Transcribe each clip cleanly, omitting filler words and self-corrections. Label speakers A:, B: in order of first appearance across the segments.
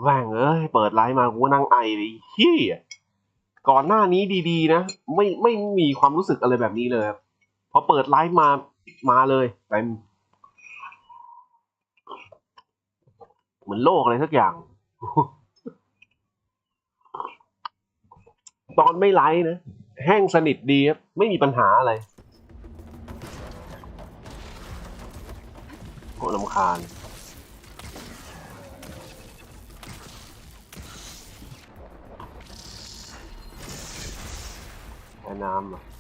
A: แม่งเอ้ยเปิดไลฟ์มากูนั่งไอเลยเฮียก่อนหน้านี้ดีๆนะไม่มีความรู้สึกอะไรแบบนี้เลยพอเปิดไลฟ์มาเลยเต็มเหมือนโลกอะไรสักอย่างตอนไม่ไลฟ์นะแห้งสนิทดีครับไม่มีปัญหาอะไรโคตรรำคาญแค่น้ำ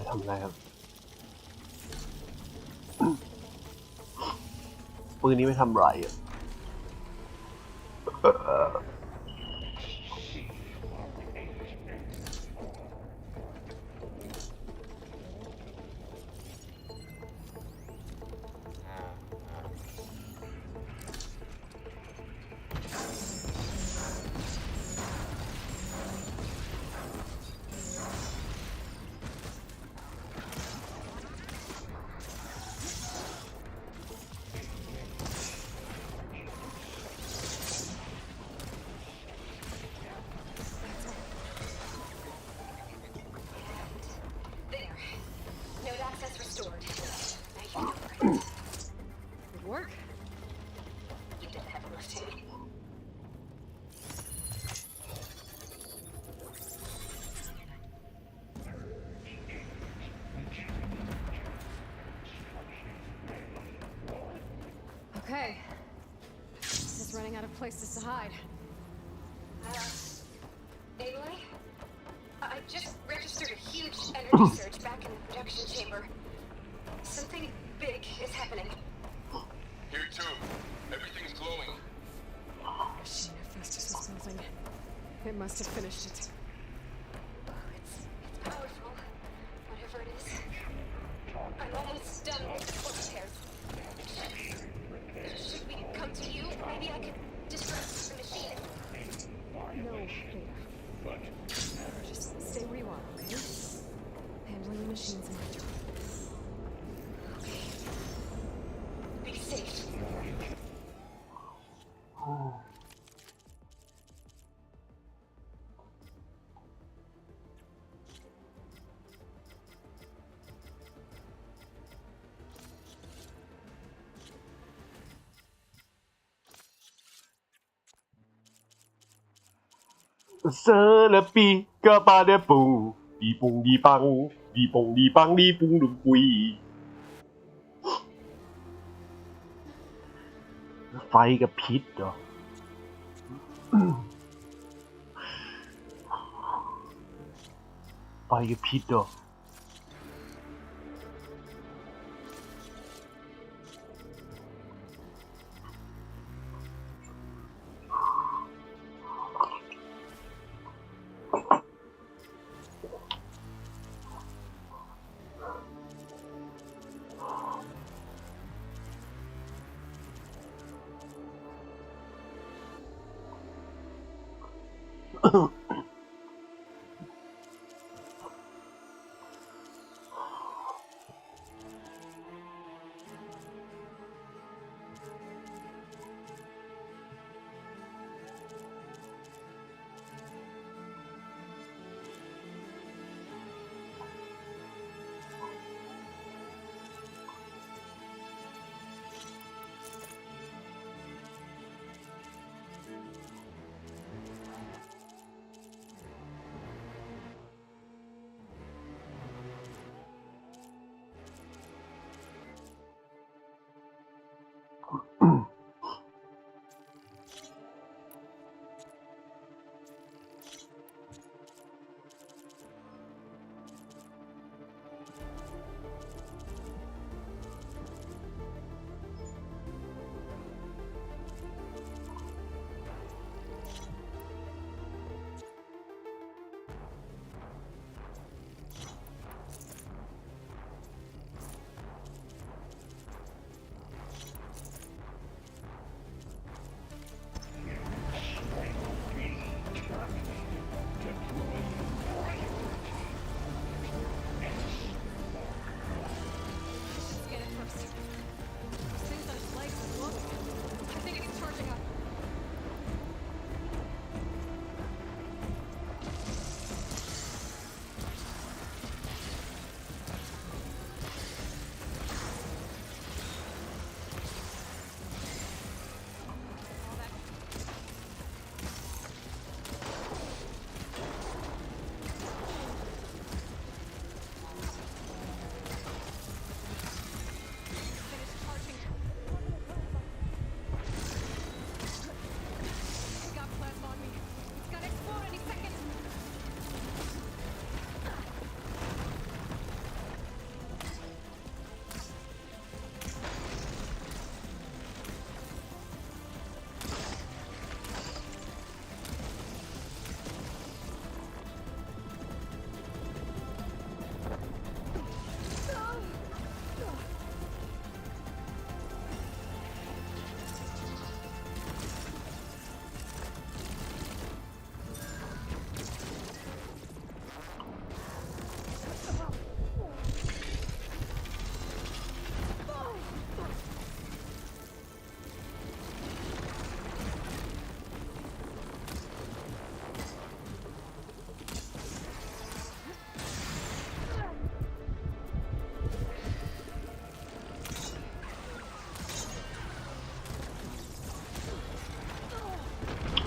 A: ทำอะไรครับ ปืนนี้ไม่ทำไรอ่ะ
B: Okay. This is running out of places to hide.
C: Aloy? I just registered a huge energy surge back in the production chamber. Something big is happening.
D: Here too. Everything's glowing.
B: Machine Hephaestus or something. It must have finished it.
C: Oh, it's powerful. Whatever it is. I'm almost done with the crosshairs. Should we come to you? Maybe I could disrupt the machine.
B: No, Beta. Just stay where you are, okay? Handling the machine's my job.
C: Okay. Be safe.
A: Serapi kepada pung, dipung dipang, dipung dipang dipung dupui. ไฟกับพิษเหรอ ไฟกับพิษเหรอ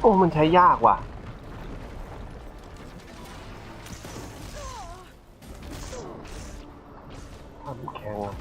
A: อ้มันใช้ยากว่ะทำแข็งอ่ะ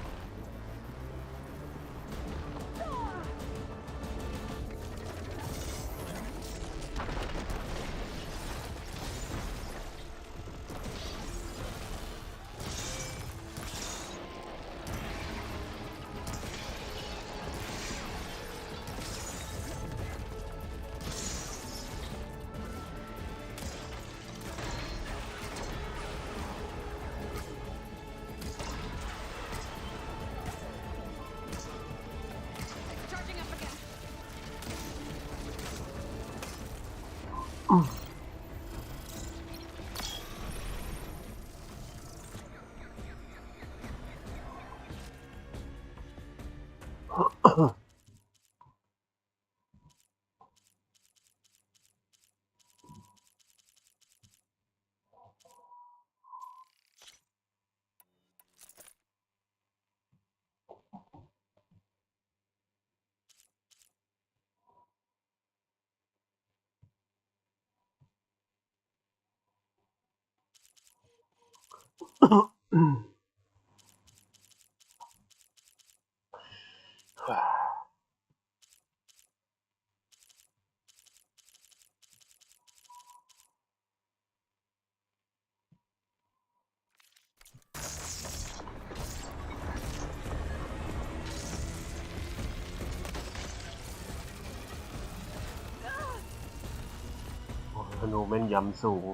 A: ธนูแม่นยำสูง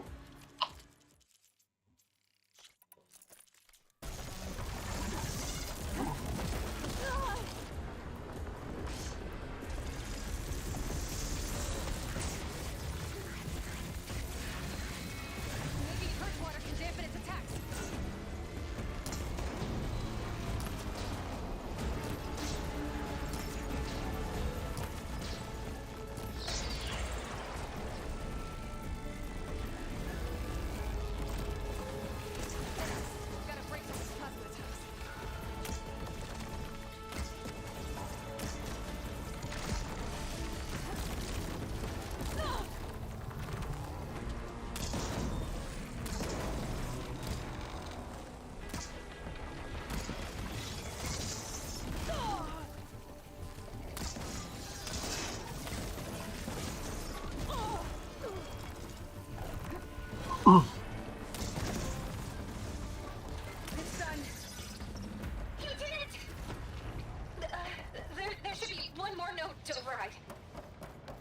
C: There should be one more note to override.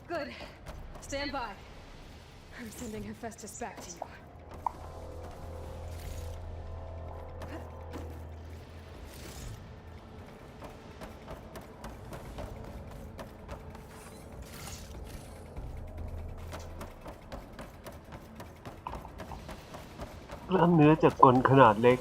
B: Good. Stand by. I'm sending Hephaestus back to you.
A: กล้ามเนื้อจากกลขนาดเล็ก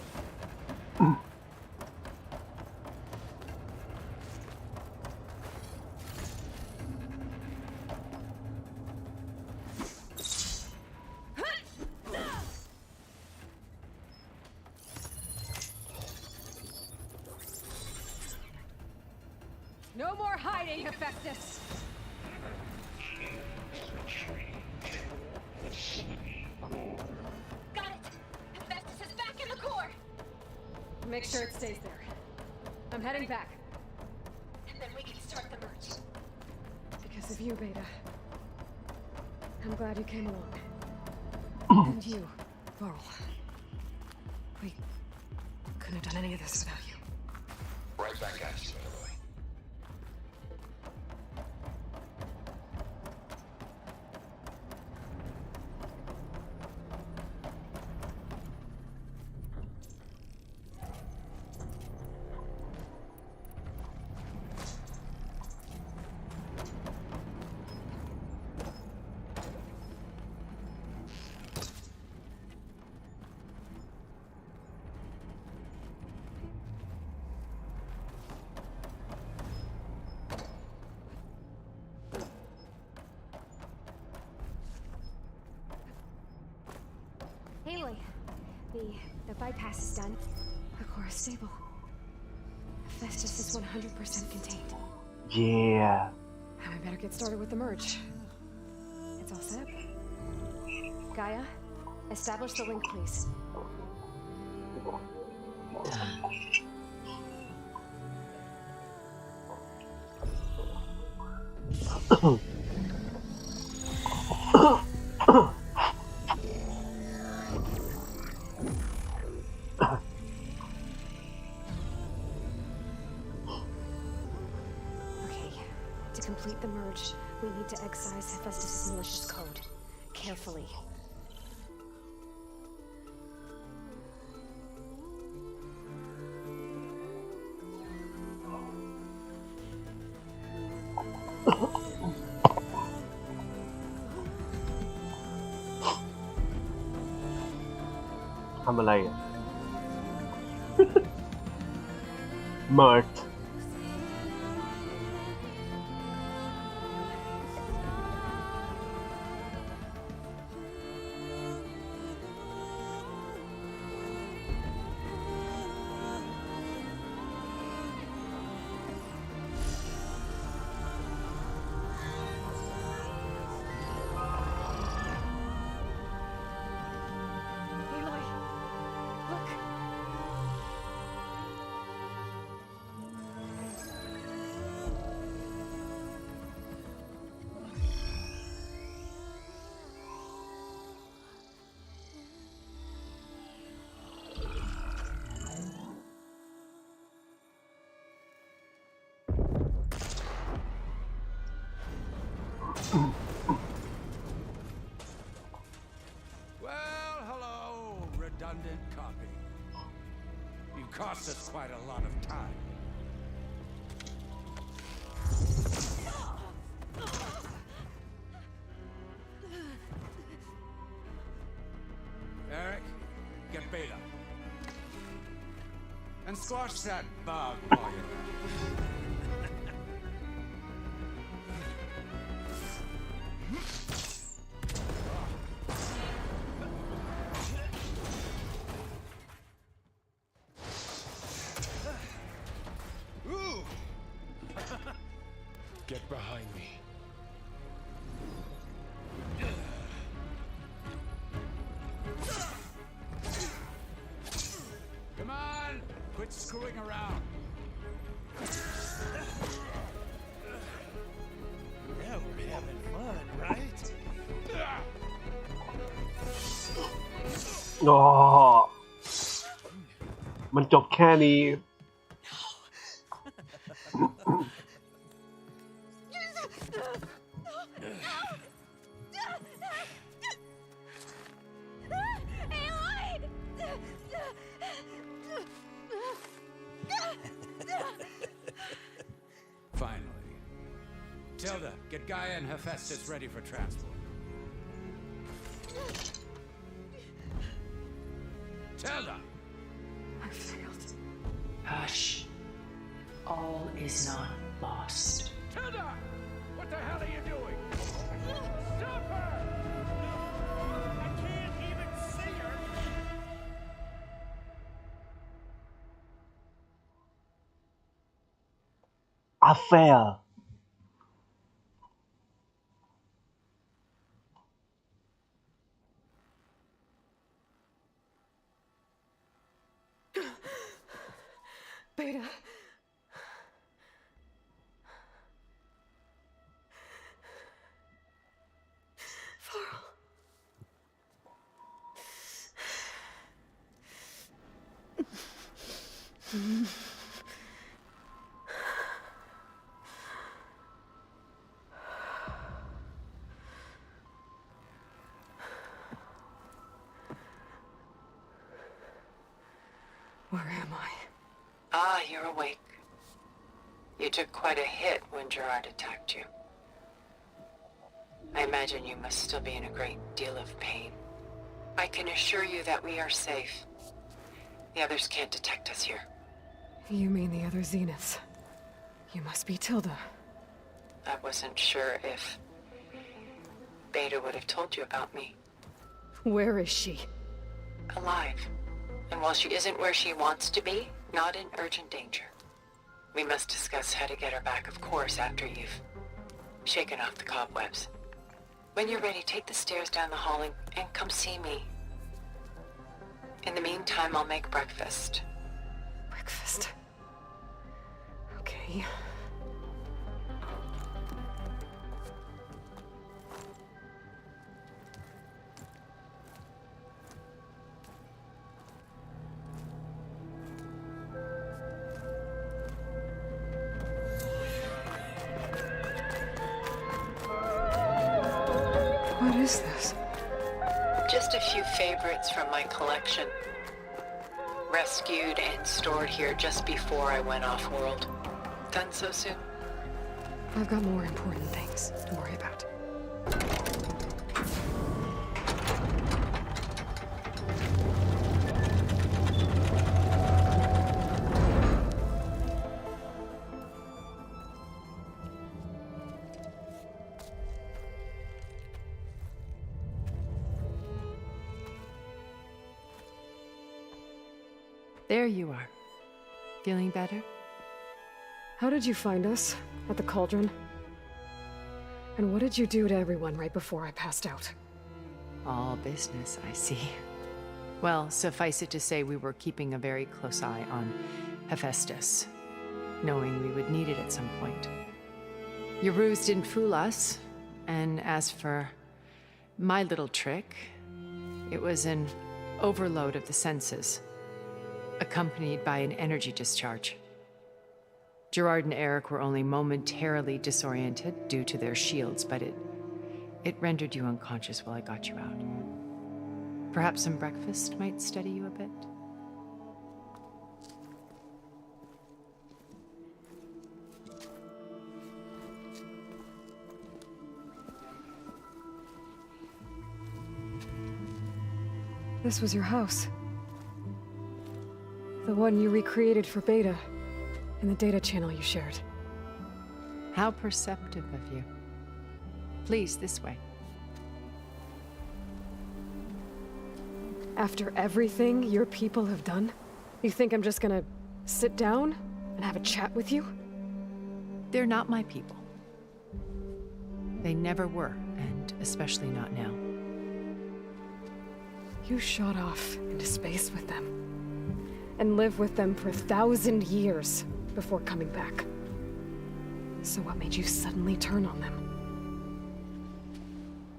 B: No more hiding, Hephaestus!
C: Got it! Hephaestus is back in the core!
B: Make sure it stays there. I'm heading back.
C: And then we can start the merge.
B: Because of you, Beta. I'm glad you came along. And you, Varl. We couldn't have done any of this without you.
D: Right back at you, Emily.
E: Haley, the bypass is done.
B: The core is stable. Hephaestus is 100% contained.
A: Yeah.
B: And we better get started with the merge. It's It's all set. Gaia, establish the link, please. To complete the merge, we need to excise Hephaestus' malicious code. Carefully.
A: How am I? Merged.
F: Well, hello, redundant copy. You cost us quite a lot of time. Eric, get Beta. And squash that bug while you're at it.
D: Get behind me.
F: Come on, quit screwing around.
G: Now we're having fun, right?
A: อ๋อมันจบแค่นี้
F: Finally. Tilda, get Gaia and Hephaestus ready for transport. Tilda!
B: I failed.
H: Hush. All is not lost.
F: Tilda! What the hell are you doing? Stop her!
G: I can't even see her.
A: Affair.
B: Beta. Varl. Where am I?
H: Ah, you're awake. You took quite a hit when Gerard attacked you. I imagine you must still be in a great deal of pain. I can assure you that we are safe. The others can't detect us here.
B: You mean the other Zeniths? You must be Tilda.
H: I wasn't sure if Beta would have told you about me.
B: Where is she?
H: Alive. And while she isn't where she wants to be, not in urgent danger. We must discuss how to get her back, of course, after you've shaken off the cobwebs. When you're ready, take the stairs down the hall and come see me. In the meantime, I'll make breakfast.
B: Breakfast. Okay. What is this?
H: Just a few favorites from my collection. Rescued and stored here just before I went off-world. Done so soon?
B: I've got more important things to worry about.
I: There you are. Feeling better?
B: How did you find us? At the cauldron? And what did you do to everyone right before I passed out?
I: All business, I see. Well, suffice it to say we were keeping a very close eye on Hephaestus, knowing we would need it at some point. Your ruse didn't fool us, and as for my little trick, it was an overload of the senses, accompanied by an energy discharge. Gerard and Eric were only momentarily disoriented due to their shields, but it rendered you unconscious while I got you out. Perhaps some breakfast might steady you a bit?
B: This was your house. The one you recreated for Beta, in the data channel you shared.
I: How perceptive of you. Please, this way.
B: After everything your people have done, you think I'm just gonna sit down and have a chat with you?
I: They're not my people. They never were, and especially not now.
B: You shot off into space with them, and lived with them for 1,000 years before coming back. So what made you suddenly turn on them?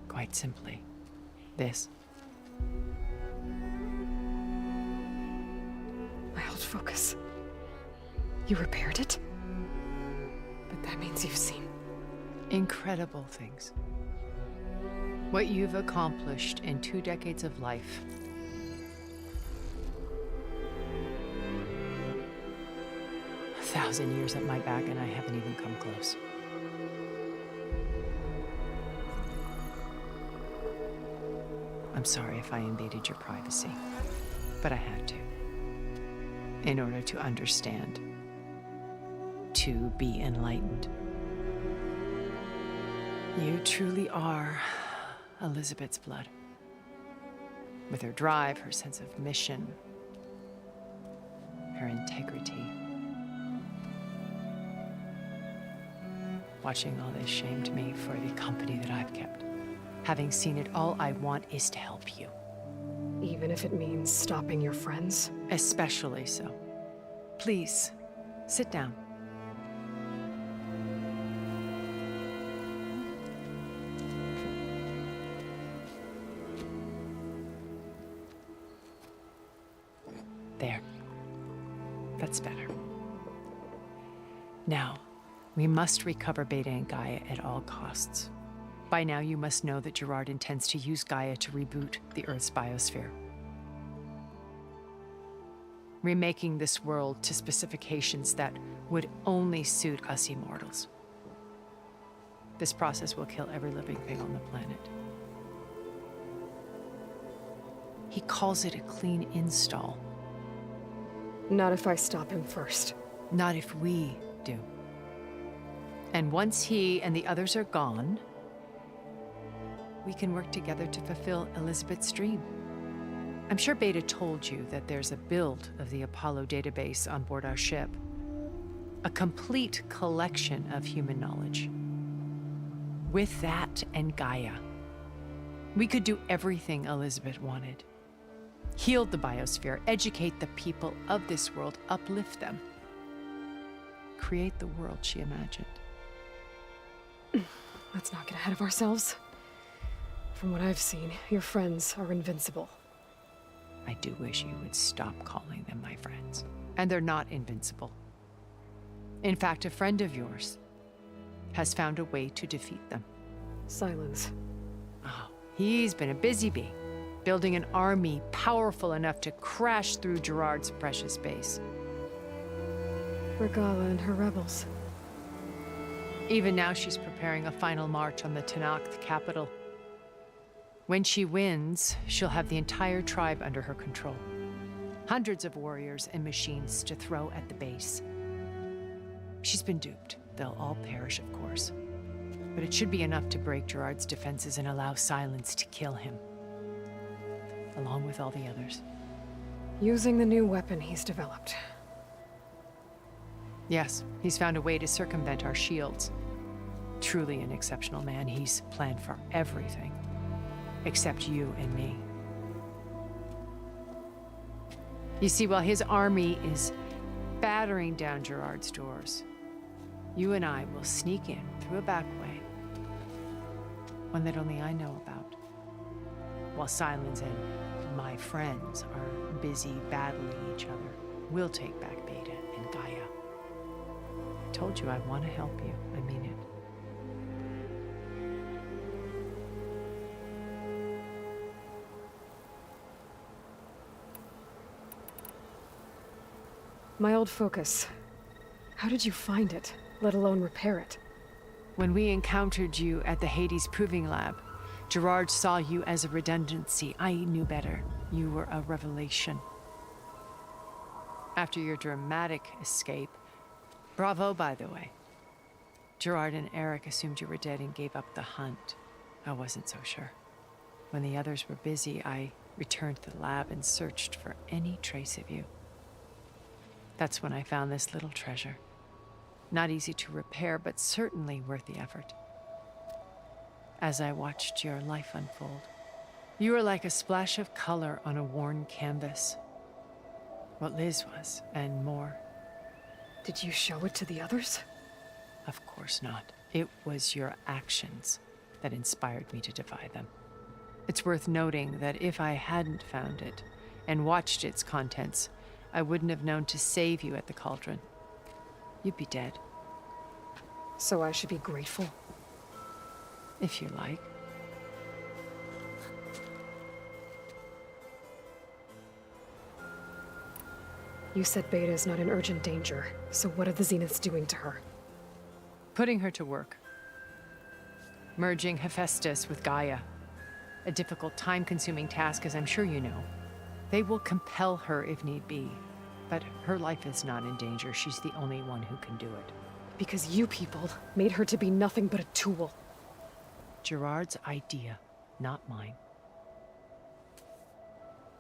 I: Quite simply, this.
B: My old focus. You repaired it? But that means you've seen
I: Incredible things. What you've accomplished in 2 decades of life. A 1,000 years at my back and I haven't even come close. I'm sorry if I invaded your privacy, but I had to. In order to understand. To be enlightened. You truly are Elizabeth's blood. With her drive, her sense of mission, her integrity. Watching all this shamed me for the company that I've kept. Having seen it, all I want is to help you.
B: even if it means stopping your friends?
I: Especially so. Please, sit down. There. That's better. Now, we must recover Beta and Gaia at all costs. By now, you must know that Gerard intends to use Gaia to reboot the Earth's biosphere. Remaking this world to specifications that would only suit us immortals. This process will kill every living thing on the planet. He calls it a clean install.
B: Not if I stop him first.
I: Not if we do. And once he and the others are gone, we can work together to fulfill Elizabeth's dream. I'm sure Beta told you that there's a build of the Apollo database on board our ship. A complete collection of human knowledge. With that and Gaia, We could do everything Elizabeth wanted. Heal the biosphere, educate the people of this world, uplift them. Create the world she imagined.
B: Let's not get ahead of ourselves. From what I've seen, your friends are invincible.
I: I do wish you would stop calling them my friends. And they're not invincible. In fact, a friend of yours has found a way to defeat them.
B: Silence.
I: Oh, he's been a busy bee, building an army powerful enough to crash through Gerard's precious base.
B: Regala and her rebels.
I: Even now, she's preparing a final march on the Tenakth capital. When she wins, she'll have the entire tribe under her control. Hundreds of warriors and machines to throw at the base. She's been duped. They'll all perish, of course. But it should be enough to break Gerard's defenses and allow Silence to kill him. Along with all the others.
B: Using the new weapon he's developed.
I: Yes, he's found a way to circumvent our shields. Truly an exceptional man. He's planned for everything. Except you and me. You see, while his army is battering down Gerard's doors, you and I will sneak in through a back way. One that only I know about. While Silence and my friends are busy battling each other, we'll take back Beta and Gaia. I told you I want to help you. I mean it.
B: My old focus. How did you find it, let alone repair it?
I: When we encountered you at the Hades Proving Lab, Gerard saw you as a redundancy. I knew better. You were a revelation. After your dramatic escape, bravo, by the way. Gerard and Eric assumed you were dead and gave up the hunt. I wasn't so sure. When the others were busy, I returned to the lab and searched for any trace of you. That's when I found this little treasure. Not easy to repair, but certainly worth the effort. As I watched your life unfold, you were like a splash of color on a worn canvas. What Liz was, and more.
B: Did you show it to the others?
I: Of course not. It was your actions that inspired me to defy them. It's worth noting that if I hadn't found it and watched its contents, I wouldn't have known to save you at the cauldron. You'd be dead.
B: So I should be grateful?
I: If you like.
B: You said Beta is not in urgent danger, so what are the Zeniths doing to her?
I: Putting her to work. Merging Hephaestus with Gaia. A difficult, time-consuming task, as I'm sure you know. They will compel her if need be. But her life is not in danger. She's the only one who can do it.
B: Because you people made her to be nothing but a tool.
I: Gerard's idea, not mine.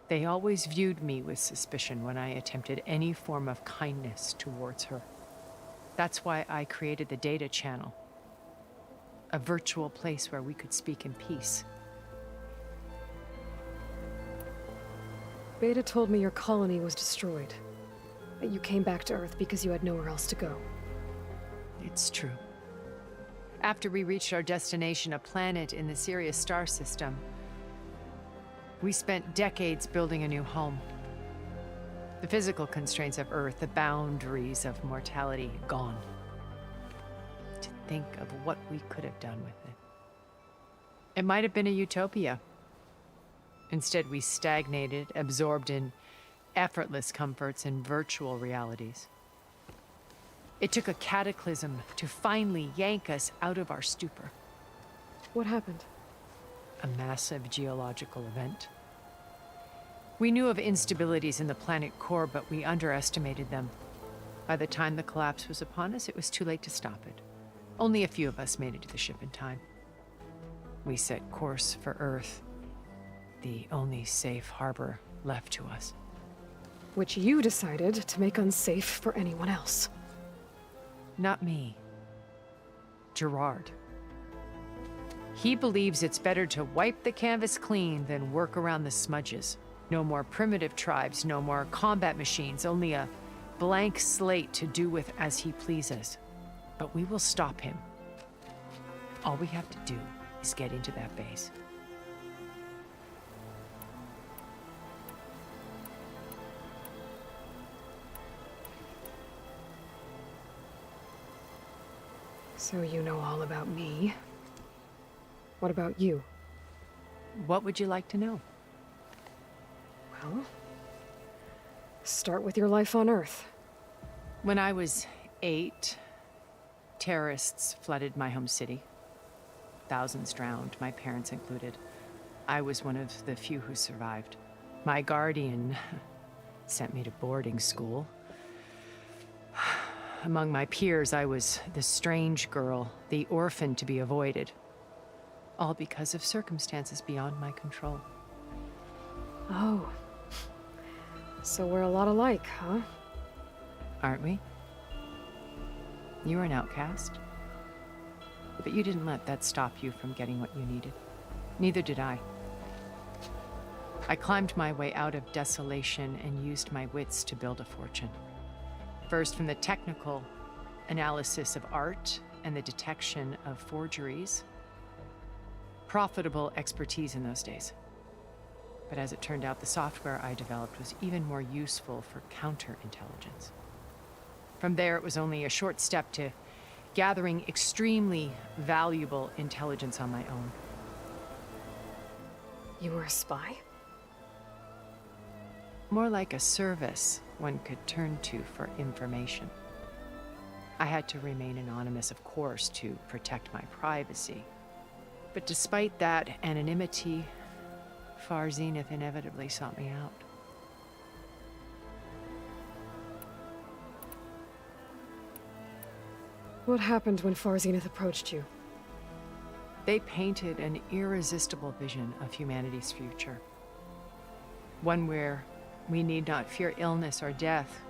I: They always viewed me with suspicion when I attempted any form of kindness towards her. That's why I created the data channel. A virtual place where we could speak in peace.
B: Beta told me your colony was destroyed. That you came back to Earth because you had nowhere else to go.
I: It's true. After we reached our destination, a planet in the Sirius star system, we spent decades building a new home. The physical constraints of Earth, the boundaries of mortality, gone. To think of what we could have done with it. It might have been a utopia. Instead, we stagnated, absorbed in effortless comforts and virtual realities. It took a cataclysm to finally yank us out of our stupor.
B: What happened?
I: A massive geological event. We knew of instabilities in the planet core, but we underestimated them. By the time the collapse was upon us, it was too late to stop it. Only a few of us made it to the ship in time. We set course for Earth, the only safe harbor left to us.
B: Which you decided to make unsafe for anyone else.
I: Not me. Gerard. He believes it's better to wipe the canvas clean than work around the smudges. No more primitive tribes, no more combat machines, only a blank slate to do with as he pleases. But we will stop him. All we have to do is get into that base.
B: So you know all about me. What about you?
I: What would you like to know?
B: Well, start with your life on Earth.
I: When I was 8, terrorists flooded my home city. Thousands drowned, my parents included. I was one of the few who survived. My guardian sent me to boarding school. Among my peers, I was the strange girl, the orphan to be avoided. All because of circumstances beyond my control.
B: Oh. So we're a lot alike, huh?
I: Aren't we? You were an outcast. But you didn't let that stop you from getting what you needed. Neither did I. I climbed my way out of desolation and used my wits to build a fortune. First from the technical analysis of art and the detection of forgeries. Profitable expertise in those days. But as it turned out, the software I developed was even more useful for counterintelligence. From there, it was only a short step to gathering extremely valuable intelligence on my own.
B: You were a spy?
I: More like a service one could turn to for information. I had to remain anonymous, of course, to protect my privacy. But despite that anonymity, Far Zenith inevitably sought me out.
B: What happened when Far Zenith approached you?
I: They painted an irresistible vision of humanity's future. One where we need not fear illness or death,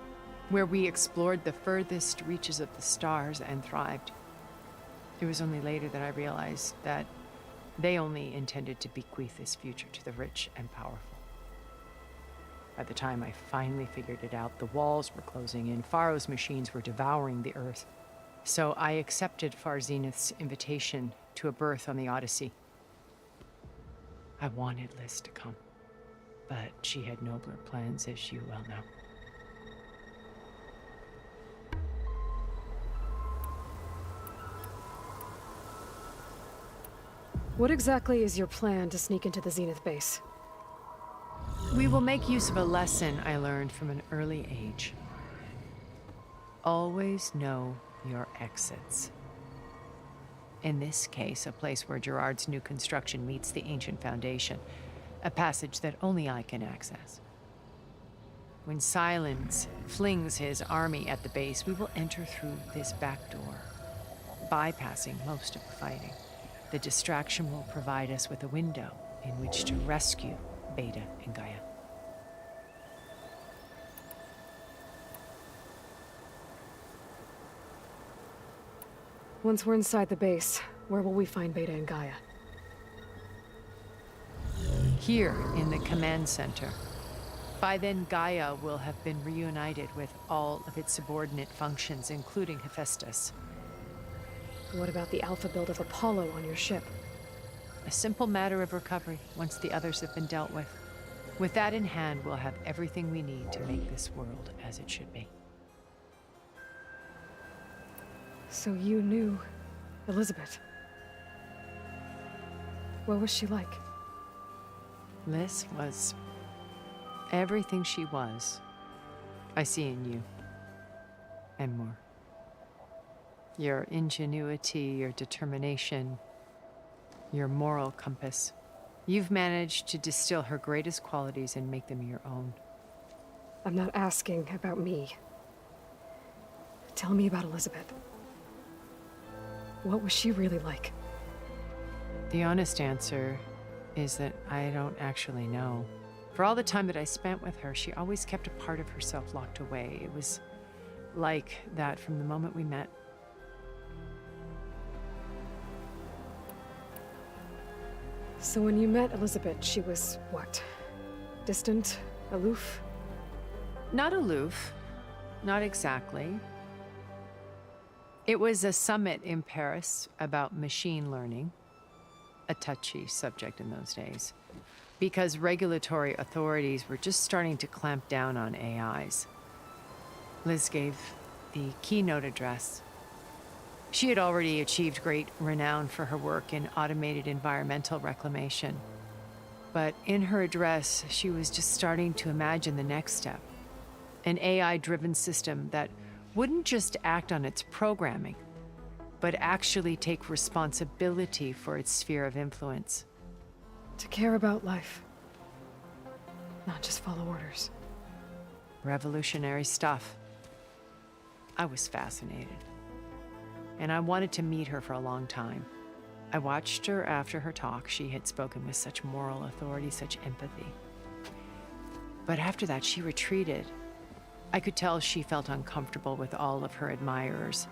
I: where we explored the furthest reaches of the stars and thrived. It was only later that I realized that they only intended to bequeath this future to the rich and powerful. By the time I finally figured it out, the walls were closing in, Pharaoh's machines were devouring the earth. So I accepted Far Zenith's invitation to a berth on the Odyssey. I wanted Liz to come, but she had nobler plans, as you well know.
B: What exactly is your plan to sneak into the Zenith base?
I: We will make use of a lesson I learned from an early age. Always know your exits. In this case, a place where Gerard's new construction meets the ancient foundation, a passage that only I can access. When Silence flings his army at the base, we will enter through this back door, bypassing most of the fighting. The distraction will provide us with a window in which to rescue Beta and Gaia.
B: Once we're inside the base, where will we find Beta and Gaia?
I: Here in the command center. By then, Gaia will have been reunited with all of its subordinate functions, including Hephaestus.
B: What about the alpha build of Apollo on your ship?
I: A simple matter of recovery once the others have been dealt with. With that in hand, we'll have everything we need to make this world as it should be.
B: So you knew Elizabeth. What was she like?
I: Liz was everything she was. I see in you. And more. Your ingenuity, your determination, your moral compass. You've managed to distill her greatest qualities and make them your own.
B: I'm not asking about me. Tell me about Elizabeth. What was she really like?
I: The honest answer is that I don't actually know. For all the time that I spent with her, she always kept a part of herself locked away. It was like that from the moment we met.
B: So when you met Elizabeth, she was what? Distant? Aloof?
I: Not aloof. Not exactly. It was a summit in Paris about machine learning, a touchy subject in those days, because regulatory authorities were just starting to clamp down on AIs. Liz gave the keynote address. She had already achieved great renown for her work in automated environmental reclamation. But in her address, she was just starting to imagine the next step, an AI-driven system that wouldn't just act on its programming, but actually take responsibility for its sphere of influence.
B: To care about life, not just follow orders.
I: Revolutionary stuff. I was fascinated, and I wanted to meet her for a long time. I watched her after her talk. She had spoken with such moral authority, such empathy. But after that, she retreated. I could tell she felt uncomfortable with all of her admirers.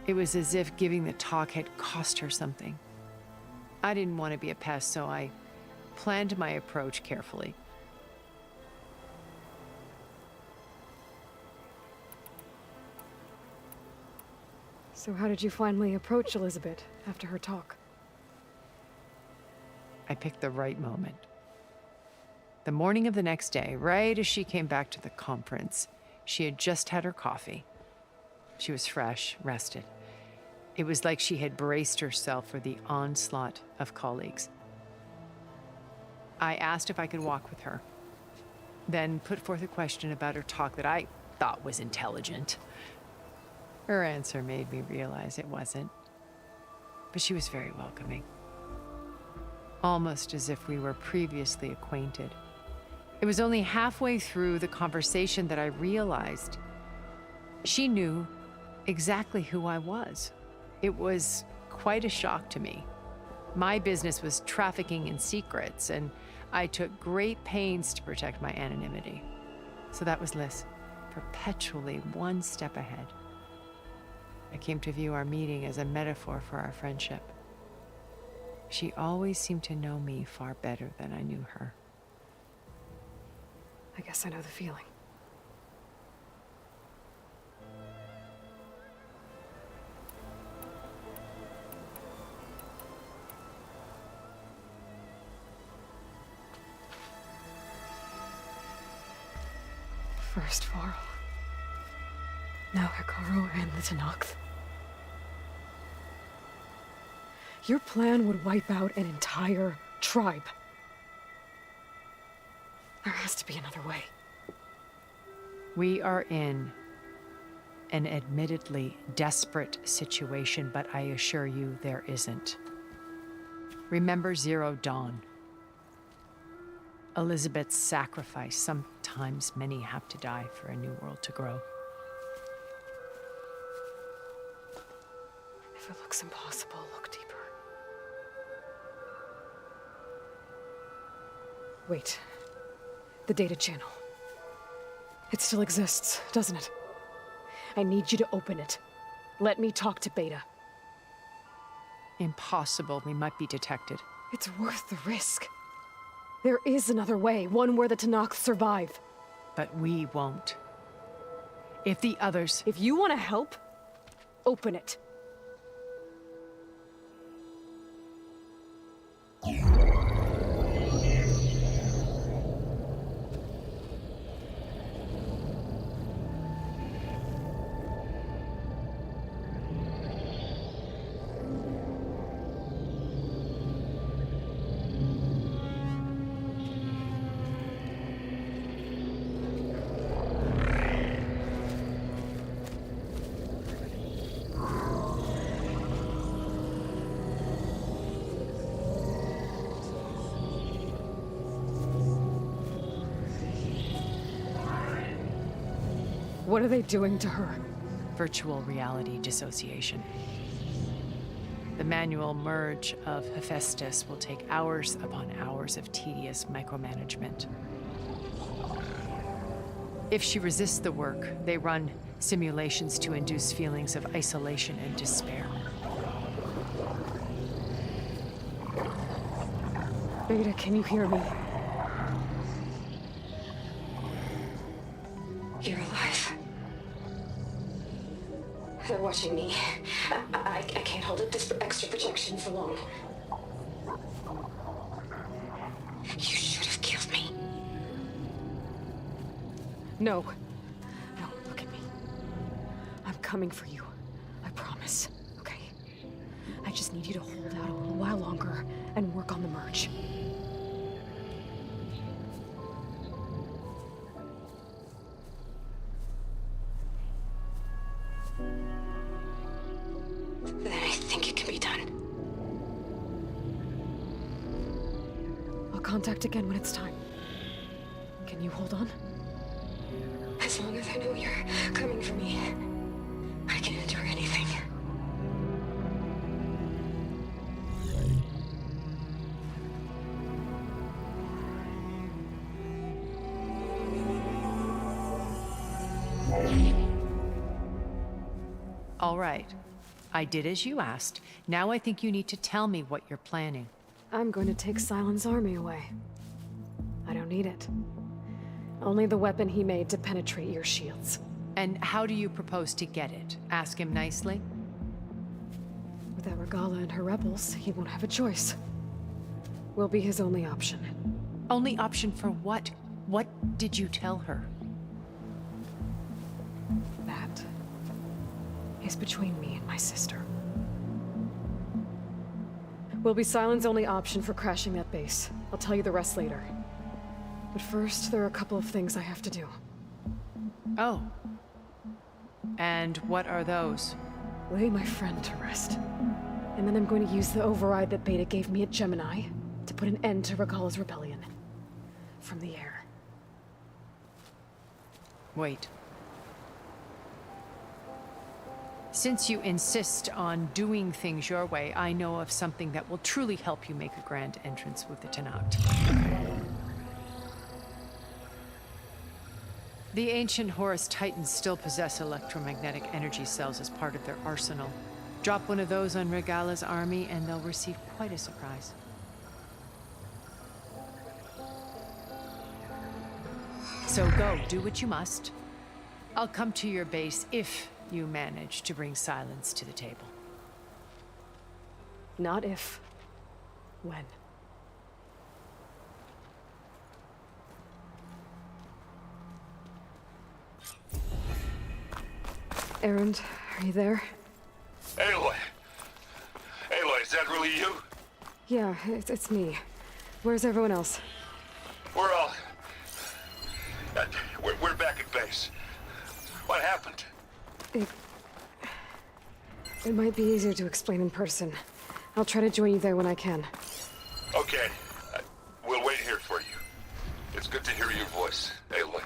I: It was as if giving the talk had cost her something. I didn't want to be a pest, so I planned my approach carefully.
B: So how did you finally approach Elizabeth after her talk?
I: I picked the right moment. The morning of the next day, right as she came back to the conference, she had just had her coffee. She was fresh, rested. It was like she had braced herself for the onslaught of colleagues. I asked if I could walk with her, then put forth a question about her talk that I thought was intelligent. Her answer made me realize it wasn't, but she was very welcoming, almost as if we were previously acquainted. It was only halfway through the conversation that I realized she knew exactly who I was. It was quite a shock to me. My business was trafficking in secrets, and I took great pains to protect my anonymity. So that was Liz, perpetually one step ahead. I came to view our meeting as a metaphor for our friendship. She always seemed to know me far better than I knew her.
B: I guess I know the feeling. First Varl, now Hikaru and the Tenakth. Your plan would wipe out an entire tribe. There has to be another way.
I: We are in an admittedly desperate situation, but I assure you there isn't. Remember Zero Dawn. Elizabeth's sacrifice. Sometimes many have to die for a new world to grow.
B: If it looks impossible, look deeper. Wait. The data channel. It still exists, doesn't it? I need you to open it. Let me talk to Beta.
I: Impossible. We might be detected.
B: It's worth the risk. There is another way, one where the Tenakth survive.
I: But we won't. If the others...
B: If you want to help, open it. What are they doing to her?
I: Virtual reality dissociation. The manual merge of Hephaestus will take hours upon hours of tedious micromanagement. If she resists the work, they run simulations to induce feelings of isolation and despair.
B: Beta, can you hear me?
C: You're alive. They're watching me. I can't hold up this extra protection for long. You should have killed me.
B: No. No, look at me. I'm coming for you. I promise. Okay? I just need you to hold out a little while longer and work on the merge.
C: Then I think it can be done.
B: I'll contact again when it's time. Can you hold on?
C: As long as I know you're coming for me, I can endure anything.
I: All right. I did as you asked. Now I think you need to tell me what you're planning.
B: I'm going to take Silent's army away. I don't need it. Only the weapon he made to penetrate your shields.
I: And how do you propose to get it? Ask him nicely?
B: Without Regala and her rebels, he won't have a choice. We'll be his only option.
I: Only option for what? What did you tell her?
B: That is between me and my sister. Will be Silent's only option for crashing that base. I'll tell you the rest later. But first, there are a couple of things I have to do.
I: Oh. And what are those?
B: Lay my friend to rest. And then I'm going to use the override that Beta gave me at Gemini to put an end to Regala's rebellion. From the air.
I: Wait. Since you insist on doing things your way, I know of something that will truly help you make a grand entrance with the Tenakth. The ancient Horus Titans still possess electromagnetic energy cells as part of their arsenal. Drop one of those on Regala's army and they'll receive quite a surprise. So go, do what you must. I'll come to your base if you manage to bring Silence to the table.
B: Not if. When. Erend, are you there?
D: Aloy! Aloy, is that really you?
B: Yeah, it's me. Where's everyone else?
D: We're all... we're back at base. What happened?
B: It might be easier to explain in person. I'll try to join you there when I can.
D: Okay. We'll wait here for you. It's good to hear your voice, Aloy.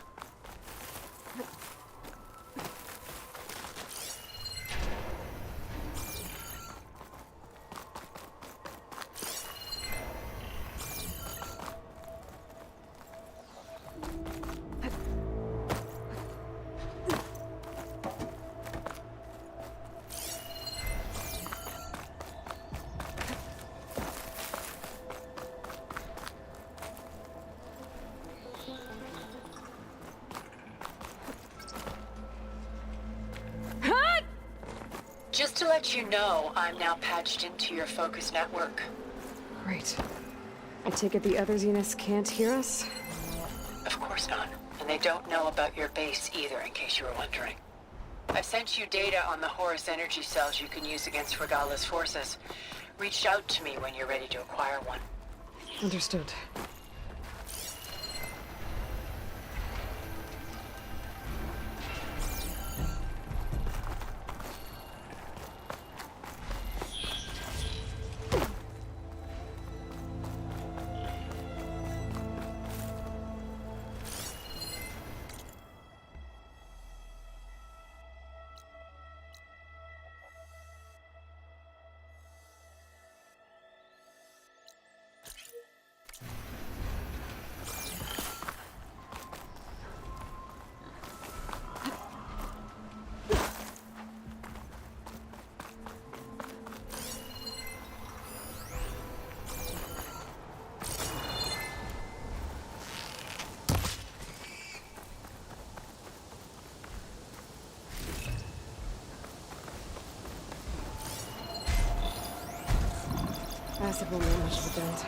H: Just to let you know, I'm now patched into your focus network.
B: Great. I take it the other Zeniths can't hear us?
H: Of course not. And they don't know about your base either, in case you were wondering. I've sent you data on the Horus energy cells you can use against Regala's forces. Reach out to me when you're ready to acquire one.
B: Understood. acid won't make much of a dent.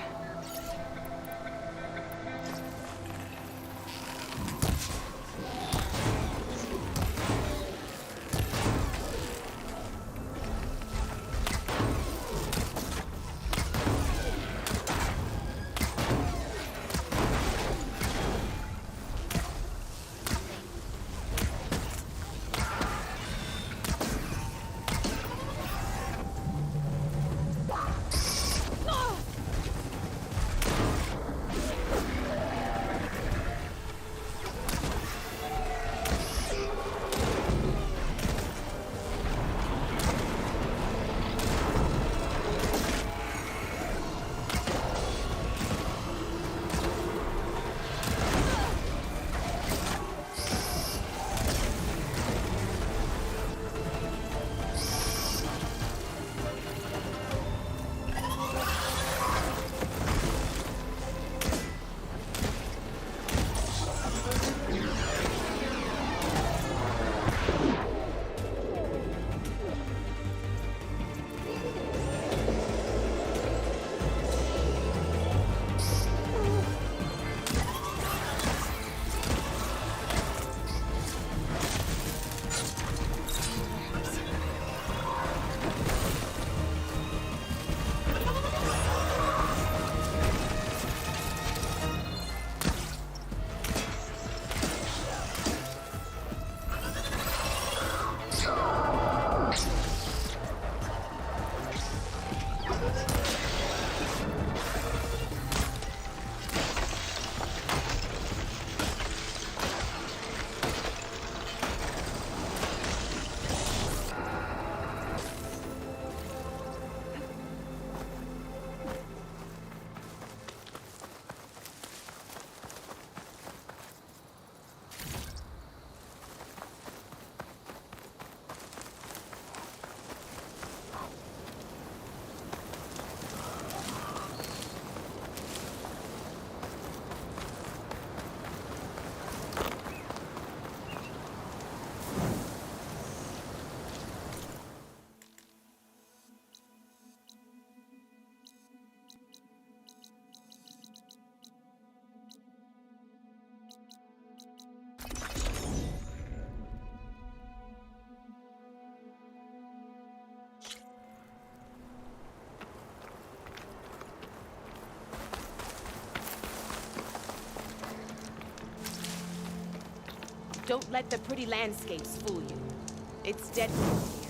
J: Don't let the pretty landscapes fool you. It's dead here.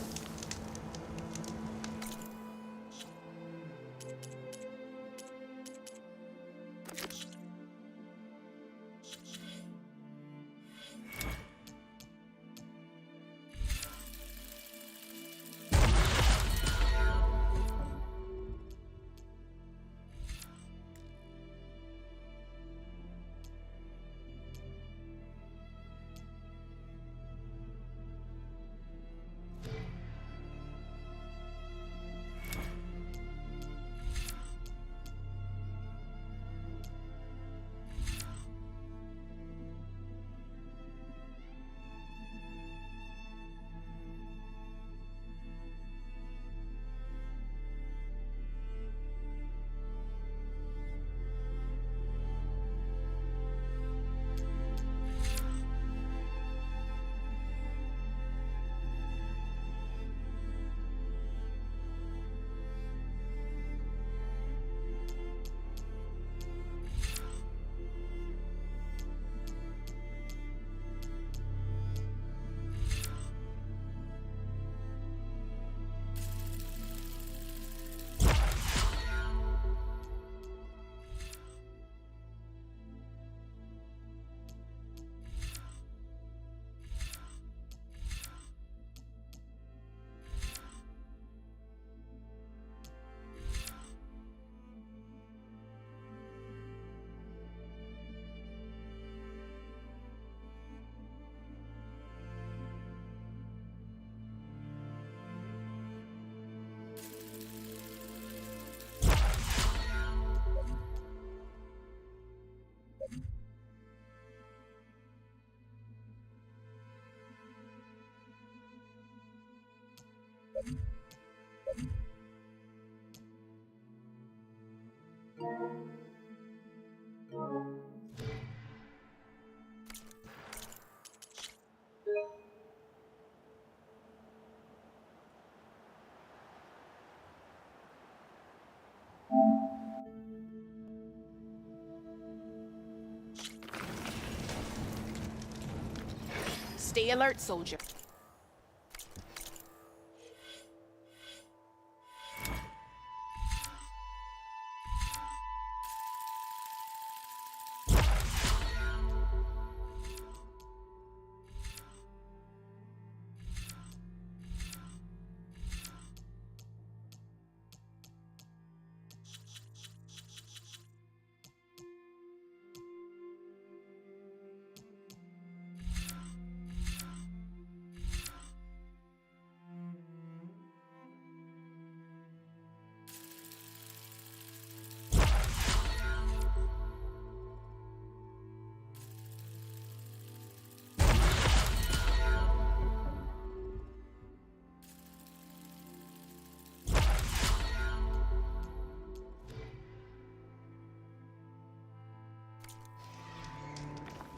J: Stay alert, soldier.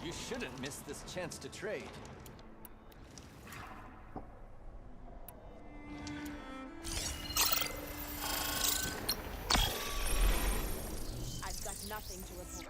K: You shouldn't miss this chance to trade.
J: I've got nothing to report.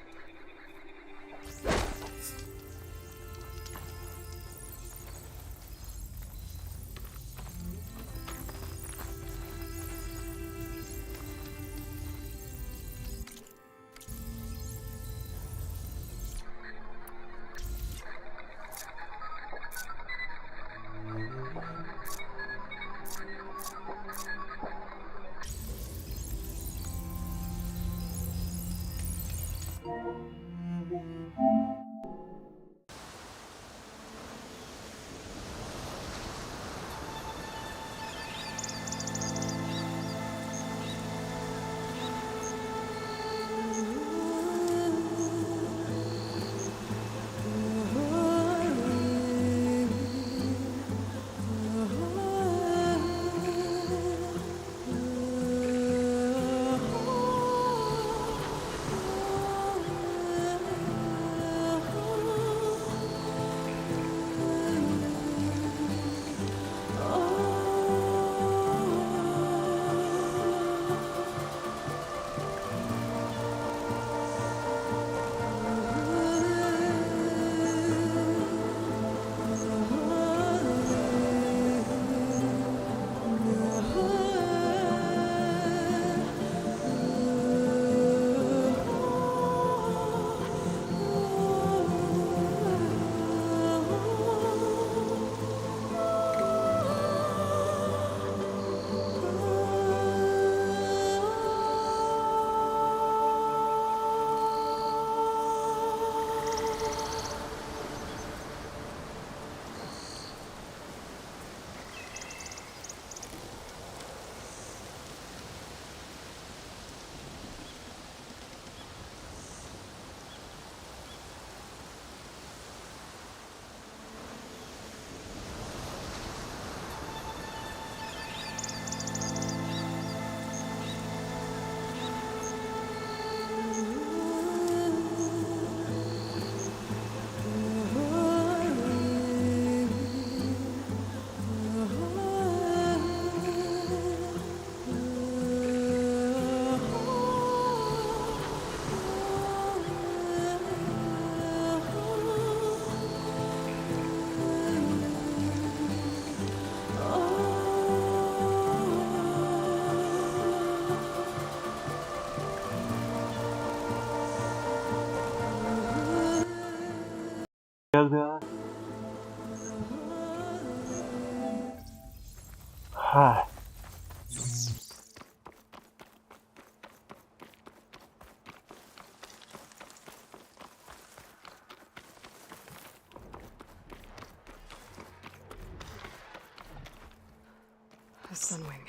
B: A sunwing.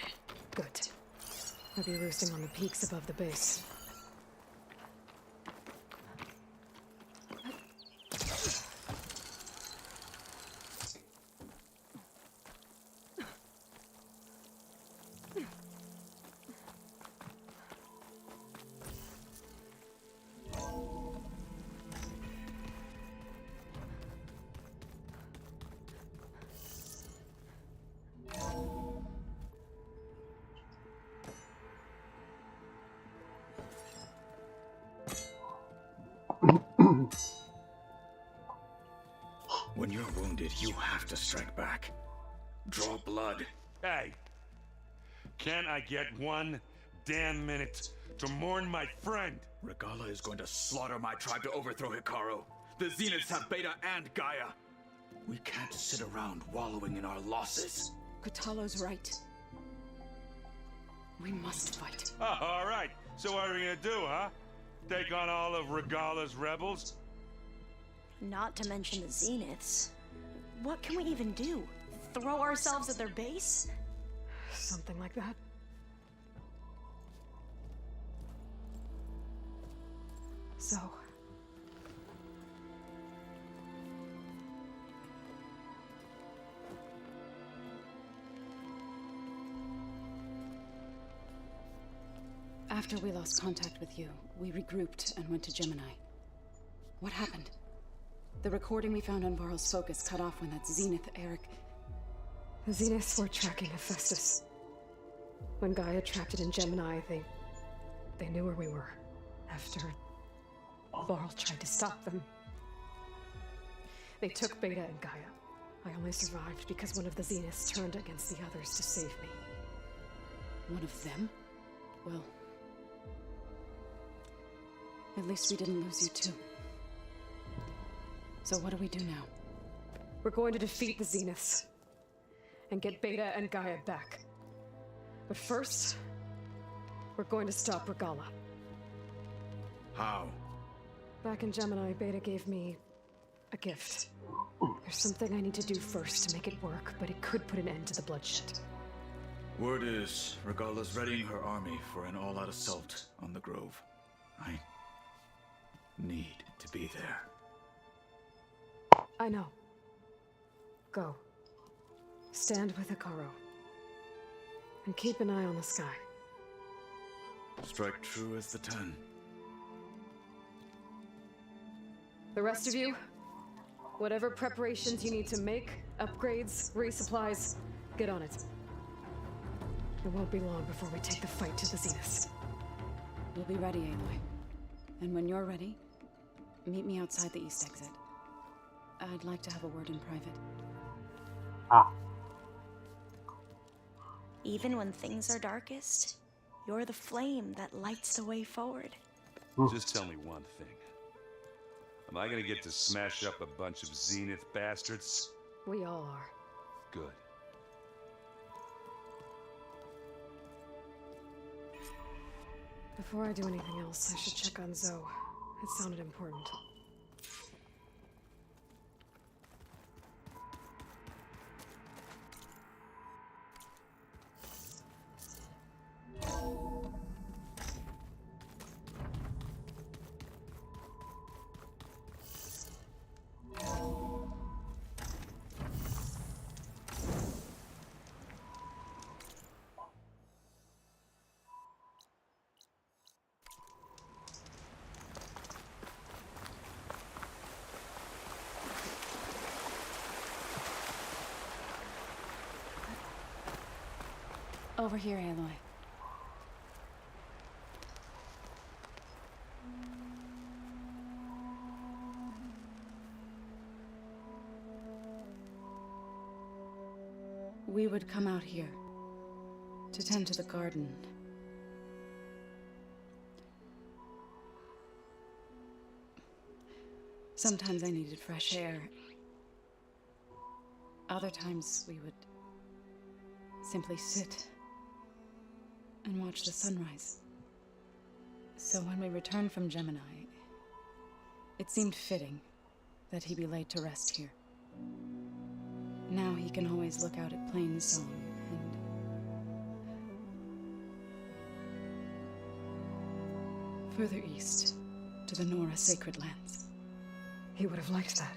B: Good. I'll be roosting on the peaks above the base.
F: When you're wounded,
L: did you have to strike back? Draw blood?
G: Hey, can't I get one damn minute to mourn my friend?
L: Regala is going to slaughter my tribe to overthrow Hikaru. The Zeniths have Beta and Gaia. We can't sit around wallowing in our losses.
J: Kutalo's right. We must fight.
G: Oh, all right. So what are we gonna do, huh? Take on all of Regala's rebels?
M: Not to mention the Zeniths. What can we even do? Throw ourselves at their base?
B: Something like that. So...
N: After we lost contact with you, we regrouped and went to Gemini. What happened? The recording we found on Varl's focus cut off when that Zenith Eric...
B: The Zeniths were tracking Hephaestus. When Gaia trapped it in Gemini, they knew where we were. After Varl tried to stop them. They took Beta and Gaia. I only survived because one of the Zeniths turned against the others to save me.
N: One of them? Well... At least we didn't lose you too. So what do we do now?
B: We're going to defeat the Zeniths. And get Beta and Gaia back. But first, we're going to stop Regala.
L: How?
B: Back in Gemini, Beta gave me a gift. There's something I need to do first to make it work, but it could put an end to the bloodshed.
L: Word is, Regala's readying her army for an all-out assault on the Grove. I need to be there.
B: I know. Go. Stand with Hikaru. And keep an eye on the sky.
L: Strike true as the 10.
B: The rest of you, whatever preparations you need to make, upgrades, resupplies, get on it. It won't be long before we take the fight to the Zeniths.
N: We'll be ready, Aloy. And when you're ready, meet me outside the east exit. I'd like to have a word in private.
M: Even when things are darkest, you're the flame that lights the way forward.
G: Just tell me one thing. Am I gonna get to smash up a bunch of Zenith bastards?
B: We all are.
G: Good.
B: Before I do anything else, I should check on Zoe. It sounded important.
N: Over here, Aloy. We would come out here to tend to the garden. Sometimes I needed fresh air. Other times we would simply sit and watch the sunrise. So when we returned from Gemini, it seemed fitting that he be laid to rest here. Now he can always look out at Plains Song and further east to the Nora sacred lands.
B: He would have liked that.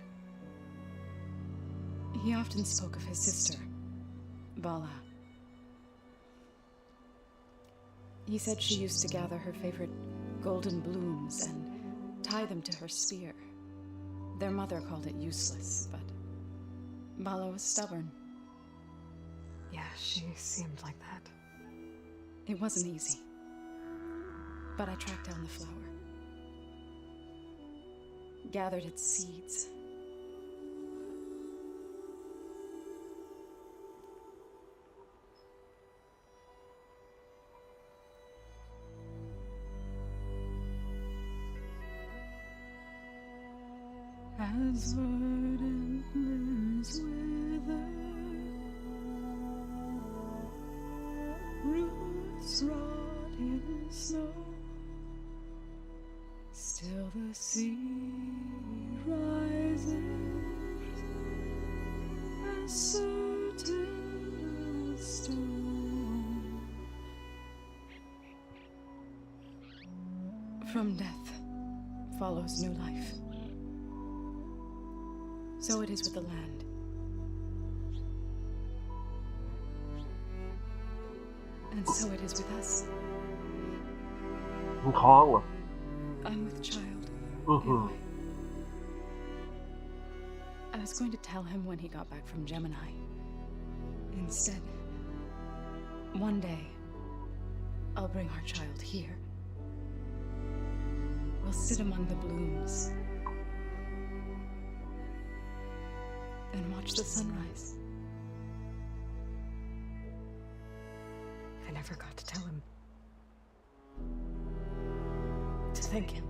N: He often spoke of his sister, Vala. He said she used to gather her favorite golden blooms and tie them to her spear. Their mother called it useless, but Vala was stubborn.
B: Yeah, she seemed like that.
N: It wasn't easy, but I tracked down the flower, gathered its seeds, As verdant limbs wither, roots rot in snow, still the sea rises, as certain as stone. From death follows new life. So it is with the land. And so it is with us.
A: มันท้องเหรอ
N: I'm with child.
A: Mhm.
N: I was going to tell him when he got back from Gemini. Instead, one day, I'll bring our child here. We'll sit among the blooms and watch the sunrise.
B: I never got to tell him. To thank him.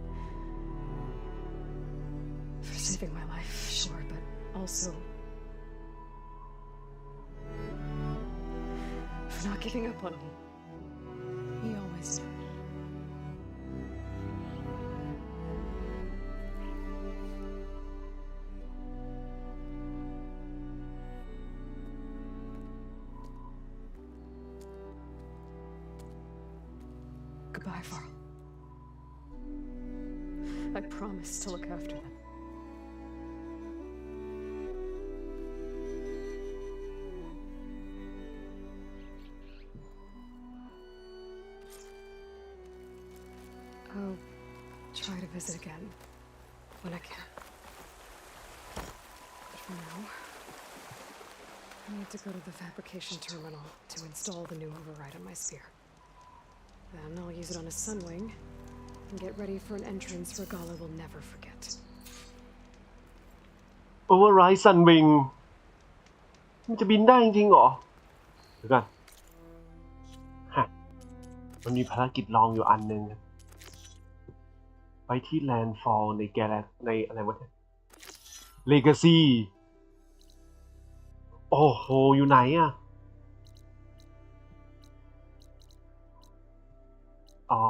B: For saving my life, sure, but also for not giving up on me.
N: He always knew.
B: Goodbye, Varl. I promise to look after them. I'll try to visit again when I can. But for now, I need to go to the fabrication terminal to install the new override on my spear. Then I'll use it on a sunwing and get ready for an entrance Regala will never forget.
A: Override Sunwing มันจะบินได้จริงๆเหรอเดี๋ยวก่อนฮะมันมีภารกิจลองอยู่อันนึงไปที่ Landfall ในในอะไรวะเนี่ย Legacy โอ้โหอยู่ไหนอะอ๋อ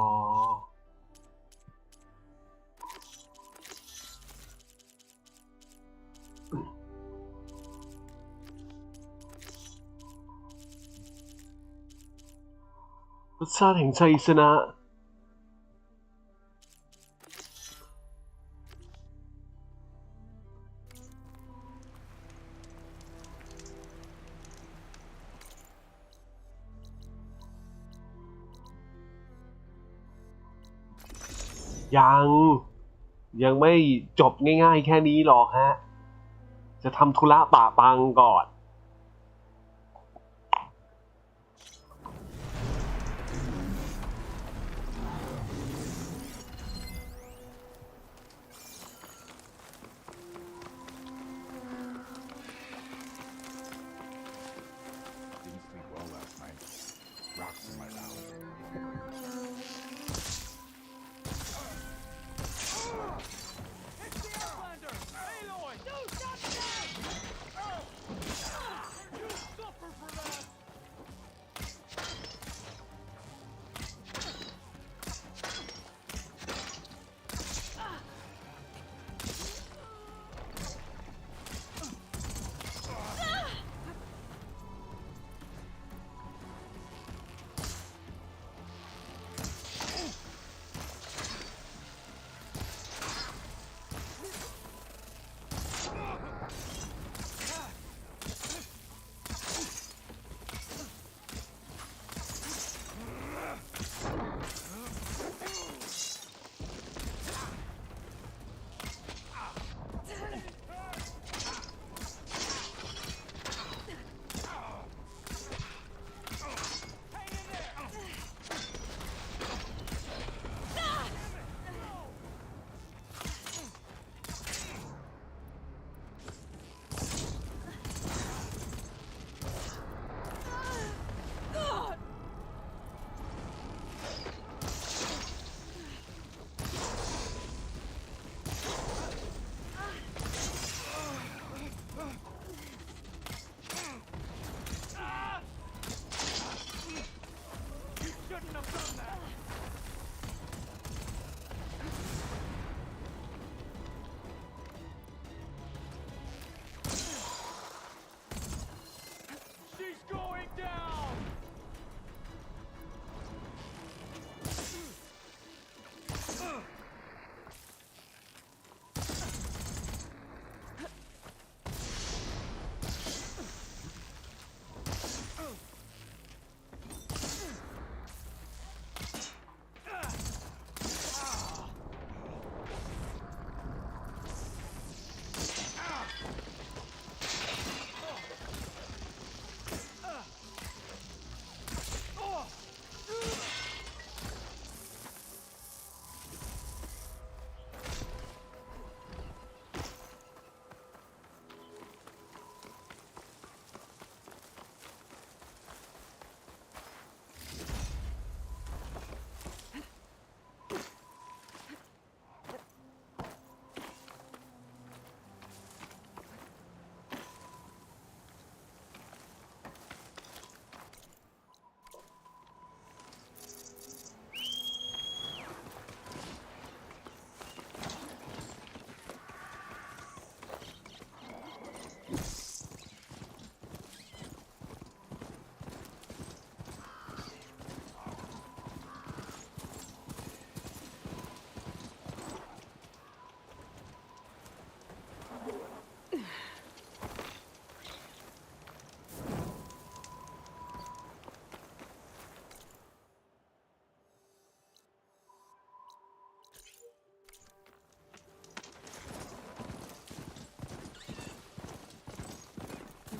A: รสชาติแห่งชัยชนะยังไม่จบง่ายๆแค่นี้หรอกฮะจะทำธุระปะปังก่อน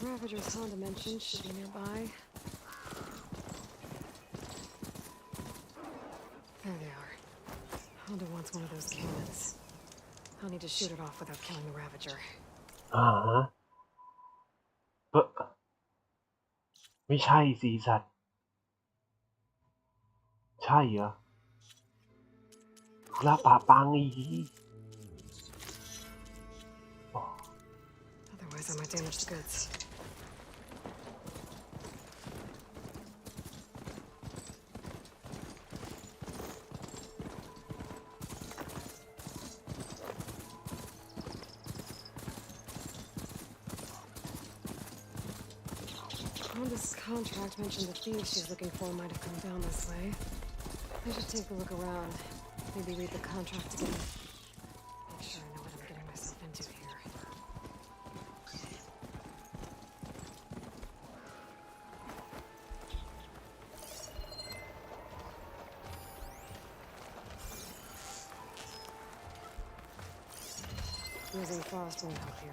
B: Ravager's Honda mentioned should be nearby. There they are. Honda wants one of those cannons. I'll need to shoot it off without killing the Ravager.
A: ไม่ใช่สิสัตว์ใช่เหรอลาป่าปังอี
B: Otherwise, I might damage the goods. Honda's contract mentioned the thieves she's looking for might have come down this way. I should take a look around. Maybe read the contract again. Make sure I know what I'm getting myself into here. Using frost won't help here.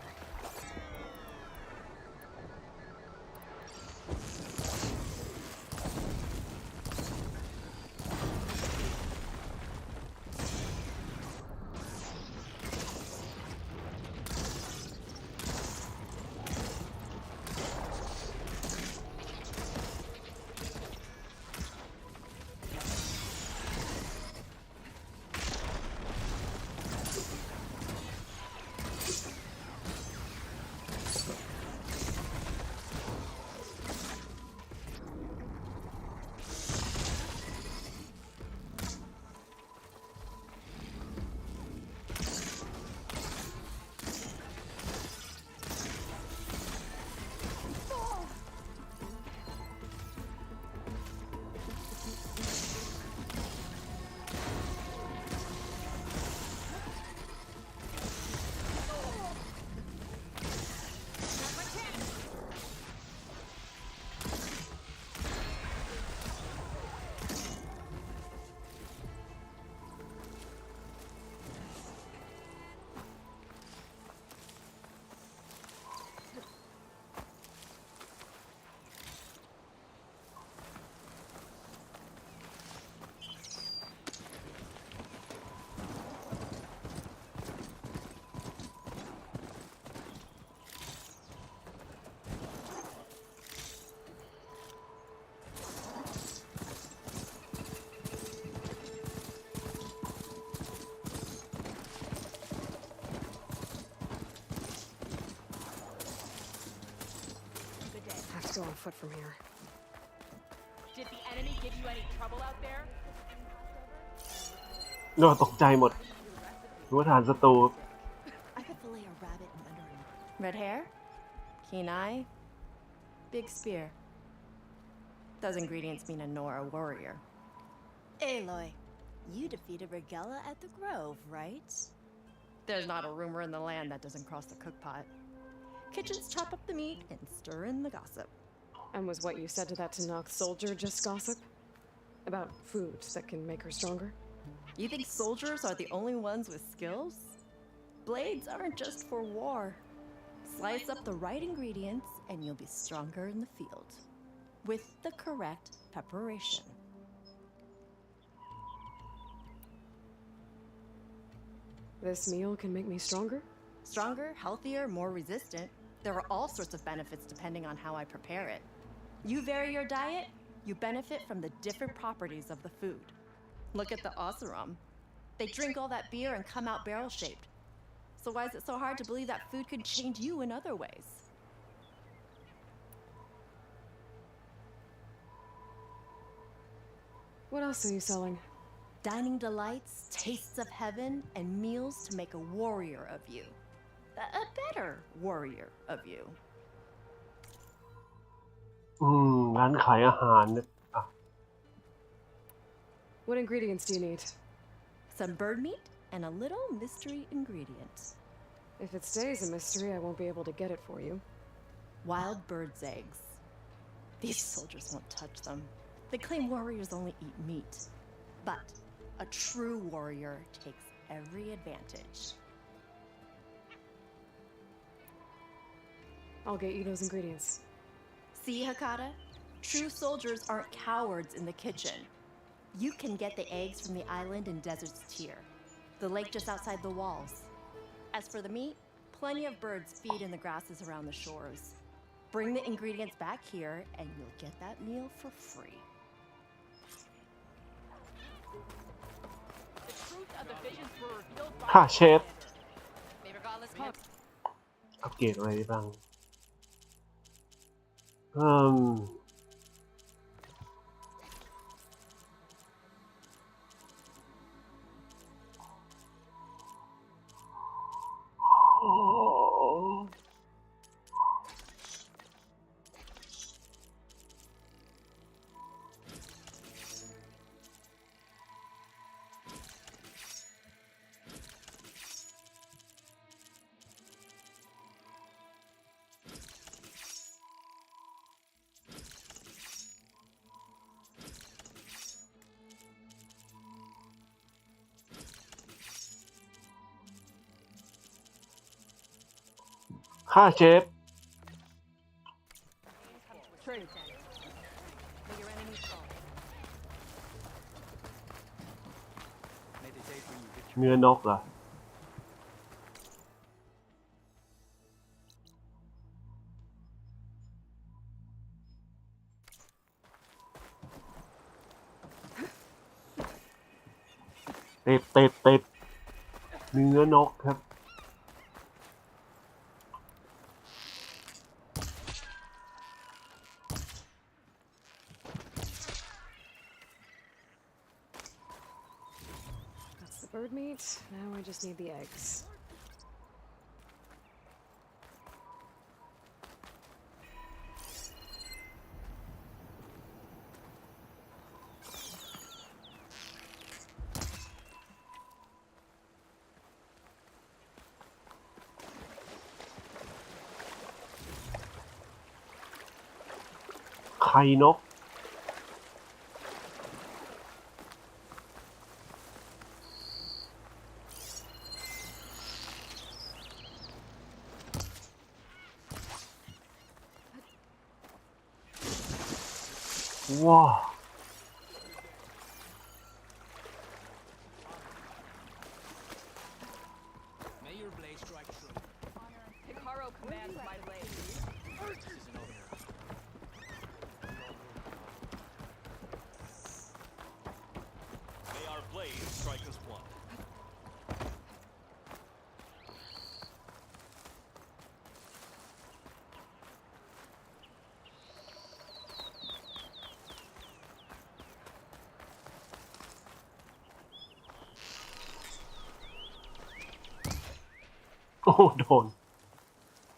B: Go on foot from here.
J: Did the enemy give you any trouble out there?
A: น่าตกใจหมดรู้ว่าฐานศัตรู
M: I could fillet a rabbit in under him.
O: Red hair? Keen eye? Big spear. Those ingredients mean a Nora warrior.
M: Aloy, you defeated Regella at the Grove, right?
O: There's not a rumor in the land that doesn't cross the cookpot. Kitchens chop up the meat and stir in the gossip.
B: And was what you said to that Tanakh soldier just gossip? About food that can make her stronger?
O: You think soldiers are the only ones with skills? Blades aren't just for war. Slice up the right ingredients and you'll be stronger in the field. With the correct preparation.
B: This meal can make me stronger?
O: Stronger, healthier, more resistant. There are all sorts of benefits depending on how I prepare it. You vary your diet, you benefit from the different properties of the food. Look at the Oseram. They drink all that beer and come out barrel-shaped. So why is it so hard to believe that food could change you in other ways?
B: What else are you selling?
O: Dining delights, tastes of heaven, and meals to make a warrior of you. A better warrior of you.
A: ร้านขายอาหารเนี่ย
B: What ingredients do you need?
O: Some bird meat and a little mystery ingredient.
B: If it stays a mystery, I won't be able to get it for you.
O: Wild bird's eggs. These soldiers won't touch them. They claim warriors only eat meat. But a true warrior takes every advantage.
B: I'll get you those ingredients.
O: See, Hakata? True soldiers aren't cowards in the kitchen. You can get the eggs from the island in Desert's Tier, the lake just outside the walls. As for the meat, plenty of birds feed in the grasses around the shores. Bring the ingredients back here, and you'll get that meal for free.
J: The truth of the visions were revealed by
A: ค่ะเชฟ
J: regardless
A: อัปเกรดอะไรได้บ้างค่ะเชฟ
J: True.
O: May your enemies fall.
K: May the day bring you victory.
A: เนื้อนกเหรอเต็บเนื้อนกครับ
B: That's the bird meat. Now I just need the eggs.
A: ไข่นกว้าว
K: May your blade strike true.
J: Hikaru commands my blade.
K: May our blade strike as one.
A: โอ้โดน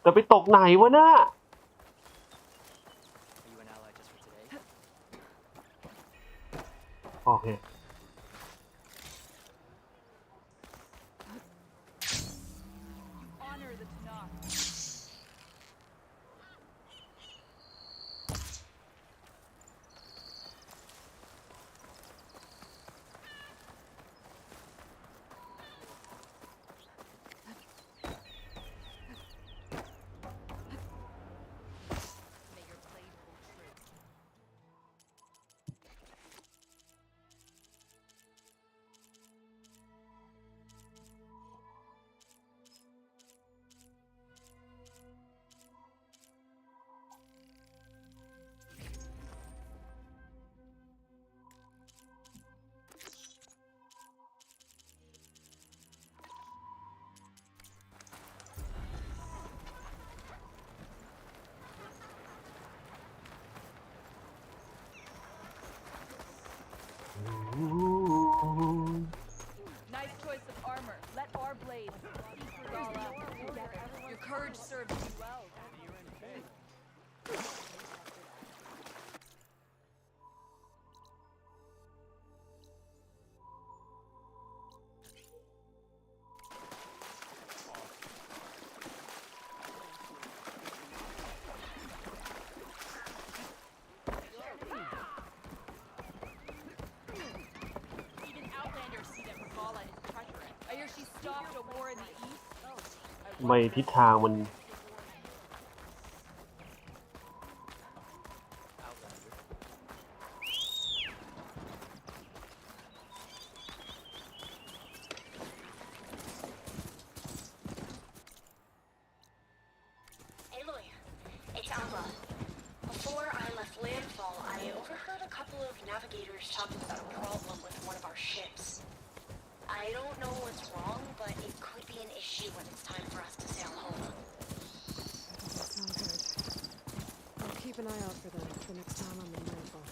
A: แต่ไปตกไหนวะน่ะ
K: Are you an ally just for today?
A: โอเค
J: Honor the Tanakh. May your blade hold true.
A: อืม
J: Nice choice of armor. Let our blade speak Regala together. Your courage serves you well. Even outlanders see that Regala is treacherous. I hear she stopped a war in the east.
A: ไม่ทิศทางมัน
C: Alma. Before I left landfall, I overheard a couple of navigators talking about a problem with one of our ships. I don't know what's wrong, but it could be an issue when it's time for us to sail home.
B: That doesn't sound good. I'll keep an eye out for them the next time I'm in landfall.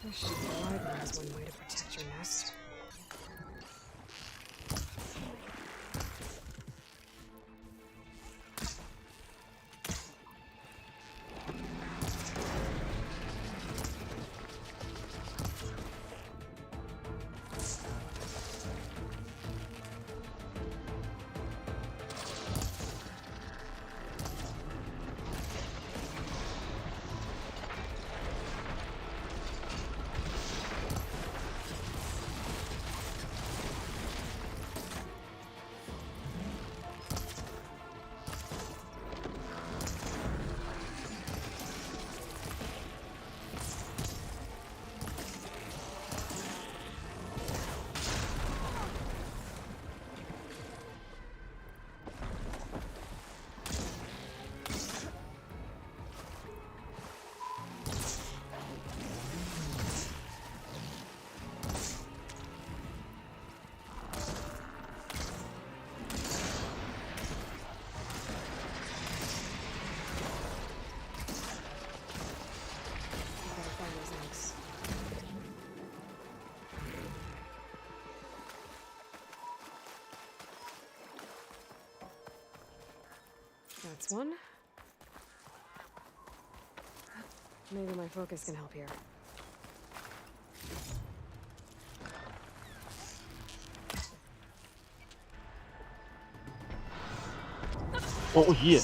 B: Wish the wide one was one way to protect your nest. That's one. Maybe my focus can help here.
A: Oh yeah.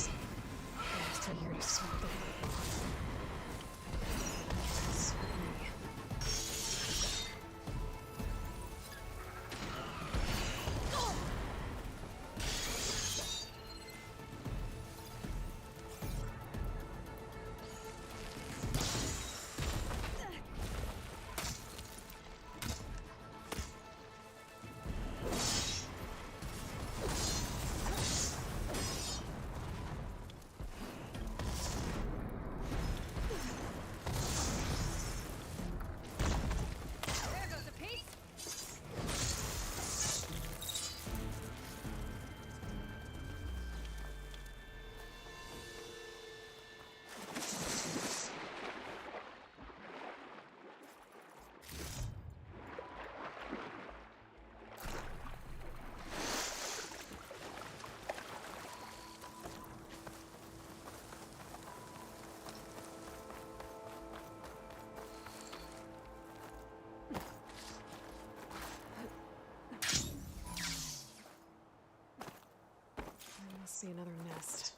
B: See another nest.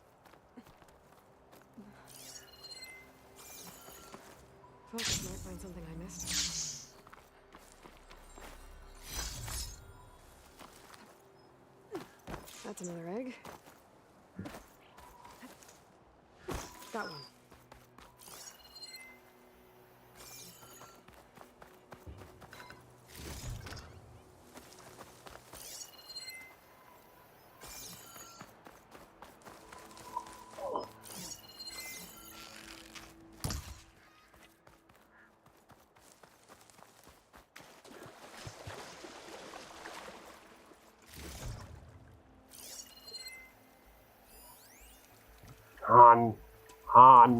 B: Focus might find something I missed. That's another egg. Got one.
A: าน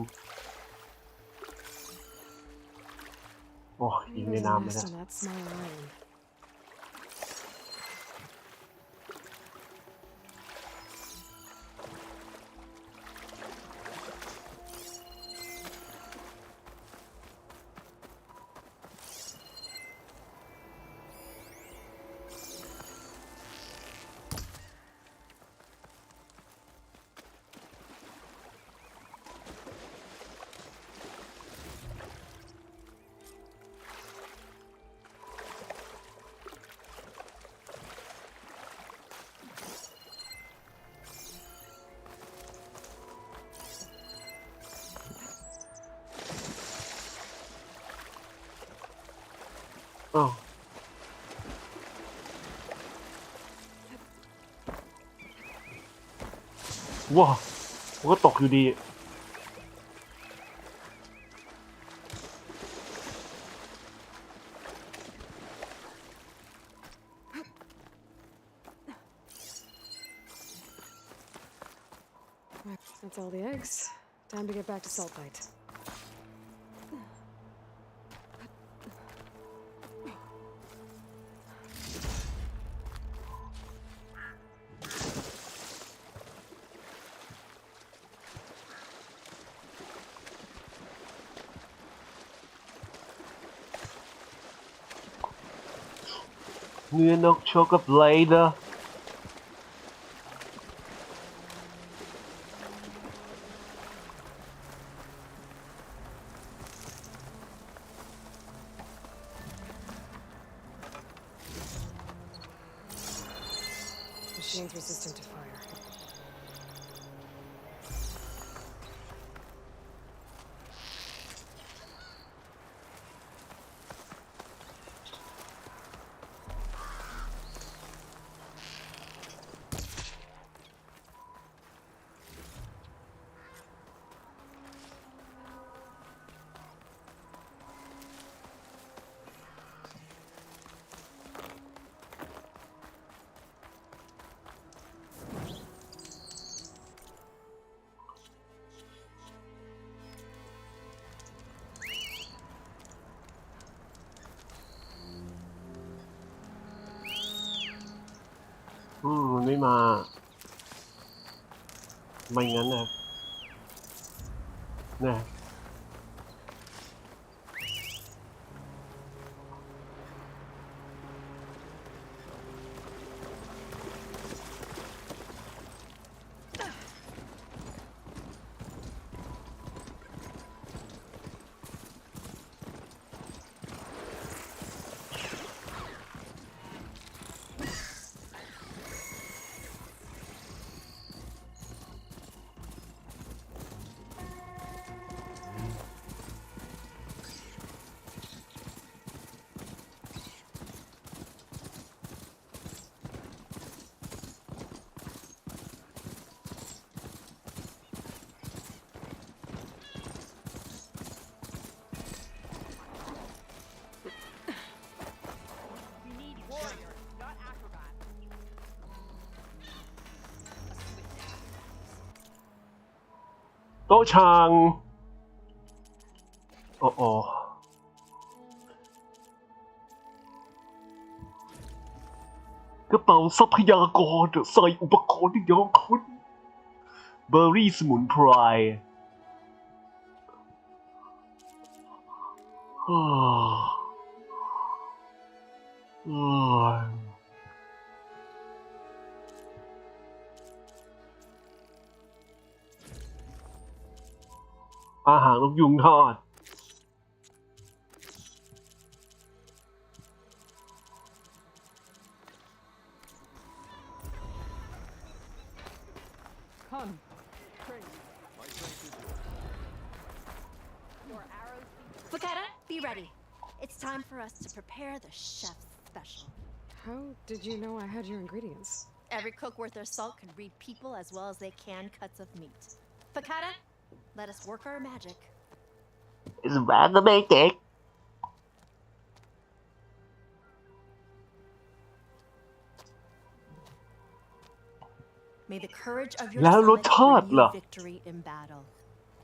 A: โอ้ยยิงในน้ำไม่ได้ อ้าวว้ามันก็ตกอยู่ดี
B: That's all the eggs. Time to get back to Saltbite.
A: นื้อนกโชกกับไลเดอร์
B: Machine's resistant to fire.
A: มันไม่มาไม่งั้นนะโต๊ะชางโอ้กระเป๋าทรัพยากรใส่อุปกรณ์ที่ยอมคุณเบอร์รี่สมุนไพรอาหารนกยุงทอด
J: Come. Crazy. My strength is yours. Your arrows.
M: Fakata, be ready. It's time for us to prepare the chef's special.
B: How did you know I had your ingredients?
M: Every cook worth their salt can read people as well as they can cuts of meat. Fakata, let us work our magic.
A: It's rather magic.
O: May the courage of your
A: แล้วรส
O: summit
A: ชาติ
O: bring
A: ล่ะ
O: you victory in battle.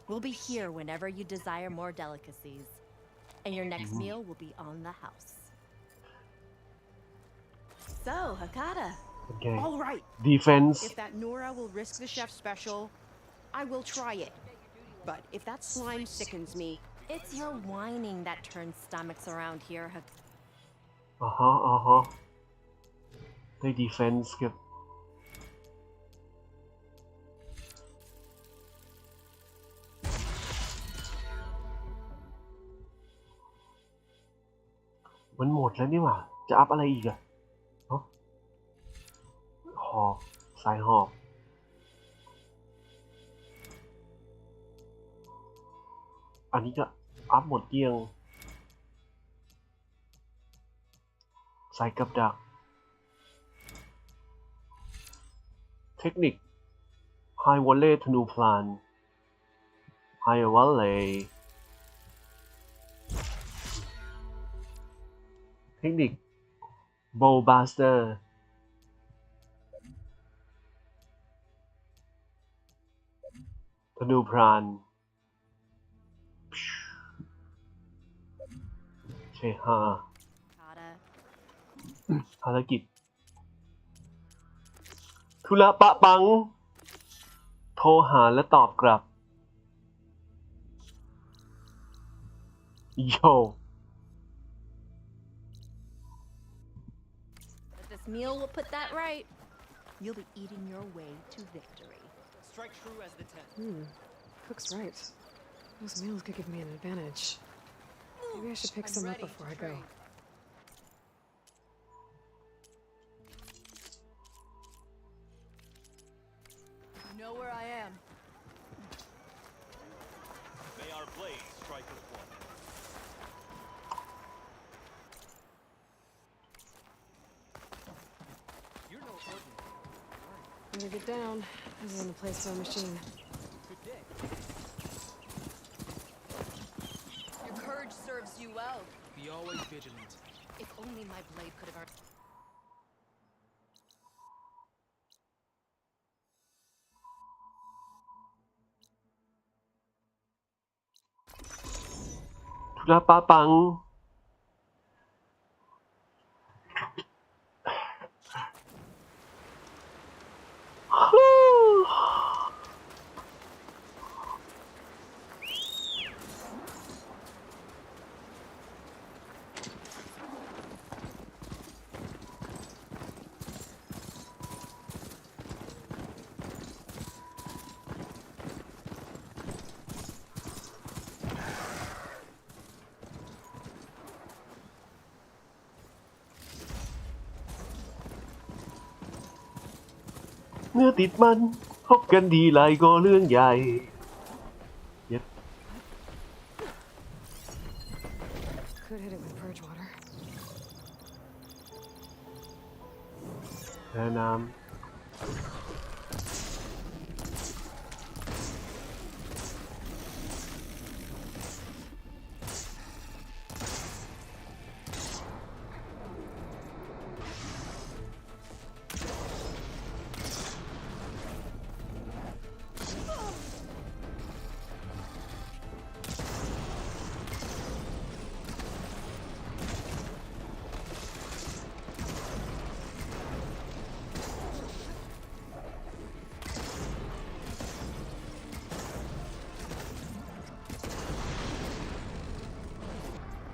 O: We'll be here whenever you desire more delicacies, and your next meal will be on the house. So, Hakata.
A: Okay.
O: All right.
A: Defense.
P: If that Nora will risk the chef special, I will try it. But if that slime sickens me,
O: it's your whining that turns stomachs around here, Hakata.
A: ได้ defense ครับมันหมดแล้วนี่หว่าจะอัพอะไรอีกอะเนาะหอกสายหอกอันนี้จะอัพหมดเกลี้ยงสายกับดักเทคนิค High Volley ธนูพลาน High Volley เทคนิค Bow Buster ธนูพรานใช่ฮะภารกิจธุระปะปังโทรหาและตอบกลับโย
O: This meal will put that right. You'll be eating your way to victory.
K: Strike true as the 10.
B: Cook's right. Those meals could give me an advantage. Maybe I should pick some up before I go.
J: You know where I am.
K: May our blades strike as one. You're no ordinary.
B: Better get down. I'm in the place for a machine.
K: Good day.
J: Your courage serves you well.
Q: Be always vigilant.
O: If only my blade could have earned.
A: ธุระปะปังเมื่อติดมันพบกันทีไรก็เรื่องใหญ่เย็ด
B: Could hit it with purge water.
A: แพ้น้ำ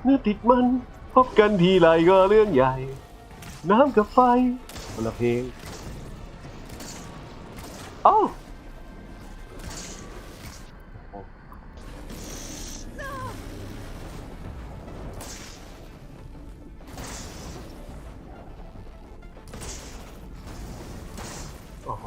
A: เมื่อติดมันพบกันทีไรก็เรื่องใหญ่น้ำกับไฟคนละเพลงเอ้าโอ้โห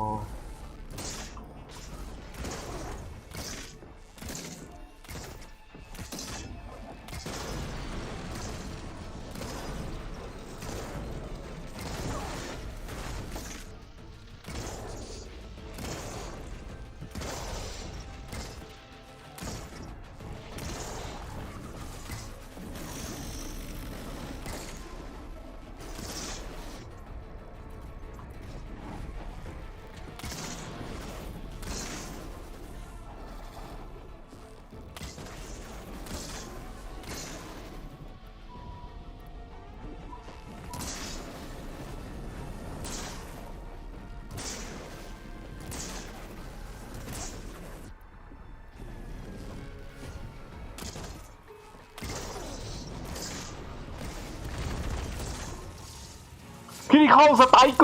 A: critical strike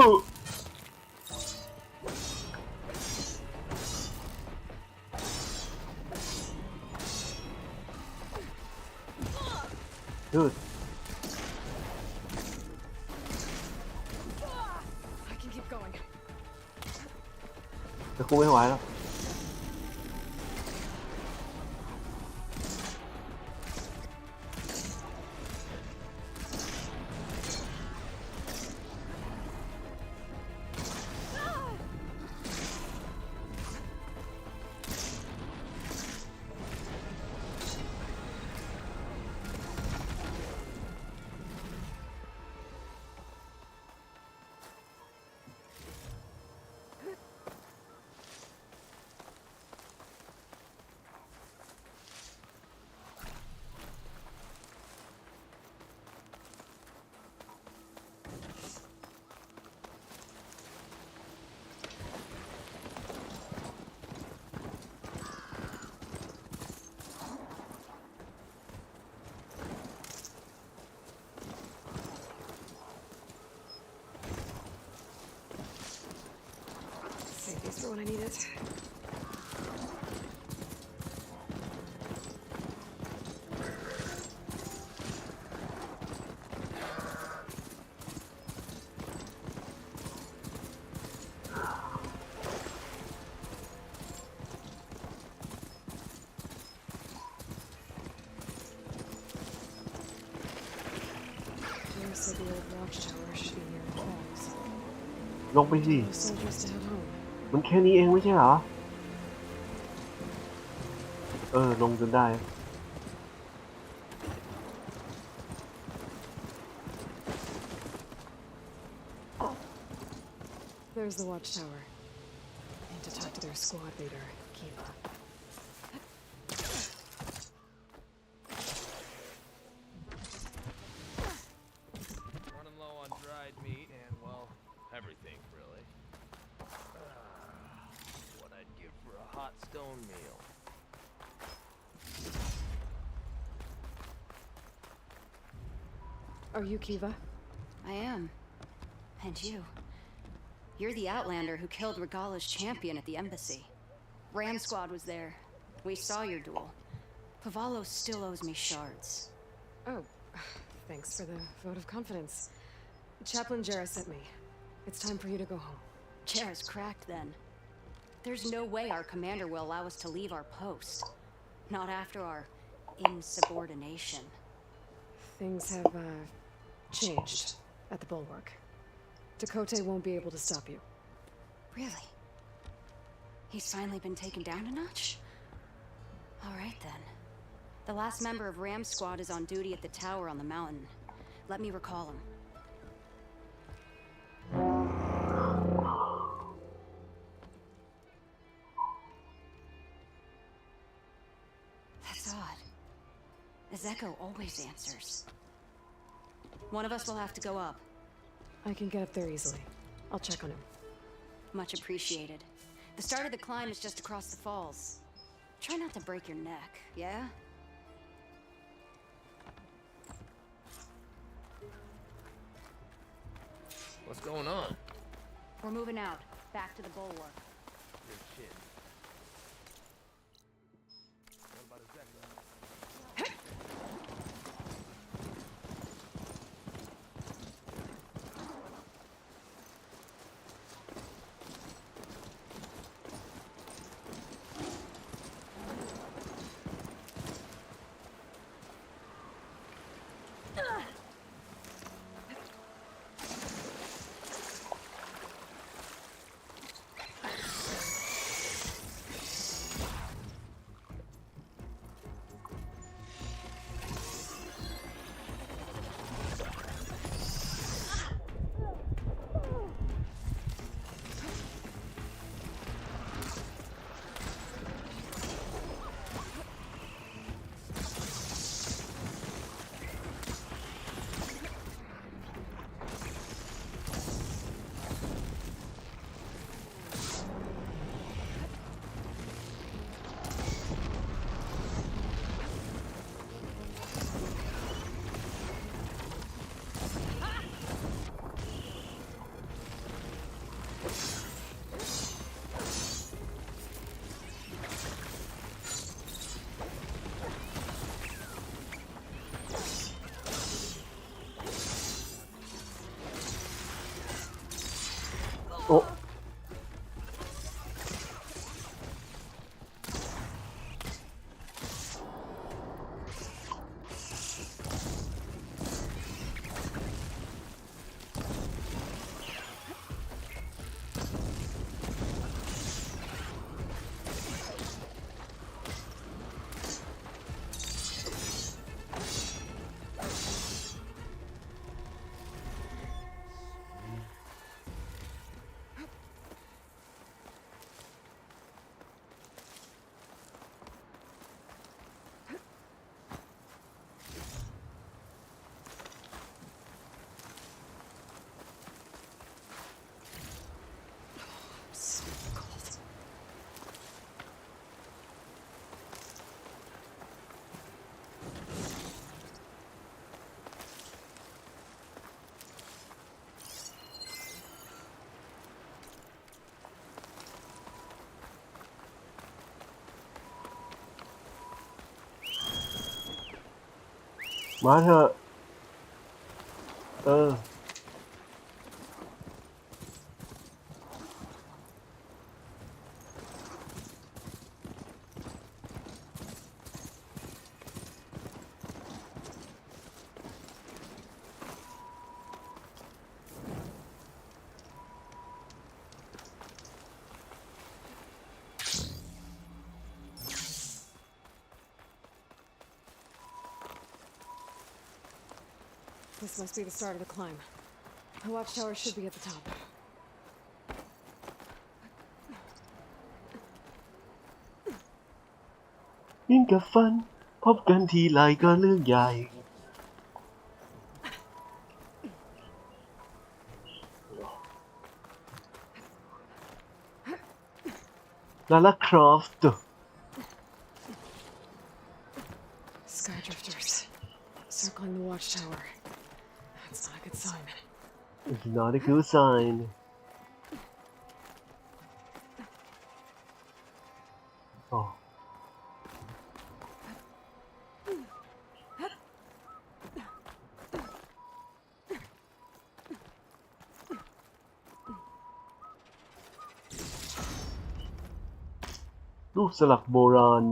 A: Dude.
B: I can keep going.
A: จะคุ้มไม่ไหวแล้ว
B: Save these for when I need it. Jim said the old watchtower should be near the falls.
A: ลงไปสิ
B: The soldiers to head home.
A: มันแค่นี้เองไม่ใช่เหรอ ลงจนได้
B: There's the watchtower. I need to talk to their squad leader, Kiva.
K: Running low on dried meat and, well, everything, really. What I'd give for a hot stone meal.
B: Are you Kiva?
O: I am. And you. You're the Outlander who killed Regala's champion at the embassy. Ram Squad was there. We saw your duel. Pavallo still owes me shards.
B: Oh, thanks for the vote of confidence. Chaplain Jarrah sent me. It's time for you to go home.
O: Jarrah's cracked then. There's no way our commander will allow us to leave our post. Not after our insubordination.
B: Things have, changed at the Bulwark. Dakota won't be able to stop you.
O: Really? He's finally been taken down a notch? All right then. The last member of Ram Squad is on duty at the tower on the mountain. Let me recall him. That's odd. Ezeko always answers. One of us will have to go up.
B: I can get up there easily. I'll check on him.
O: Much appreciated. The start of the climb is just across the falls. Try not to break your neck, yeah?
K: What's going on?
O: We're moving out, back to the bulwark.
K: Good shit. What about Ezeko?
A: มาเถอะ
B: This must be the start of the climb. The watchtower should be at the top.
A: ยิ่งกับฟันพบกันทีไรก็เรื่องใหญ่ลาล่าครอฟต์
B: Sky drifters circling the watchtower. That's not a good sign.
A: It's not a good sign. Oh. รูปสลักโบราณ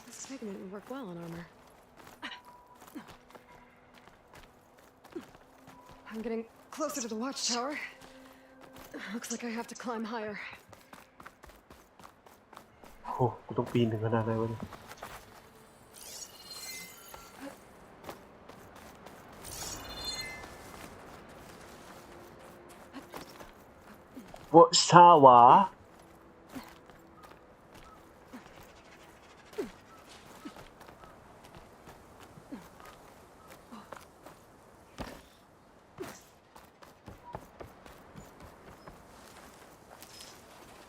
B: This figment would work well on armor. I'm getting closer to the watchtower. Looks like I have to climb higher.
A: โอ้กูต้องปีนถึงขนาดไหนวะเนี่ย Watchtower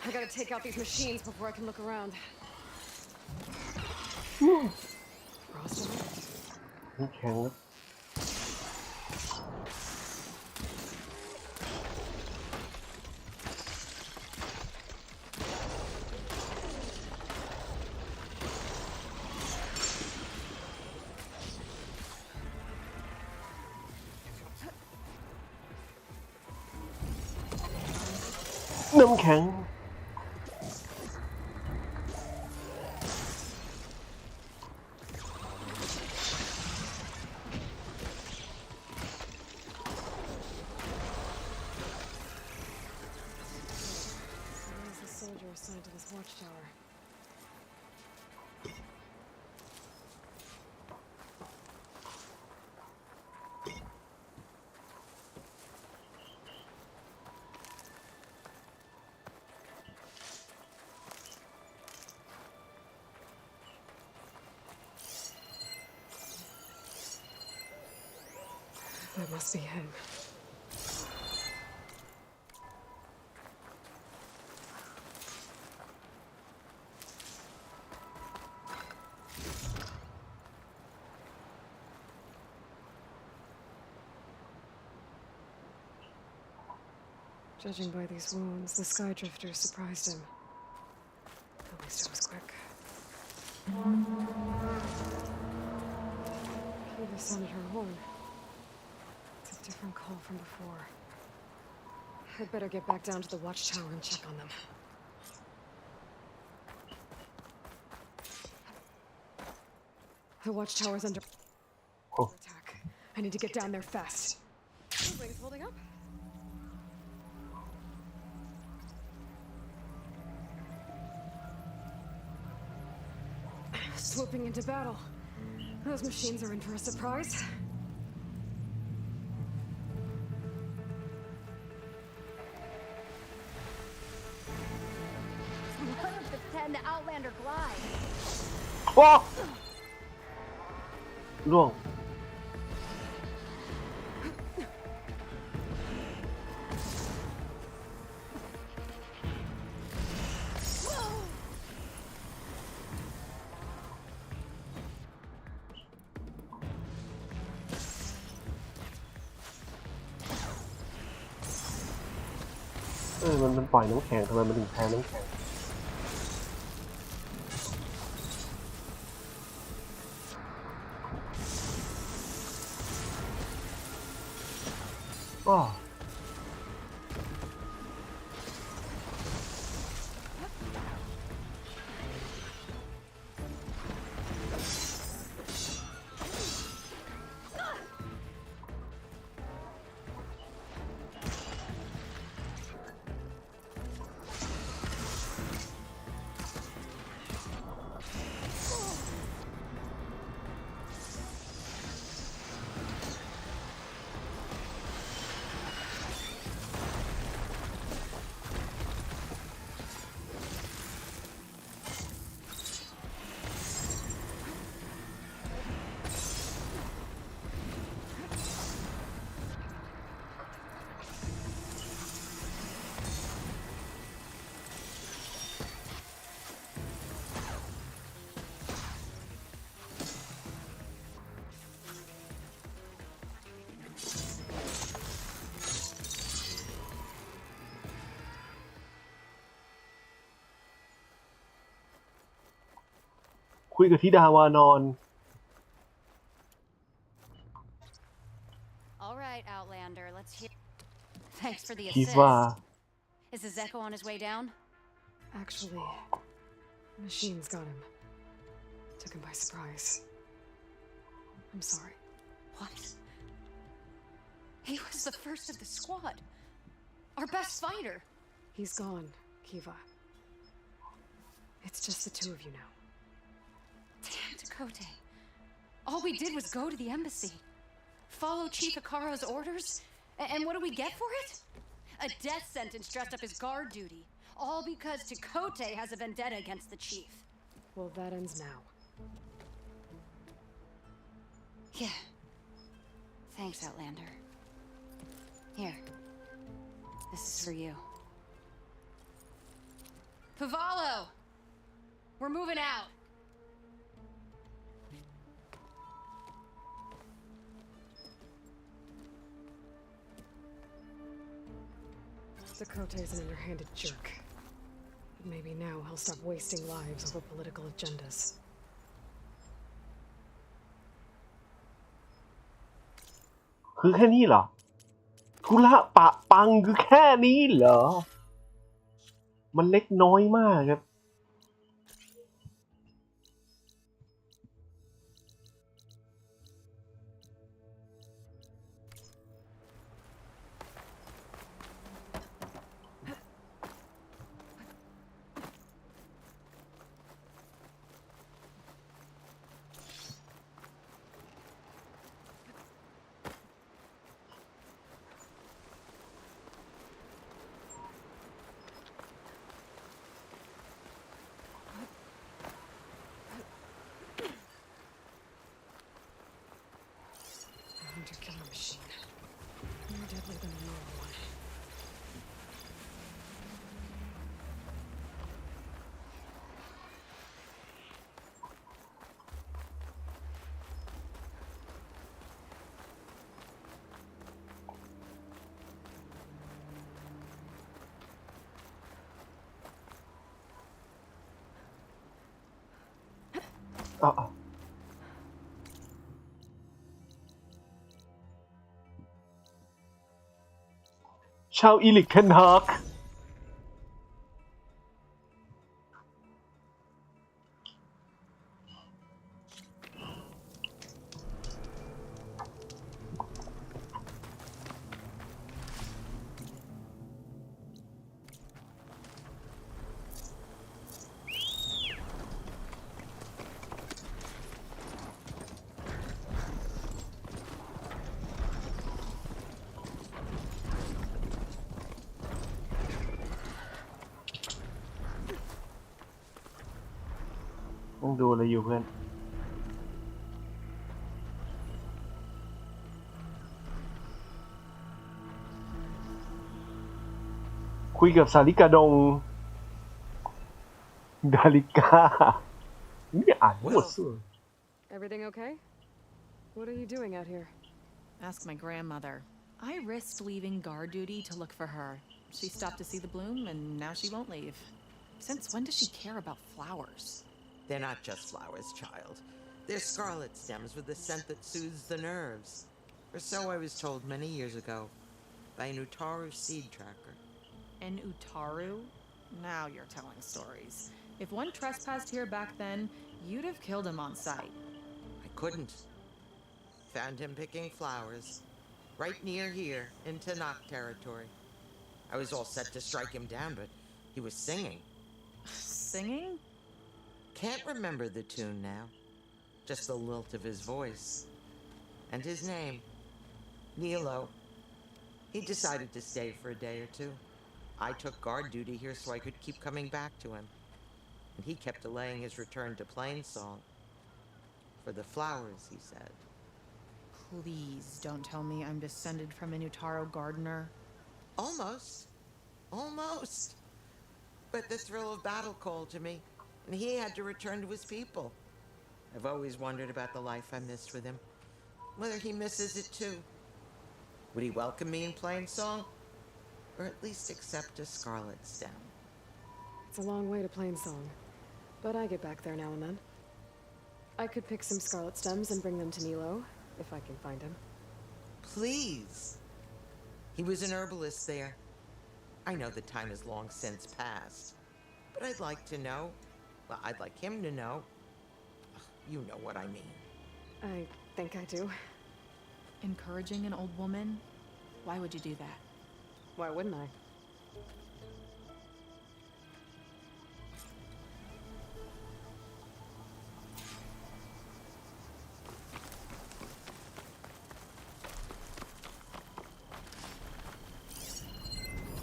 B: I gotta take out these machines before I can look around. Frost on it?
A: Okay. น้ำแข็ง
B: Soldier assigned to this watchtower. That must be him. Judging by these wounds, the Sky Drifters surprised him. At least it was quick. Kiva sounded her horn. It's a different call from before. I'd better get back down to the watchtower and check on them. The watchtower's under attack. I need to get down there fast. The wing's holding up. Swooping into battle. Those machines are in for a surprise.
E: One of the 10 the Outlander glide.
A: โอ้ล่วง มันปล่อยน้ำแข็งทำไมมันถึงแพ้น้ำแข็ง อ้อคุยกับธิดาวานอน
M: All right, Outlander, let's hear. Thanks for the
A: คิด
M: assist.
A: ว่า
M: Is the Zeko on his way down?
B: Actually, machines got him. Took him by surprise. I'm sorry.
M: What? He was the first of the squad. Our best fighter.
B: He's gone, Kiva. It's just the two of you now.
M: Damn Dakota. All we did was go to the embassy. Follow Chief Akara's orders? And what do we get for it? A death sentence dressed up as guard duty. All because Dakota has a vendetta against the chief.
B: Well, that ends now.
M: Yeah. Thanks, Outlander. Here. This is for you. Pavalo! We're moving out.
B: Dakota is an underhanded jerk. But maybe now he'll stop wasting lives over political agendas.
A: คือแค่นี้เหรอธุระปะปังคือแค่นี้เหรอมันเล็กน้อยมากครับ
B: Killer machine. More deadly than a normal one.
A: Oh. ชาวอีลิกเคนฮาร์กต้องดูอะไรอยู่เพื่อนคุยกับสาริกาดงดาริกาไม่อ่านหมดสุด
B: Everything okay? What are you doing out here?
Q: Ask my grandmother. I risked leaving guard duty to look for her. She stopped to see the bloom, and now she won't leave. Since when does she care about flowers?
R: They're not just flowers, child. They're scarlet stems with a scent that soothes the nerves. Or so I was told many years ago. by an Utaru seed tracker.
Q: An Utaru? Now you're telling stories. If one trespassed here back then, you'd have killed him on sight.
R: I couldn't. Found him picking flowers, right near here, in Tanakh territory. I was all set to strike him down, but he was singing.
Q: Singing?
R: Can't remember the tune now. Just the lilt of his voice. And his name, Nilo. He decided to stay for a day or two. I took guard duty here so I could keep coming back to him. And he kept delaying his return to Plainsong. For the flowers, he said.
Q: Please don't tell me I'm descended from an Utaru gardener.
R: Almost. Almost. But the thrill of battle called to me, and he had to return to his people. I've always wondered about the life I missed with him. Whether he misses it too. Would he welcome me in Plainsong? Or at least accept a scarlet stem?
B: It's a long way to Plainsong, but I get back there now and then. I could pick some scarlet stems and bring them to Nilo, if I can find him.
R: Please. He was an herbalist there. I know the time has long since passed, but I'd like to know. Well, I'd like him to know. You know what I mean.
B: I think I do.
Q: Encouraging an old woman? Why would you do that?
B: Why wouldn't I?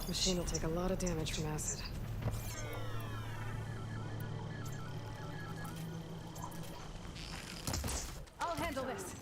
B: Machine will take a lot of damage from acid. I'll handle this.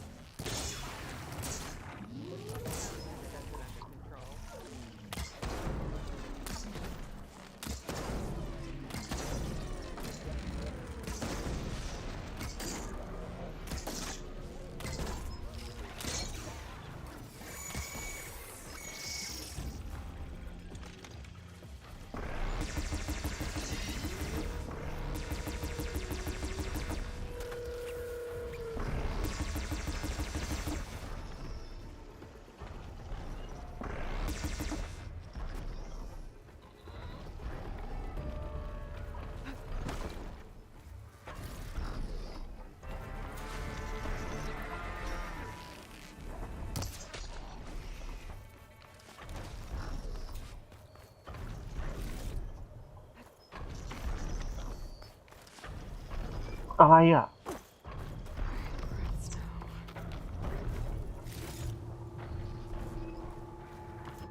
A: Ai à?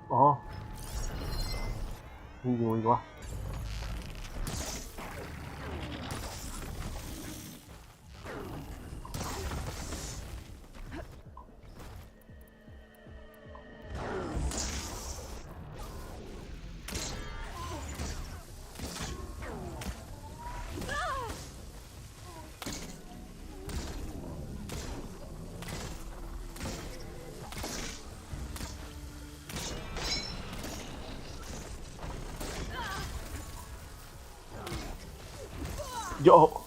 A: Ồ. Vui quá. Yo.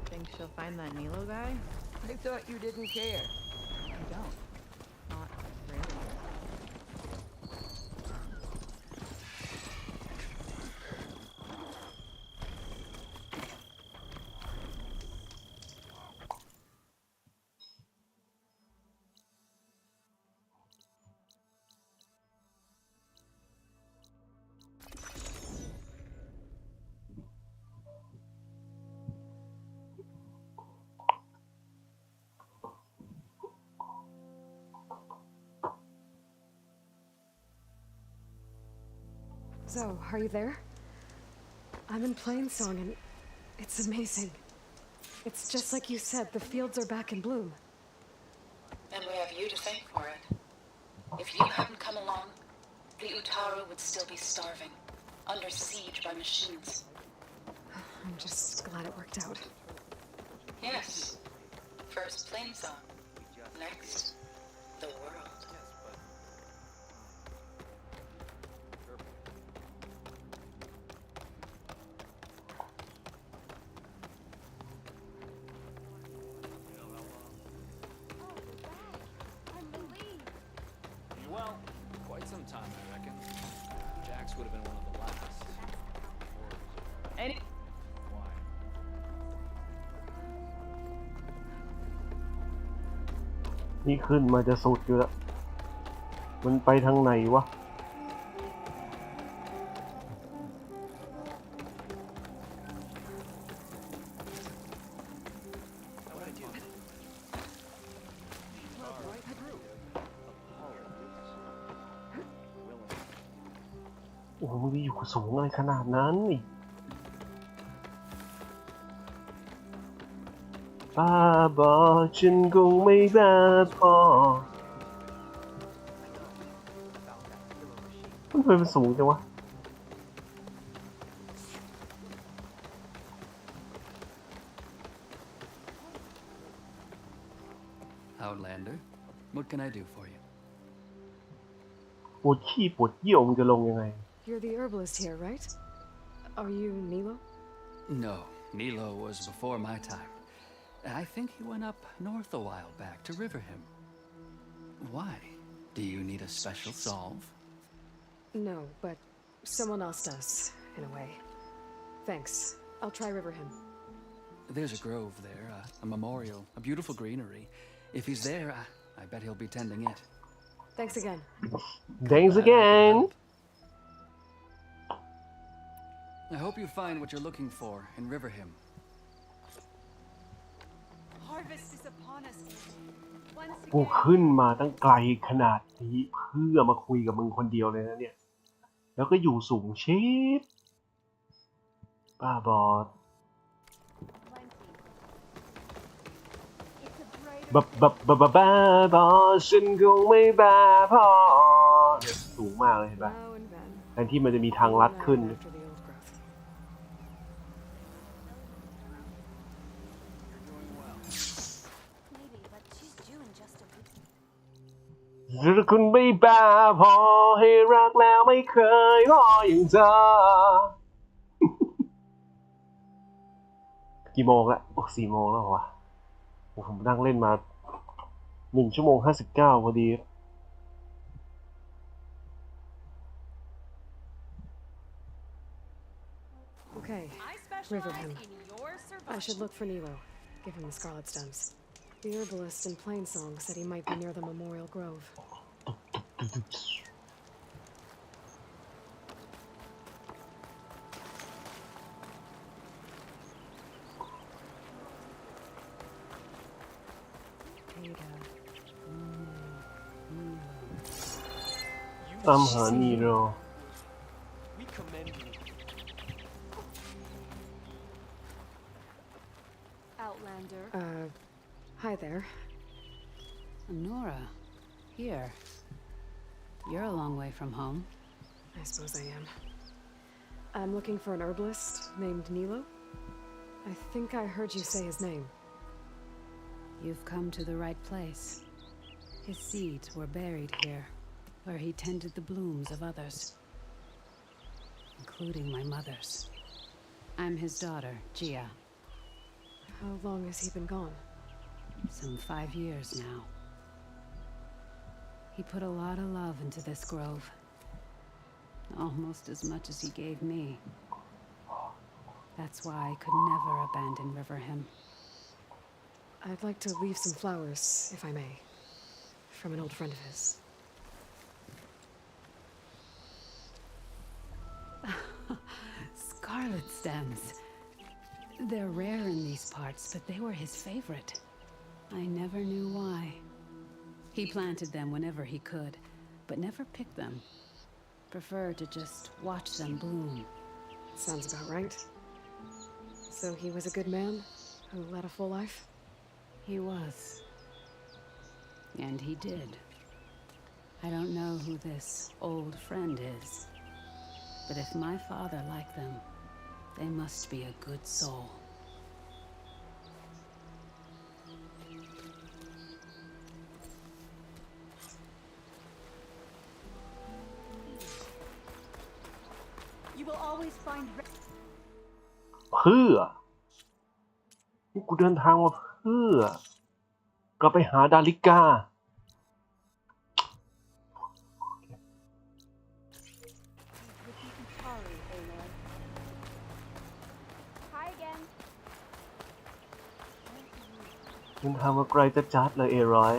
Q: Think she'll find that Nilo guy?
R: I thought you didn't care.
Q: I don't. Not really.
B: So, are you there? I'm in Plainsong and it's amazing. It's just like you said, the fields are back in bloom.
H: you to thank for it. If you hadn't come along, the Utaru would still be starving, under siege by machines.
B: I'm just glad it worked out.
H: Yes. First plain song. Next, the world.
K: Well, quite some time, I reckon. Jax would have been one of the last.
J: Any.
K: Why?
A: นี่ขึ้นมาจะสุดอยู่แล้วมันไปทางไหนวะโอ้โหมึงอยู่สูงอะไรขนาดนั้นนี่บ้าบอฉันคงไม่บ้าพอมันทำไมมันสูงจังวะ
S: Outlander, what can I do for you?
A: ปวดขี้ปวดเยี่ยวมึงจะลงยังไง
B: You're the herbalist here, right? Are you Nilo?
S: No, Nilo was before my time. I think he went up north a while back to Riverhim. Why? Do you need a special solve?
B: No, but someone else does, in a way. Thanks. I'll try Riverhim.
S: There's a grove there, a memorial, a beautiful greenery. If he's there, I bet he'll be tending it.
B: Thanks again.
A: Thanks again.
S: I hope you find what you're looking for in Riverhim.
J: Harvest is upon us.
A: กูขึ้นมาตั้งไกลขนาดนี้เพื่อมาคุยกับมึงคนเดียวเลยนะเนี่ยแล้วก็อยู่สูงชิบบ้าบอบ้าบอฉันคงไม่บ้าพอสูงมากเลยเห็นปะแทนที่มันจะมีทางลัดขึ้นหรือคุณไม่บ้าพอให้รักแล้วไม่เคยพออย่างเธอ กี่โมงละโอ้4 โมงแล้ววะผมนั่งเล่นมา1 ชั่วโมง 59พอดี
B: Okay, Riverhim. I should look for Nilo. Give him the scarlet stems. The herbalist in Plainsong said he might be near the Memorial Grove.
A: Nilo.
K: We commend you.
J: Outlander.
B: Hi there.
T: Nora, here. You're a long way from home.
B: I suppose I am. I'm looking for an herbalist named Nilo. I think I heard you say his name.
T: You've come to the right place. His seeds were buried here, where he tended the blooms of others, including my mother's. I'm his daughter, Gia.
B: How long has he been gone?
T: Some 5 years now. He put a lot of love into this grove. Almost as much as he gave me. That's why I could never abandon Riverhim.
B: I'd like to leave some flowers, if I may, from an old friend of his.
T: Scarlet stems. They're rare in these parts, but they were his favorite. I never knew why. He planted them whenever he could, but never picked them. Preferred to just watch them bloom.
B: Sounds about right. So he was a good man who led a full life?
T: He was. And he did. I don't know who this old friend is, but if my father liked them, they must be a good soul.
P: You will always find.
A: เพื่อกูเดินทางมาเพื่อก็ไปหาดาริกา
P: Hi again.
A: เดินทางมาไกลจัดเลยเอรอย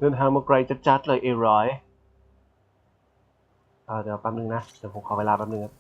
A: เดินทางมาไกลจัดเลยเอรอยเดี๋ยวแป๊บนึงนะเดี๋ยวผมขอเวลาแป๊บนึงครับ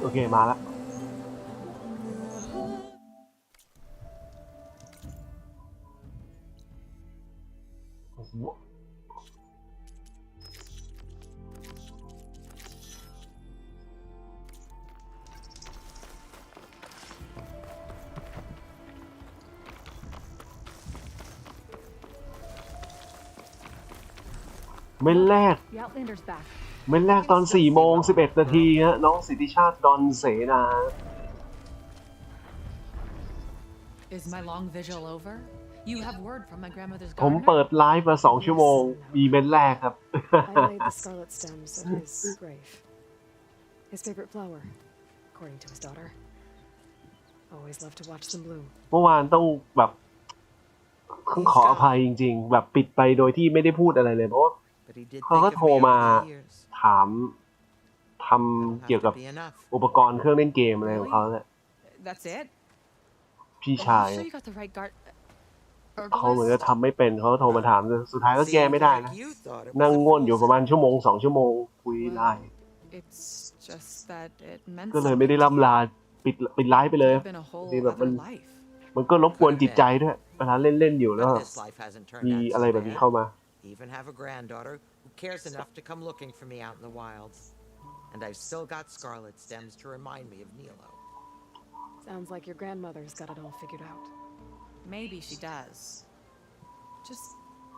A: โอเคมาแล้วเม้นแรก
J: The Outlander's back.
A: เม้นแรกตอน4:11 นาทีฮะน้องสิทธิชาติดอนเสนา
Q: Is my long vigil over? You have word from my grandmother's
A: ผม
Q: gardener?
A: เปิดไลฟ์มา2 ชั่วโมงมีเม้นแรกครับ
B: I laid the scarlet stems at his grave. His favorite flower, according to his daughter. Always loved to watch them bloom.
A: เมื่อวานต้องแบบขออภัยจริงๆแบบปิดไปโดยที่ไม่ได้พูดอะไรเลยเพราะว่าเขาก็โทรมาถามทำเกี่ยวกับอุปกรณ์เครื่องเล่นเกมอะไรของเขาเนี่ย
Q: That's it?
A: พี่ชาย
Q: Sure you got the right guard.
A: เขาเหมือนจะทำไม่เป็นเขาโทรมาถามสุดท้ายก็แก้ไม่ได้นะนั่งง่วนอยู่ประมาณ1-2 ชั่วโมงคุยไลน์
Q: It's just that it meant
A: ก็เลยไม่ได้ล่ำลาปิดไลฟ์ไปเลยดีแบบมันก็รบกวนจิตใจด้วยเวลาเล่นอยู่แล้วมีอะไรแบบนี้เข้ามา
R: Even have a granddaughter who cares enough to come looking for me out in the wilds. And I've still got scarlet stems to remind me of Nilo.
B: Sounds like your grandmother's got it all figured out.
Q: Maybe she does. Just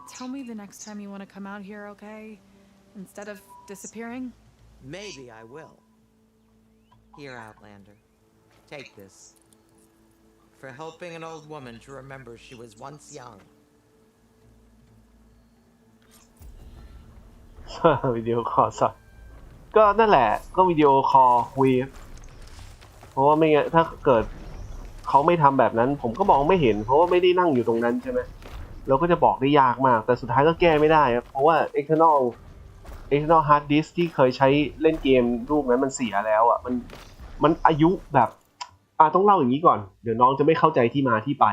Q: tell me the next time you want to come out here, okay? Instead of disappearing?
R: Maybe I will. Here, Outlander. Take this. For helping an old woman to remember she was once young.
A: วิดีโอคอลสดก็นั่นแหละก็วิดีโอคอลคุยเพราะว่าไม่งั้นถ้าเกิดเขาไม่ทำแบบนั้นผมก็มองไม่เห็นเพราะว่าไม่ได้นั่งอยู่ตรงนั้นใช่ไหมเราก็จะบอกได้ยากมากแต่สุดท้ายก็แก้ไม่ได้เพราะว่า external hard disk ที่เคยใช้เล่นเกมรูปนั้นมันเสียแล้วอ่ะมันอายุแบบต้องเล่าอย่างนี้ก่อนเดี๋ยวน้องจะไม่เข้าใจที่มาที่ไป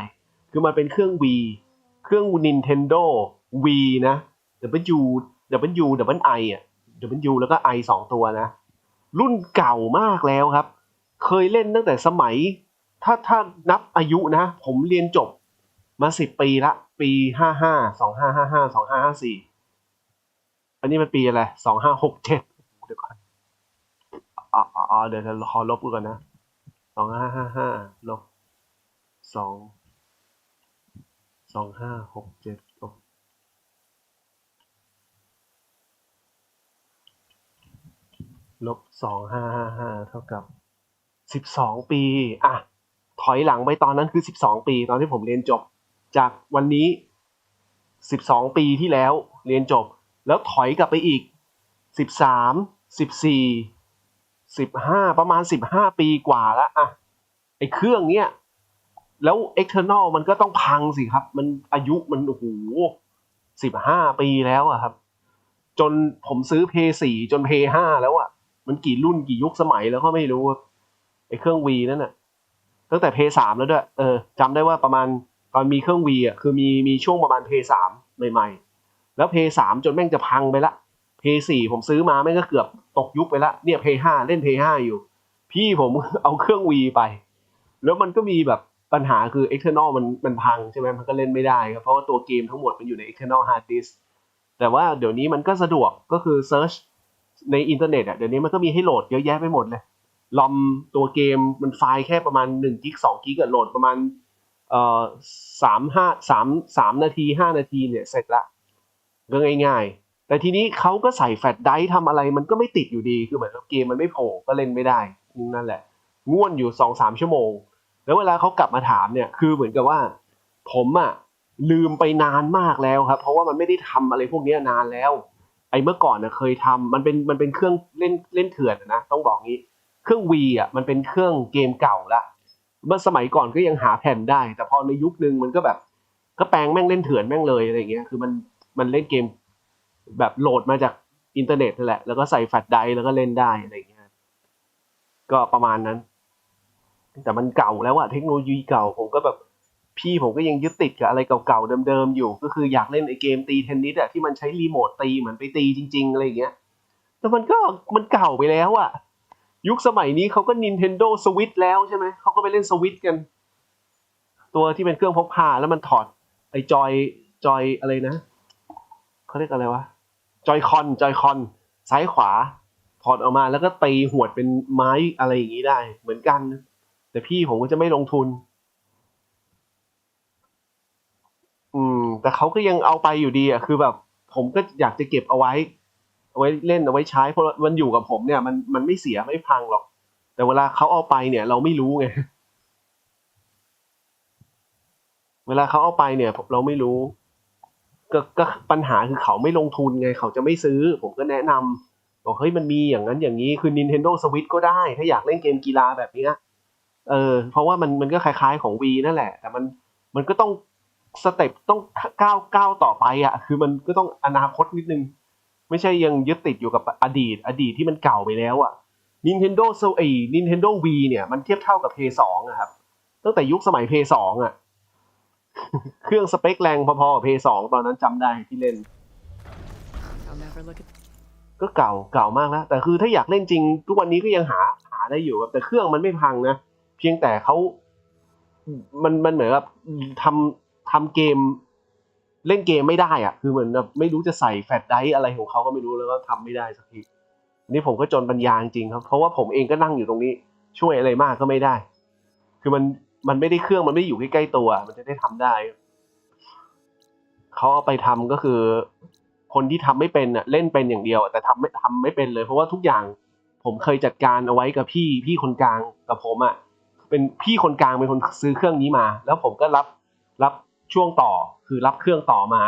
A: คือมันเป็นเครื่อง V เครื่อง Nintendo V นะ W I อ่ะ W แล้วก็ I 2 ตัวนะรุ่นเก่ามากแล้วครับเคยเล่นตั้งแต่สมัยถ้านับอายุนะผมเรียนจบมา10 ปีละปี55 2555 2554อันนี้มันปีอะไร2567เดี๋ยวก่อนเดี๋ยวขอลบก่อนนะ2555ลบ2567ลบ2555เท่ากับ12 ปีถอยหลังไปตอนนั้นคือ12 ปีตอนที่ผมเรียนจบจากวันนี้12 ปีที่แล้วเรียนจบแล้วถอยกลับไปอีก13 14 15ประมาณ15 ปีกว่าแล้วไอ้เครื่องเนี้ยแล้ว external มันก็ต้องพังสิครับมันอายุมันโอ้โห15 ปีแล้วอะครับจนผมซื้อ PS4 จน PS5 แล้วอะมันกี่รุ่นกี่ยุคสมัยแล้วก็ไม่รู้ไอ้เครื่อง V นั่นน่ะตั้งแต่ PS3 แล้วด้วยจำได้ว่าประมาณตอนมีเครื่อง V อ่ะคือมีช่วงประมาณ PS3 ใหม่ๆแล้ว PS3 จนแม่งจะพังไปละ PS4 ผมซื้อมาแม่งก็เกือบตกยุคไปละเนี่ย PS5 เล่น PS5 อยู่พี่ผมเอาเครื่อง V ไปแล้วมันก็มีแบบปัญหาคือ external มันพังใช่ไหมมันก็เล่นไม่ได้ครับเพราะว่าตัวเกมทั้งหมดมันอยู่ใน external hard disk แต่ว่าเดี๋ยวนี้มันก็สะดวกก็คือ search ในอินเทอร์เน็ตเดี๋ยวนี้มันก็มีให้โหลดเยอะแยะไปหมดเลยลอมตัวเกมมันไฟล์แค่ประมาณ1 กิก 2 กิกโหลดประมาณ3 นาที5 นาทีเนี่ยเสร็จละก็ง่ายๆแต่ทีนี้เขาก็ใส่แฟลชไดรฟ์ทำอะไรมันก็ไม่ติดอยู่ดีคือเหมือนเกมมันไม่โผล่ก็เล่นไม่ได้นั่นแหละง่วนอยู่ 2-3 ชั่วโมงแล้วเวลาเขากลับมาถามเนี่ยคือเหมือนกับว่าผมลืมไปนานมากแล้วครับเพราะว่ามันไม่ได้ทำอะไรพวกนี้นานแล้วไอ้เมื่อก่อนเคยทำมันเป็นเครื่องเล่นเถื่อนนะต้องบอกงี้เครื่อง V มันเป็นเครื่องเกมเก่าละเมื่อสมัยก่อนก็ยังหาแผ่นได้แต่พอในยุคนึงมันก็แบบก็แปลงแม่งเล่นเถื่อนแม่งเลยอะไรอย่างเงี้ยคือมันเล่นเกมแบบโหลดมาจากอินเทอร์เน็ตนั่นแหละแล้วก็ใส่แฟลชไดรฟ์แล้วก็เล่นได้อะไรอย่างเงี้ยก็ประมาณนั้นแต่มันเก่าแล้วเทคโนโลยีเก่าผมก็แบบพี่ผมก็ยังยึดติดกับอะไรเก่าๆเดิมๆอยู่ก็คืออยากเล่นไอ้เกมตีเทนนิสที่มันใช้รีโมทตีเหมือนไปตีจริงๆอะไรอย่างเงี้ยแต่มันเก่าไปแล้วยุคสมัยนี้เขาก็ Nintendo Switch แล้วใช่ไหมเขาก็ไปเล่น Switch กันตัวที่เป็นเครื่องพกพาแล้วมันถอดไอ้จอยอะไรนะเขาเรียกอะไรวะจอยคอนซ้ายขวาถอดออกมาแล้วก็ตีหวดเป็นไม้อะไรอย่างนี้ได้เหมือนกันแต่พี่ผมก็จะไม่ลงทุนแต่เขาก็ยังเอาไปอยู่ดีคือแบบผมก็อยากจะเก็บเอาไว้เล่นเอาไว้ใช้เพราะมันอยู่กับผมเนี่ยมันไม่เสียไม่พังหรอกแต่เวลาเขาเอาไปเนี่ยเราไม่รู้ไงเวลาเขาเอาไปเนี่ยเราไม่รู้ก็ปัญหาคือเขาไม่ลงทุนไงเขาจะไม่ซื้อผมก็แนะนำบอกเฮ้ยมันมีอย่างนั้นอย่างนี้คือ Nintendo Switch ก็ได้ถ้าอยากเล่นเกมกีฬาแบบนี้เพราะว่ามันก็คล้ายๆของ V นั่นแหละแต่มันก็ต้องสเต็ปต้องก้าวต่อไปคือมันก็ต้องอนาคตนิดนึงไม่ใช่ยังยึดติดอยู่กับอดีตที่มันเก่าไปแล้วNintendo V เนี่ยมันเทียบเท่ากับ PS2 ครับตั้งแต่ยุคสมัย PS2 เครื่องสเปคแรงพอๆกับ PS2 ตอนนั้นจำได้ที่เล่นก็เก่ามากแล้วแต่คือถ้าอยากเล่นจริงทุกวันนี้ก็ยังหาได้อยู่แต่เครื่องมันไม่พังนะเพียงแต่เขามันเหมือนกับทำเกม เล่นเกมไม่ได้อ่ะคือเหมือนแบบไม่รู้จะใส่แฟลชไดรฟ์อะไรของเขาก็ไม่รู้แล้วก็ทำไม่ได้สักทีนี่ผมก็จนปัญญาจริงครับเพราะว่าผมเองก็นั่งอยู่ตรงนี้ช่วยอะไรมากก็ไม่ได้คือมันไม่ได้เครื่องมันไม่อยู่ใกล้ๆตัวมันจะได้ทำได้เขาเอาไปทำก็คือคนที่ทำไม่เป็นอ่ะเล่นเป็นอย่างเดียวแต่ทำไม่เป็นเลยเพราะว่าทุกอย่างผมเคยจัดการเอาไว้กับพี่คนกลางกับผมอ่ะเป็นพี่คนกลางเป็นคนซื้อเครื่องนี้มาแล้วผมก็รับช่วงต่อคือรับเครื่องต่อมา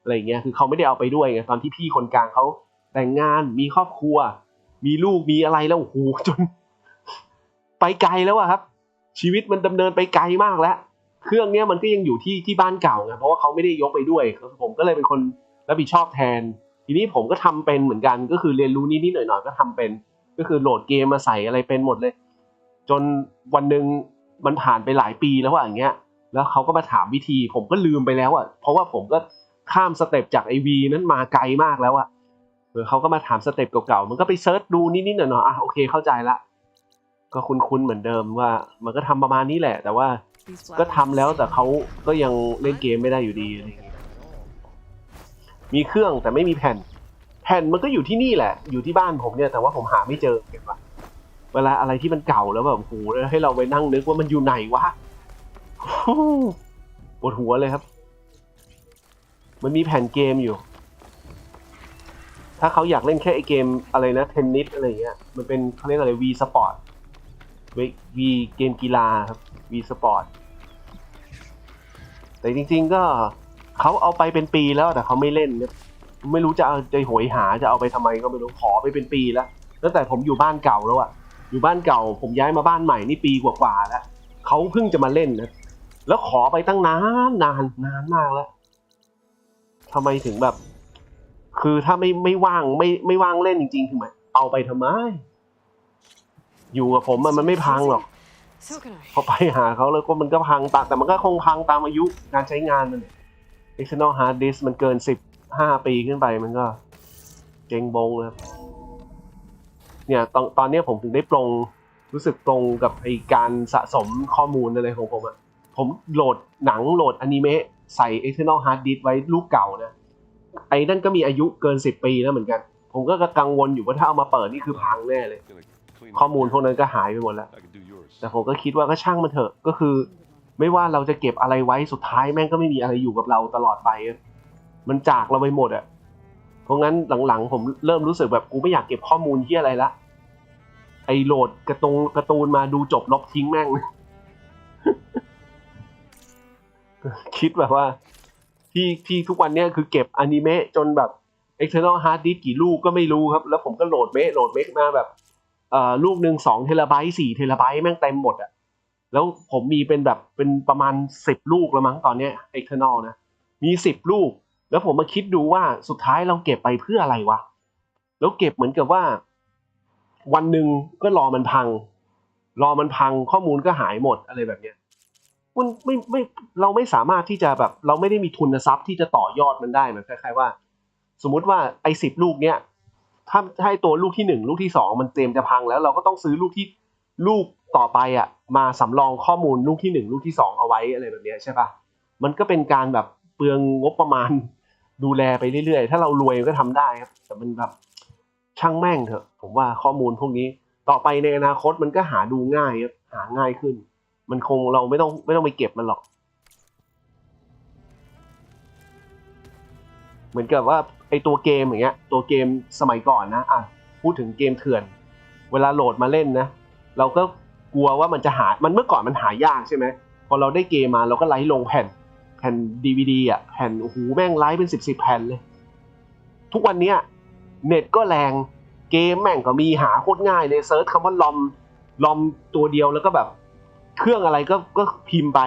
A: อะไรเงี้ยคือเขาไม่ได้เอาไปด้วยไงตอนที่พี่คนกลางเขาแต่งงานมีครอบครัวมีลูกมีอะไรแล้วโอ้โหจนไปไกลแล้วอะครับชีวิตมันดำเนินไปไกลมากแล้วเครื่องเนี้ยมันก็ยังอยู่ที่บ้านเก่าไงเพราะว่าเขาไม่ได้ยกไปด้วยผมก็เลยเป็นคนรับผิดชอบแทนทีนี้ผมก็ทำเป็นเหมือนกันก็คือเรียนรู้นิดๆหน่อยๆก็ทำเป็นก็คือโหลดเกมมาใส่อะไรเป็นหมดเลยจนวันนึงมันผ่านไปหลายปีแล้วอย่างเงี้ยแล้วเขาก็มาถามวิธีผมก็ลืมไปแล้วอ่ะเพราะว่าผมก็ข้ามสเต็ปจากไอวีนั้นมาไกลมากแล้วอ่ะเขาก็มาถามสเต็ปเก่าๆมันก็ไปเซิร์ชดูนิดๆหน่อยๆโอเคเข้าใจละก็คุ้นๆเหมือนเดิมว่ามันก็ทำประมาณนี้แหละแต่ว่าก็ทำแล้วแต่เขาก็ยังเล่นเกมไม่ได้อยู่ดีอะไรอย่างเงี้ยมีเครื่องแต่ไม่มีแผ่นมันก็อยู่ที่นี่แหละอยู่ที่บ้านผมเนี่ยแต่ว่าผมหาไม่เจอเก็บว่ะเวลาอะไรที่มันเก่าแล้วแบบโอ้โหให้เราไปนั่งนึกว่ามันอยู่ไหนวะปวดหัวเลยครับมันมีแผ่นเกมอยู่ถ้าเขาอยากเล่นแค่ไอเกมอะไรนะเทนนิสอะไรเงี้ยมันเป็นเขาเรียกอะไรวีสปอร์ตวีเกมกีฬาครับวีสปอร์ตแต่จริงๆก็เขาเอาไปเป็นปีแล้วแต่เขาไม่เล่นเนี่ยไม่รู้จะเอาใจโหยหาจะเอาไปทำไมก็ไม่รู้ขอไปเป็นปีแล้วตั้งแต่ผมอยู่บ้านเก่าแล้วอะอยู่บ้านเก่าผมย้ายมาบ้านใหม่นี่ปีกว่าๆแล้วเขาเพิ่งจะมาเล่นนะแล้วขอไปตั้งนานมากแล้วทำไมถึงแบบคือถ้าไม่ว่างไม่ว่างเล่นจริงๆคือหมายเอาไปทำไมอยู่กับผมมันไม่พังหรอกพอไปหาเขาแล้วก็มันก็พังแต่มันก็คงพังตามอายุการใช้งานมัน external hard disk มันเกิน15 ปีขึ้นไปมันก็เจ๊งบงเลยเนี่ยตอนนี้ผมถึงได้รู้สึกปรงกับไอการสะสมข้อมูลอะไรของผมอ่ะผมโหลดหนังโหลดอนิเมะใส่ external hard disk ไว้ลูกเก่านะไอ้นั่นก็มีอายุเกิน10 ปีแล้วเหมือนกันผมก็กังวลอยู่ว่าถ้าเอามาเปิดนี่คือพังแน่เลยข้อมูลพวกนั้นก็หายไปหมดแล้วแต่ผมก็คิดว่าก็ช่างมันเถอะก็คือไม่ว่าเราจะเก็บอะไรไว้สุดท้ายแม่งก็ไม่มีอะไรอยู่กับเราตลอดไปมันจากเราไปหมดอ่ะเพราะงั้นหลังๆผมเริ่มรู้สึกแบบกูไม่อยากเก็บข้อมูลที่อะไรละไอโหลดการ์ตูนมาดูจบลบทิ้งแม่ง คิดแบบว่าที่ทุกวันนี้คือเก็บอนิเมะจนแบบ external hard disk กี่ลูกก็ไม่รู้ครับแล้วผมก็โหลดเมะมาแบบลูกนึง2 เทราไบต์4 เทราไบต์แม่งเต็มหมดอ่ะแล้วผมมีเป็นประมาณ10 ลูกแล้วมั้งตอนนี้ external นะมี10 ลูกแล้วผมมาคิดดูว่าสุดท้ายเราเก็บไปเพื่ออะไรวะแล้วเก็บเหมือนกับว่าวันหนึ่งก็รอมันพังข้อมูลก็หายหมดอะไรแบบเนี้ยมันไม่เราไม่สามารถที่จะแบบเราไม่ได้มีทุนทรัพย์ที่จะต่อยอดมันได้เหมือนคล้ายๆว่าสมมุติว่าไอ้10 ลูกเนี้ยถ้าให้ตัวลูกที่1ลูกที่2มันเตรียมจะพังแล้วเราก็ต้องซื้อลูกต่อไปอ่ะมาสำรองข้อมูลลูกที่1ลูกที่2เอาไว้อะไรแบบนี้ใช่ปะมันก็เป็นการแบบเปลืองงบประมาณดูแลไปเรื่อยๆถ้าเรารวยก็ทำได้ครับแต่มันแบบช่างแม่งเถอะผมว่าข้อมูลพวกนี้ต่อไปในอนาคตมันก็หาดูง่ายครับหาง่ายขึ้นมันคงเราไม่ต้องไปเก็บมันหรอกเหมือนกับว่าไอตัวเกมอย่างเงี้ยตัวเกมสมัยก่อนนะพูดถึงเกมเถื่อนเวลาโหลดมาเล่นนะเราก็กลัวว่ามันจะมันเมื่อก่อนมันหายากใช่ไหมพอเราได้เกมมาเราก็ไลฟ์ลงแผ่น DVD แผ่นโอ้โหแม่งไลฟ์เป็น10แผ่นเลยทุกวันนี้เน็ตก็แรงเกมแม่งก็มีหาโคตรง่ายเลยเซิร์ชคำว่าลอมตัวเดียวแล้วก็แบบเครื่องอะไรก็พิมพ์ไป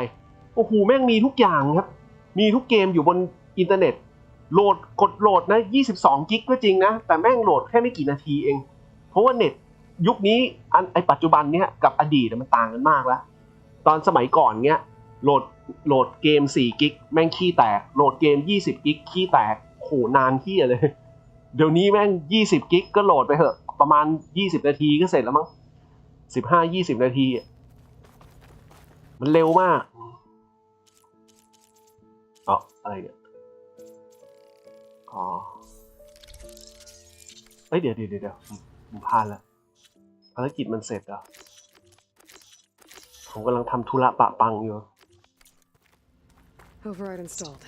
A: โอ้โหแม่งมีทุกอย่างครับมีทุกเกมอยู่บนอินเทอร์เน็ตกดโหลดนะ22 กิกก็จริงนะแต่แม่งโหลดแค่ไม่กี่นาทีเองเพราะว่าเน็ตยุคนี้ไอปัจจุบันเนี้ยกับอดีตมันต่างกันมากแล้วตอนสมัยก่อนเนี้ยโหลดเกม4 กิกแม่งขี้แตกโหลดเกม20 กิกขี้แตกโหนานขี้เลยเดี๋ยวนี้แม่ง20 กิกก็โหลดไปเถอะประมาณ20 นาทีก็เสร็จแล้วมั้ง15-20 นาทีมันเร็วมากอะไรเนี่ย อ๋อเอ้ยเดี๋ยวผมพลาดแล้วภารกิจมันเสร็จแล้วผมกำลังทำธุระปะปังอยู่
B: Override installed.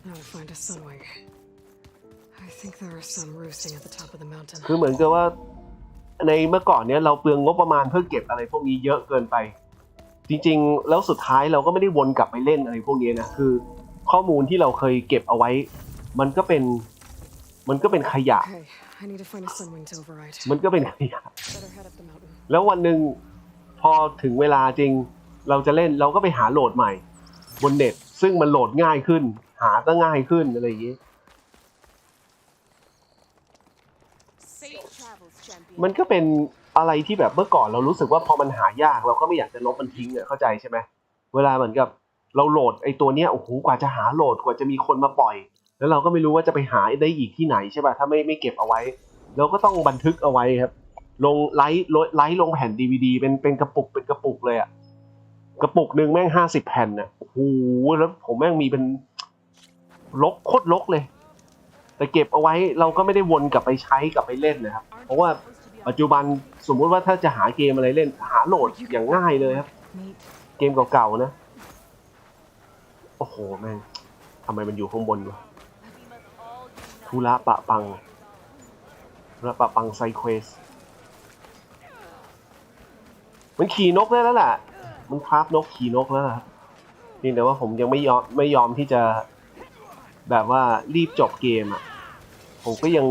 B: Now to find a sunwing. I think there are some roosting at the top of the mountain.
A: คือเหมือนกับว่าในเมื่อก่อนเนี้ยเราเปลืองงบประมาณเพื่อเก็บอะไรพวกนี้เยอะเกินไปจริงๆแล้วสุดท้ายเราก็ไม่ได้วนกลับไปเล่นอะไรพวกนี้นะคือข้อมูลที่เราเคยเก็บเอาไว้มันก็เป็นขยะ
B: I need to find a sunwing to override.
A: มันก็เป็นขยะ
B: Better head up the mountain.
A: แล้ววันหนึ่งพอถึงเวลาจริงเราจะเล่นเราก็ไปหาโหลดใหม่บนเน็ตซึ่งมันโหลดง่ายขึ้นหาก็ง่ายขึ้นอะไรอย่างนี้มันก็เป็นอะไรที่แบบเมื่อก่อนเรารู้สึกว่าพอมันหายากเราก็ไม่อยากจะลบมันทิ้งอ่ะเข้าใจใช่ไหมเวลาเหมือนกับเราโหลดไอ้ตัวเนี้ยโอ้โหกว่าจะหาโหลดกว่าจะมีคนมาปล่อยแล้วเราก็ไม่รู้ว่าจะไปหาได้อีกที่ไหนใช่ป่ะถ้าไม่เก็บเอาไว้เราก็ต้องบันทึกเอาไว้ครับลงไลฟ์ลงแผ่น DVD เป็นกระปุกเลยอ่ะกระปุกนึงแม่ง50 แผ่นน่ะโอ้โหแล้วผมแม่งมีเป็นโคตรรกเลยแต่เก็บเอาไว้เราก็ไม่ได้วนกลับไปใช้กลับไปเล่นนะครับเพราะว่าปัจจุบันสมมุติว่าถ้าจะหาเกมอะไรเล่นหาโหลดอย่างง่ายเลยครับเกมเก่าๆนะโอ้โหแม่งทำไมมันอยู่ข้างบนวะธุระปะปังไซเควสมันขี่นกได้แล้วแหละมันคราฟนกขี่นกแล้วล่ะนี่แต่ว่าผมยังไม่ยอมที่จะแบบว่ารีบจบเกมอ่ะผมก็ยัง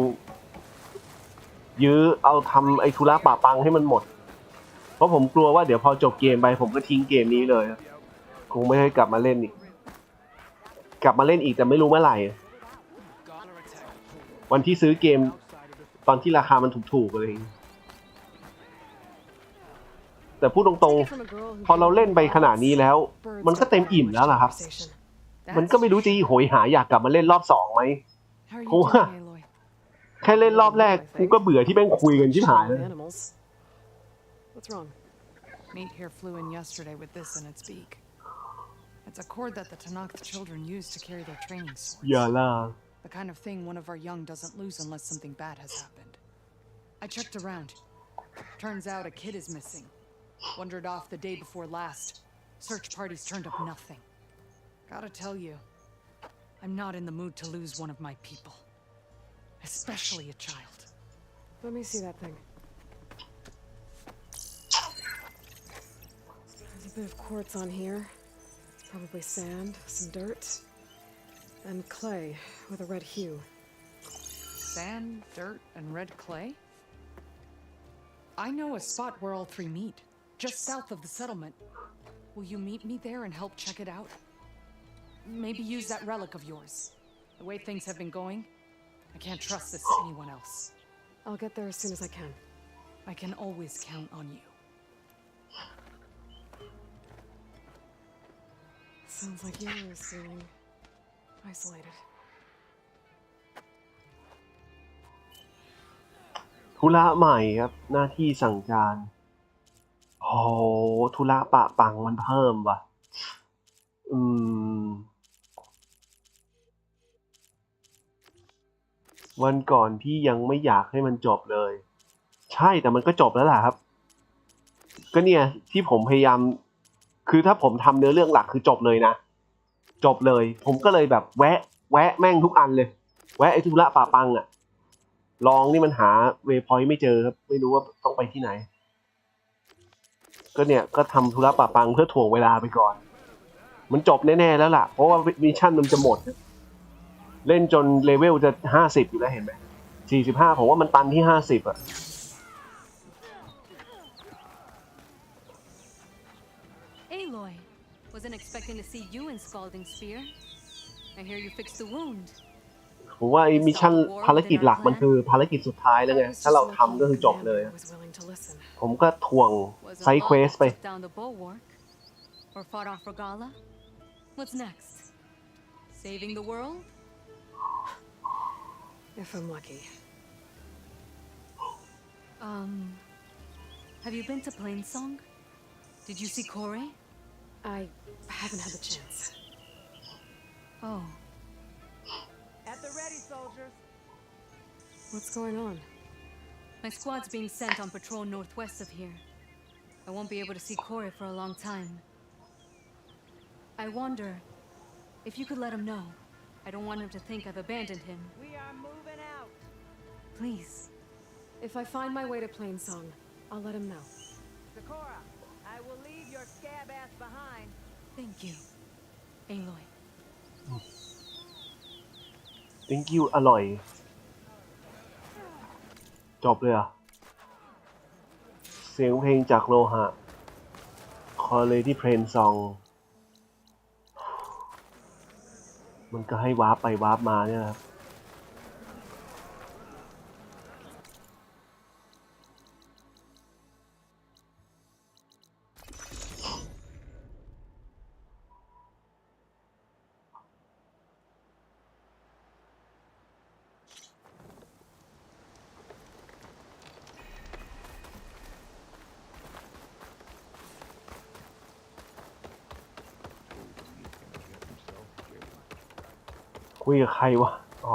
A: ยื้อเอาทำไอ้ธุระปะปังให้มันหมดเพราะผมกลัวว่าเดี๋ยวพอจบเกมไปผมก็ทิ้งเกมนี้เลยคงไม่ให้กลับมาเล่นอีกแต่ไม่รู้เมื่อไหร่วันที่ซื้อเกมตอนที่ราคามันถูกๆอะไรอย่างนี้แต่พูดตรงๆพอเราเล่นไปขนาดนี้แล้วมันก็เต็มอิ่มแล้วล่ะครับมันก็ไม่รู้จะโหยหาอยากกลับมาเล่นรอบ2ไหมเพราะว่าแค่เล่นรอบแรกกูก็เบื่อที่แม่งคุยกันชิบหายเลย
B: What's wrong?
Q: Meat here flew in yesterday with this in its beak. It's a cord that the Tanakh children use to carry their training swords.
A: อย่าล่ะ
Q: The kind of thing one of our young doesn't lose unless something bad has happened. I checked around. Turns out a kid is missing. Wandered off the day before last. Search parties turned up nothing. Gotta tell you, I'm not in the mood to lose one of my people. Especially a child.
B: Let me see that thing. There's a bit of quartz on here. Probably sand, some dirt, and clay with a red hue.
Q: Sand, dirt, and red clay? I know a spot where all three meet, just south of the settlement. Will you meet me there and help check it out? Maybe use that relic of yours. The way things have been going, I can't trust this to anyone else.
B: I'll get there as soon as I can.
Q: I can always count on you.
B: Sounds like you were feeling isolated.
A: ธุระใหม่ครับหน้าที่สั่งจานโอ้ธุระปะปังมันเพิ่มว่ะวันก่อนพี่ยังไม่อยากให้มันจบเลยใช่แต่มันก็จบแล้วล่ะครับก็เนี่ยที่ผมพยายามคือถ้าผมทำเนื้อเรื่องหลักคือจบเลยนะจบเลยผมก็เลยแบบแวะแม่งทุกอันเลยแวะไอ้ธุระปะปังอ่ะลองนี่มันหาเวย์พอยต์ไม่เจอครับไม่รู้ว่าต้องไปที่ไหนก็เนี่ยก็ทำธุระปะปังเพื่อถ่วงเวลาไปก่อนมันจบแน่ๆแล้วล่ะเพราะว่ามิชชั่นมันจะหมดเล่นจนเลเวลจะ50อยู่แล้วเห็นไหม45ผมว่ามันตันที่50อ่ะ
M: Aloy, wasn't expecting to see you in Scalding Spear. I hear you fixed the wound.
A: ผมว่าไอ้มิชชั่นภารกิจหลักมันคือภารกิจสุดท้ายแล้วไงถ้าเราทำก็คือจบเลยผมก็ถ่วงไซด์เควสไป
M: Or fought off Regala? What's next? Saving the world?
B: If I'm lucky.
M: Have you been to Plainsong? Did you see Corey?
B: I haven't had the chance.
M: Oh.
J: At the ready, soldier.
B: What's going on?
M: My squad's being sent on patrol northwest of here. I won't be able to see Corey for a long time. I wonder if you could let him know. I don't want him to think I've abandoned him.
J: We are moving out.
M: Please.
B: If I find my way to Plainsong, I'll let him know.
J: Sakura, I will leave your scab ass behind.
M: Thank you, Aloy.
A: Thank you อร่อยจบเลยอ่ะเสียงเพลงจากโลหะคอเลยที่เพลนซองมันก็ให้วาร์ปไปวาร์ปมาเนี่ยครับคุยกับใครวะอ๋อ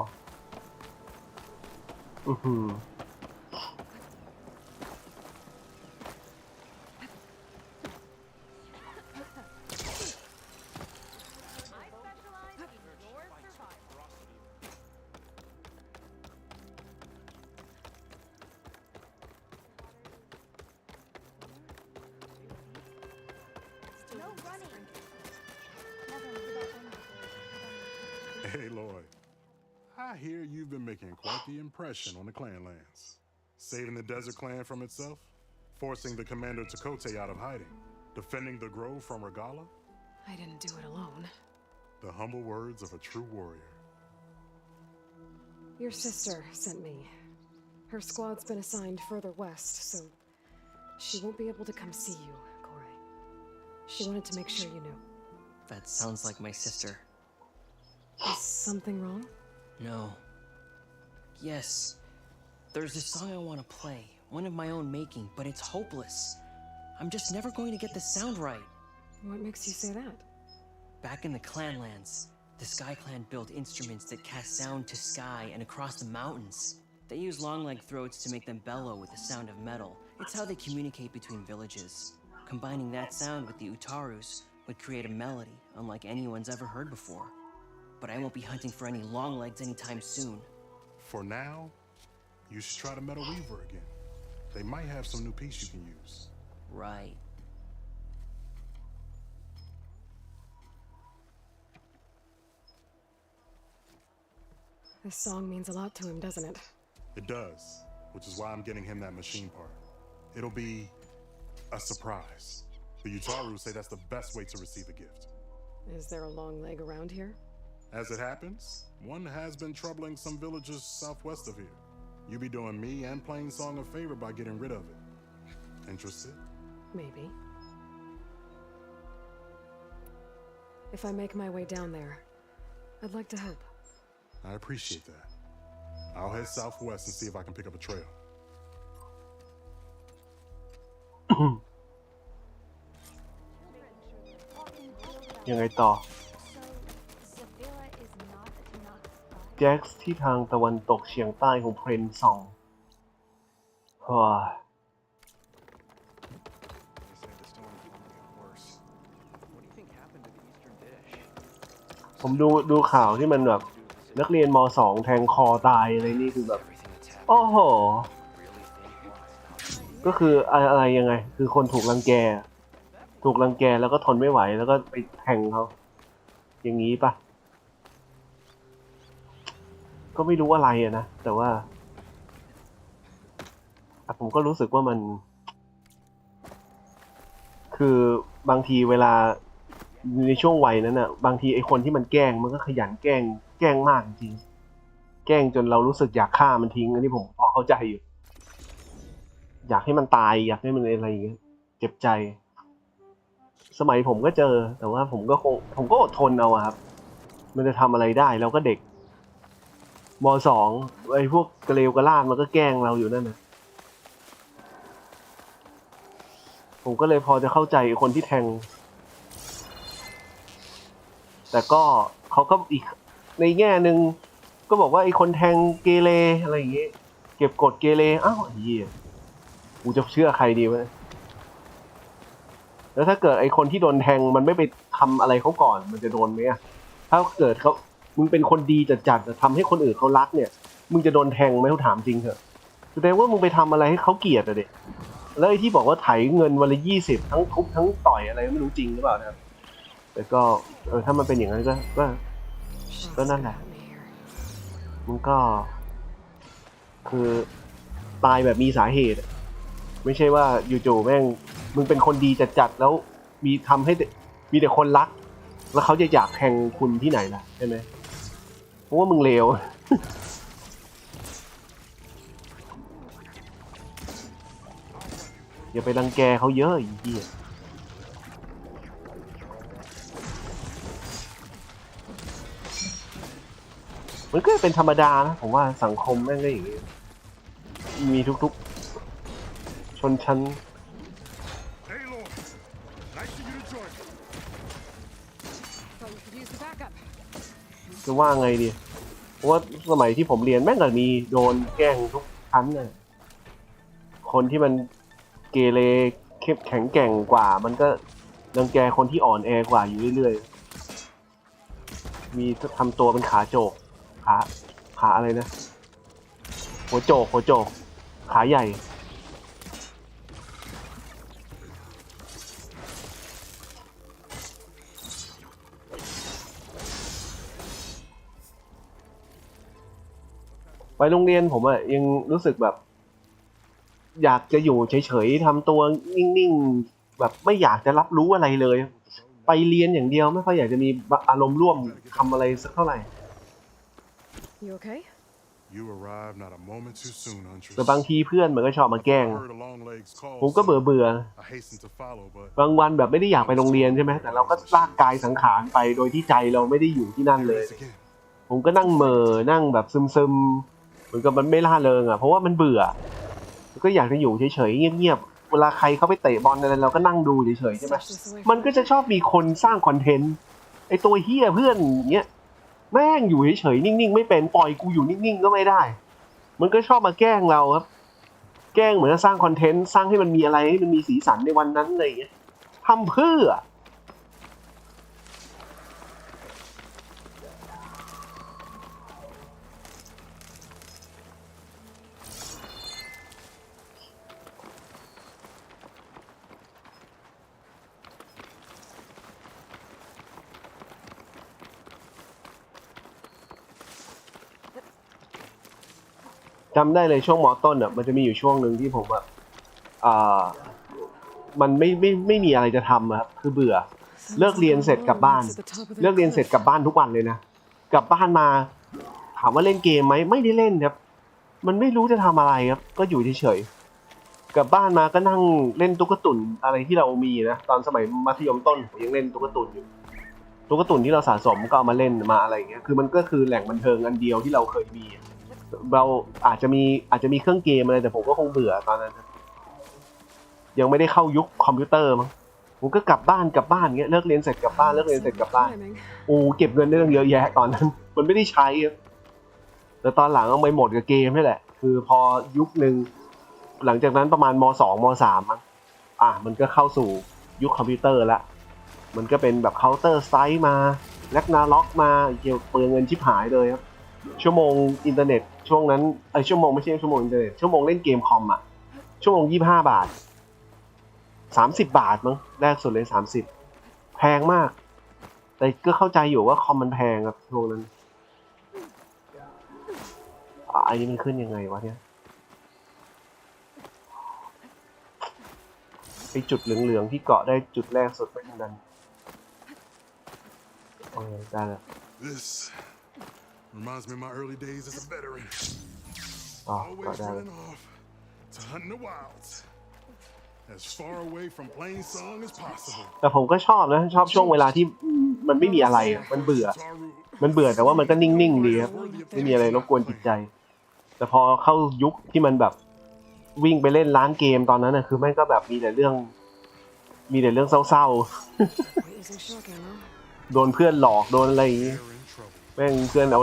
U: Aloy, I hear you've been making quite the impression on the clan lands. Saving the desert clan from itself, forcing the commander Chakotay out of hiding, defending the grove from Regala.
B: I didn't do it alone.
U: The humble words of a true warrior.
B: Your sister sent me. Her squad's been assigned further west, so she won't be able to come see you, Corey. She wanted to make sure you knew.
V: That sounds like my sister.
B: Is something wrong?
V: No. Yes. There's a song I want to play, one of my own making, but it's hopeless. I'm just never going to get the sound right.
B: What makes you say that?
V: Back in the Clanlands, the Sky Clan built instruments that cast sound to sky and across the mountains. They use long-leg throats to make them bellow with the sound of metal. It's how they communicate between villages. Combining that sound with the Utarus would create a melody unlike anyone's ever heard before. But I won't be hunting for any long legs anytime soon.
U: For now, you should try the Metal Weaver again. They might have some new piece you can use.
V: Right.
B: This song means a lot to him, doesn't it?
U: It does, which is why I'm getting him that machine part. It'll be a surprise. The Utaru say that's the best way to receive a gift.
B: Is there a long leg around here?
U: As it happens, one has been troubling some villages southwest of here. You be doing me and Plainsong a favor by getting rid of it. Interested?
B: Maybe. If I make my way down there, I'd like to help.
U: I appreciate that. I'll head southwest and see if I can pick up a trail.
A: ยังไงต่อแจ็คที่ทางตะวันตกเฉียงใต้ของเพลนซองผมดูข่าวที่มันแบบนักเรียนม.2 แทงคอตายอะไรนี่คือแบบโอ้โหก็คืออะไรยังไงคือคนถูกรังแกแล้วก็ทนไม่ไหวแล้วก็ไปแทงเขาอย่างนี้ปะก็ไม่รู้อะไรอะนะแต่ว่าผมก็รู้สึกว่ามันคือบางทีเวลาในช่วงวัยนั้นน่ะบางทีไอ้คนที่มันแกล้งมันก็ขยันแกล้งมากจริงแกล้งจนเรารู้สึกอยากฆ่ามันทิ้งอันนี้ผมพอเข้าใจอยู่อยากให้มันตายอยากให้มันอะไรอย่างเงี้ยเจ็บใจสมัยผมก็เจอแต่ว่าผมก็อดทนเอาครับมันจะทำอะไรได้เราก็เด็กม.2 ไอ้พวกกระเลวกระลาดมันก็แกล้งเราอยู่นั่นนะผมก็เลยพอจะเข้าใจคนที่แทงแต่ก็เขาก็อีกในแง่นึงก็บอกว่าไอ้คนแทงเกเรอะไรอย่างเงี้ย เก็บกดเกเรอ้าวเหี้ยกูจะเชื่อใครดีวะแล้วถ้าเกิดไอคนที่โดนแทงมันไม่ไปทำอะไรเขาก่อนมันจะโดนไหมอะถ้าเกิดมึงเป็นคนดีจัดๆทำให้คนอื่นเขารักเนี่ยมึงจะโดนแทงไหมเขาถามจริงเถอะแสดงว่ามึงไปทำอะไรให้เขาเกลียดอะเด็กแล้วไอ้ที่บอกว่าไถเงินวันละ20ทั้งทุบทั้งต่อยอะไรไม่รู้จริงหรือเปล่านะครับแต่ก็ถ้ามันเป็นอย่างนั้นก็นั่นแหละมันก็คือตายแบบมีสาเหตุไม่ใช่ว่าอยู่ๆแม่งมึงเป็นคนดีจัดๆแล้วทำให้มีแต่คนรักแล้วเขาจะอยากแทงคุณที่ไหนล่ะใช่ไหมเพราะว่ามึงเลวอย่าไปรังแกเขาเยอะอีกทีมันก็เป็นธรรมดานะผมว่าสังคมแม่งก็อย่างนี้มีทุกๆชนชั้นจะว่าไงดีเพราะว่าสมัยที่ผมเรียนแม่งก็มีโดนแกล้งทุกชั้นเลยคนที่มันเกเรแข็งแกร่งกว่ามันก็รังแกคนที่อ่อนแอกว่าอยู่เรื่อยๆมีทำตัวเป็นขาโจกขาอะไรนะหัวโจกขาใหญ่ไปโรงเรียนผมอะยังรู้สึกแบบอยากจะอยู่เฉยๆทำตัวนิ่งๆแบบไม่อยากจะรับรู้อะไรเลยไปเรียนอย่างเดียวไม่ค่อยอยากจะมีอารมณ์ร่วมทำอะไรสักเท่าไหร่
B: You okay?
A: แต่บางทีเพื่อนมันก็ชอบมาแกล้งผมก็เบื่อบางวันแบบไม่ได้อยากไปโรงเรียนใช่ไหมแต่เราก็ลากกายสังขารไปโดยที่ใจเราไม่ได้อยู่ที่นั่นเลยผมก็นั่งนั่งแบบซึมๆเหมือนกับมันไม่ล่าเริงอ่ะเพราะว่ามันเบื่อก็อยากจะอยู่เฉยๆเงียบๆเวลาใครเขาไปเตะบอลอะไรเราก็นั่งดูเฉยๆใช่ไหมมันก็จะชอบมีคนสร้างคอนเทนต์ไอตัวเฮี้ยเพื่อนเงี้ยแม่งอยู่เฉยๆนิ่งๆไม่เป็นปล่อยกูอยู่นิ่งๆก็ไม่ได้มันก็ชอบมาแกล้งเราครับแกล้งเหมือนจะสร้างคอนเทนต์สร้างให้มันมีอะไรให้มันมีสีสันในวันนั้นอะไรอย่างเงี้ยทำเพื่อจำได้เลยช่วงม.ต้นอ่ะมันจะมีอยู่ช่วงหนึ่งที่ผมแบบมันไม่มีอะไรจะทำครับคือเบื่อเลิกเรียนเสร็จกลับบ้านทุกวันเลยนะกลับบ้านมาถามว่าเล่นเกมไหมไม่ได้เล่นครับมันไม่รู้จะทำอะไรครับก็อยู่เฉยๆกลับบ้านมาก็นั่งเล่นตุ๊กตุ่นอะไรที่เรามีนะตอนสมัยมัธยมต้นผมยังเล่นตุ๊กตุ่นอยู่ตุ๊กตุ่นที่เราสะสมก็เอามาเล่นมาอะไรอย่างเงี้ยคือมันก็คือแหล่งบันเทิงอันเดียวที่เราเคยมีเราอาจจะมีเครื่องเกมอะไรแต่ผมก็คงเบื่อตอนนั้นยังไม่ได้เข้ายุคคอมพิวเตอร์มั้งผมก็กลับบ้านเงี้ยเลิกเรียนเสร็จกลับบ้านโอ้เก็บเงินได้ตั้งเยอะแยะตอนนั้นมันไม่ได้ใช้แต่ตอนหลังเอาไปหมดกับเกมนี่แหละคือพอยุคนึงหลังจากนั้นประมาณม.2 ม.3 มั้งมันก็เข้าสู่ยุคคอมพิวเตอร์ละมันก็เป็นแบบเคาน์เตอร์ไซต์มาแร็กนาล็อกมาเกี่ยวเปลืองเงินชิบหายเลยครับชั่วโมงอินเทอร์เน็ตช่วงนั้นชั่วโมงไม่ใช่ชั่วโมงอินเทอร์เน็ตชั่วโมงเล่นเกมคอมชั่วโมง25 บาท30 บาทมั้งแรกสุดเลย30แพงมากแต่ก็เข้าใจอยู่ว่าคอมมันแพงครับช่วงนั้นอันนี้มันขึ้นยังไงวะเนี่ยไอจุดเหลืองๆที่เกาะได้จุดแรกสุดไปทางนั้นได้แล้ว
U: Reminds me of my early days as a veteran.
A: Always
U: running off to hunt in the wilds, as far away from plain song as possible.
A: แต่ผมก็ชอบนะชอบช่วงเวลาที่มันไม่มีอะไรมันเบื่อแต่ว่ามันก็นิ่งๆดีครับไม่มีอะไรรบกวนจิตใจแต่พอเข้ายุคที่มันแบบวิ่งไปเล่นร้านเกมตอนนั้นน่ะคือแม่งก็แบบมีแต่เรื่องเศร้าๆโดนเพื่อนหลอกโดนอะไรอย่างงี้แม่งเพื่อนเอา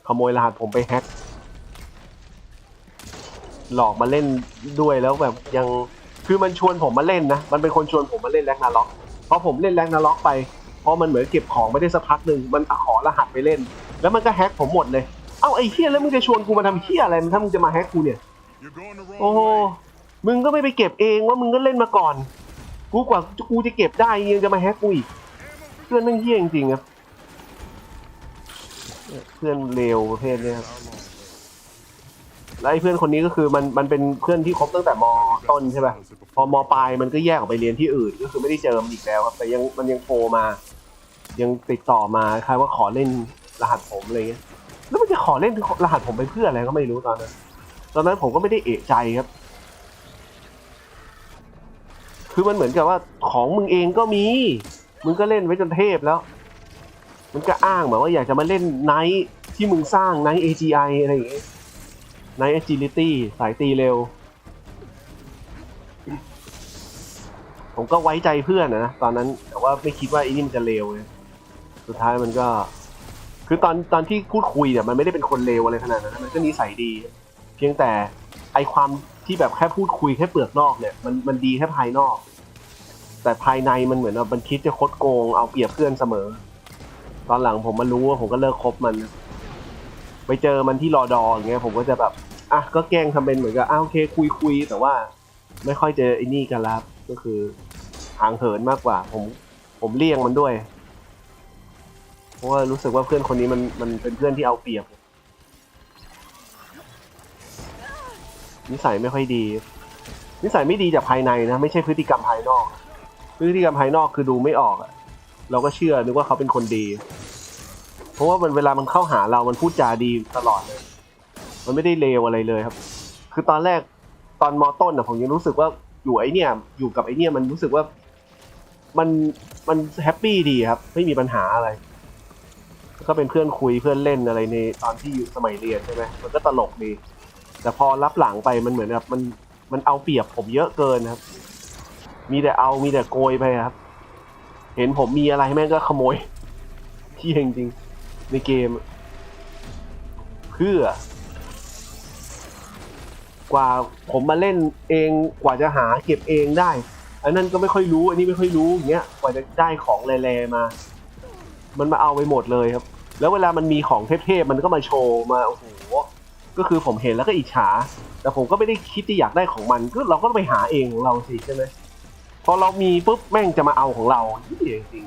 A: ขโมยรหัสผมไปแฮ็ก หลอกมาเล่นด้วยแล้วแบบยังคือมันชวนผมมาเล่นนะมันเป็นคนชวนผมมาเล่นแร็กนาร็อกเพราะผมเล่นแร็กนาร็อกไปเพราะมันเหมือนเก็บของไม่ได้สักพักหนึ่งมันขอรหัสไปเล่นแล้วมันก็แฮกผมหมดเลยเอ้าไอ้เหี้ยแล้วมึงจะชวนกูมาทำเหี้ยอะไรถ้ามึงจะมาแฮกกูเนี่ยโอ้โหมึงก็ไม่ไปเก็บเองว่ามึงก็เล่นมาก่อนกูกว่ากูจะเก็บได้ยังจะมาแฮกกูอีกเพื่อนนั่งเหี้ยจริงๆครับเพื่อนเลวประเภทนี้ครับแล้วไอ้เพื่อนคนนี้ก็คือมันเป็นเพื่อนที่คบตั้งแต่ม.ต้นใช่ป่ะพอม.ปลายมันก็แยกออกไปเรียนที่อื่นก็คือไม่ได้เจอมันอีกแล้วครับแต่มันยังโทรมายังติดต่อมาคล้ายว่าขอเล่นรหัสผมอะไรเงี้ยแล้วมันจะขอเล่นรหัสผมไปเพื่ออะไรก็ไม่รู้ตอนนั้นผมก็ไม่ได้เอะใจครับคือมันเหมือนกับว่าของมึงเองก็มีมึงก็เล่นไว้จนเทพแล้วมันก็อ้างแบบว่าอยากจะมาเล่นไนท์ที่มึงสร้างไนท์ AGI อะไรอย่างเงี้ยไนท์ Agility สายตีเร็วผมก็ไว้ใจเพื่อนนะตอนนั้นแต่ว่าไม่คิดว่าไอ้นี่มันจะเลวเลยสุดท้ายมันก็คือตอนที่พูดคุยเนี่ยมันไม่ได้เป็นคนเลวอะไรขนาดนั้นมันก็นิสัยดีเพียงแต่ไอความที่แบบแค่พูดคุยแค่เปลือกนอกเนี่ยมันดีแค่ภายนอกแต่ภายในมันเหมือนว่ามันคิดจะคดโกงเอาเปรียบเพื่อนเสมอตอนหลังผมมารู้ว่าผมก็เลิกคบมันไปเจอมันที่รอดออย่างเงี้ยผมก็จะแบบอ่ะก็แกล้งทำเป็นเหมือนกับโอเคคุยแต่ว่าไม่ค่อยเจอไอ้นี่กันแล้วก็คือห่างเหินมากกว่าผมเลี่ยงมันด้วยเพราะว่ารู้สึกว่าเพื่อนคนนี้มันเป็นเพื่อนที่เอาเปรียบนิสัยไม่ค่อยดีนิสัยไม่ดีจากภายในนะไม่ใช่พฤติกรรมภายนอกพฤติกรรมภายนอกคือดูไม่ออกอะเราก็เชื่อนึกว่าเขาเป็นคนดีเพราะว่าเวลามันเข้าหาเรามันพูดจาดีตลอดเลยมันไม่ได้เลวอะไรเลยครับคือตอนแรกตอนม.ต้นผมยังรู้สึกว่าอยู่กับไอ้เนี่ยมันรู้สึกว่ามันแฮปปี้ดีครับไม่มีปัญหาอะไรก็เป็นเพื่อนคุยเพื่อนเล่นอะไรในตอนที่อยู่สมัยเรียนใช่ไหมมันก็ตลกดีแต่พอรับหลังไปมันเหมือนแบบมันเอาเปรียบผมเยอะเกินครับมีแต่โกยไปครับเห็นผมมีอะไรแม่งก็ขโมยที่จริงๆในเกมเพื่อกว่าผมมาเล่นเองกว่าจะหาเก็บเองได้อันนั้นก็ไม่ค่อยรู้อันนี้ไม่ค่อยรู้อย่างเงี้ยกว่าจะได้ของแร่ๆมามันมาเอาไปหมดเลยครับแล้วเวลามันมีของเทพๆมันก็มาโชว์มาโอ้โหก็คือผมเห็นแล้วก็อิจฉาแต่ผมก็ไม่ได้คิดที่อยากได้ของมันก็เราก็ไปหาเองของเราสิใช่ไหมพอเรามีปุ๊บแม่งจะมาเอาของเราจริง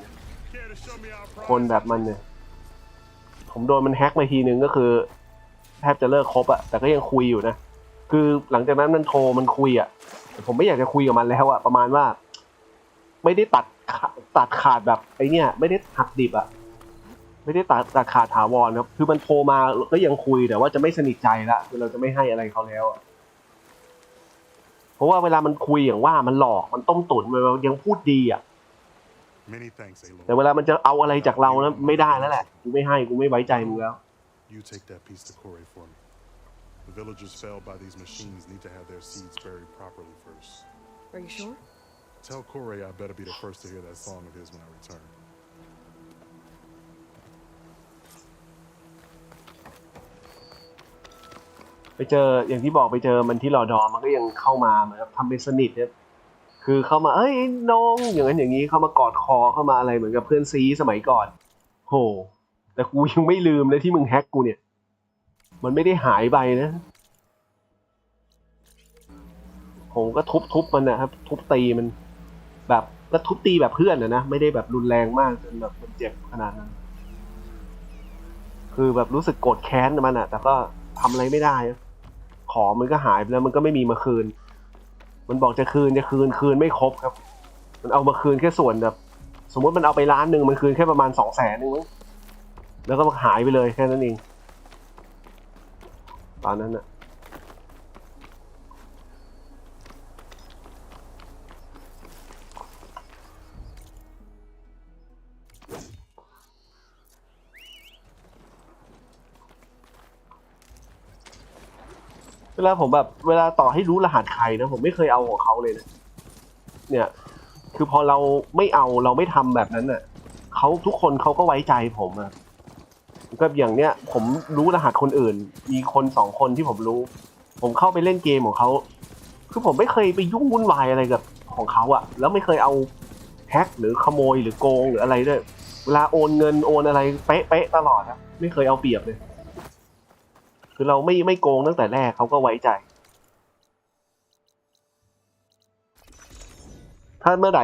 A: ๆคนแบบมันเนี่ยผมโดนมันแฮกมาทีนึงก็คือแทบจะเลิกคบอะแต่ก็ยังคุยอยู่นะคือหลังจากนั้นมันโทรมันคุยอะผมไม่อยากจะคุยกับมันแล้วอะประมาณว่าไม่ได้ตัดขาดแบบไอเนี่ยไม่ได้หักดิบอะไม่ได้ตัดขาดถาวรครับคือมันโทรมาก็ยังคุยแต่ว่าจะไม่สนิทใจละคือเราจะไม่ให้อะไรเขาแล้วเพราะว่าเวลามันคุยอย่างว่ามันหลอกมันต้มตุ๋นมันยังพูดดีอะแต่เวลามันจะเอาอะไรจากเราแล้วไม่ได้แล้วแหละกูไม่ให้กูไม่ไว้ใจมึงแล้ว
U: You take that piece to Corey for me. The villagers felled by these machines need to have their seeds buried properly first.
O: Are you sure?
U: Tell Corey I better be the first to hear that song of his when I return.
A: ไปเจออย่างที่บอกไปเจอมันที่รอดอมันก็ยังเข้ามาเหมือนกับทำเป็นสนิทเนี่ยคือเข้ามาเอ้ยน้องอย่างนั้นอย่างนี้เข้ามากอดคอเข้ามาอะไรเหมือนกับเพื่อนซีสมัยก่อนโหแต่กูยังไม่ลืมเลยที่มึงแฮกกูเนี่ยมันไม่ได้หายไปนะผมก็ทุบมันนะครับทุบตีมันแบบก็ทุบตีแบบเพื่อนนะไม่ได้แบบรุนแรงมากจนแบบมันเจ็บขนาดนั้นคือแบบรู้สึกโกรธแค้นมันแต่ก็ทำอะไรไม่ได้ของมันก็หายไปแล้วมันก็ไม่มีมาคืนมันบอกจะคืนไม่ครบครับมันเอามาคืนแค่ส่วนแบบสมมติมันเอาไป1,000,000มันคืนแค่ประมาณ200,000นึงแล้วก็หายไปเลยแค่นั้นเองตอนนั้นน่ะเวลาต่อให้รู้รหัสใครนะผมไม่เคยเอาของเขาเลยนะเนี่ยคือพอเราไม่ทำแบบนั้นน่ะเขาทุกคนเขาก็ไว้ใจผมอะก็อย่างเนี้ยผมรู้รหัสคนอื่นมีคน2 คนที่ผมรู้ผ ผมเข้าไปเล่นเกมของเขาคือผมไม่เคยไปยุ่งวุ่นวายอะไรกับของเขาอะแล้วไม่เคยเอาแฮกหรือขโมยหรือโกงหรืออะไรด้วยเวลาโอนเงินโอนอะไรเป๊ะตลอดครับไม่เคยเอาเปรียบเลยคือเราไม่โกงตั้งแต่แรกเขาก็ไว้ใจถ้าเมื่อไ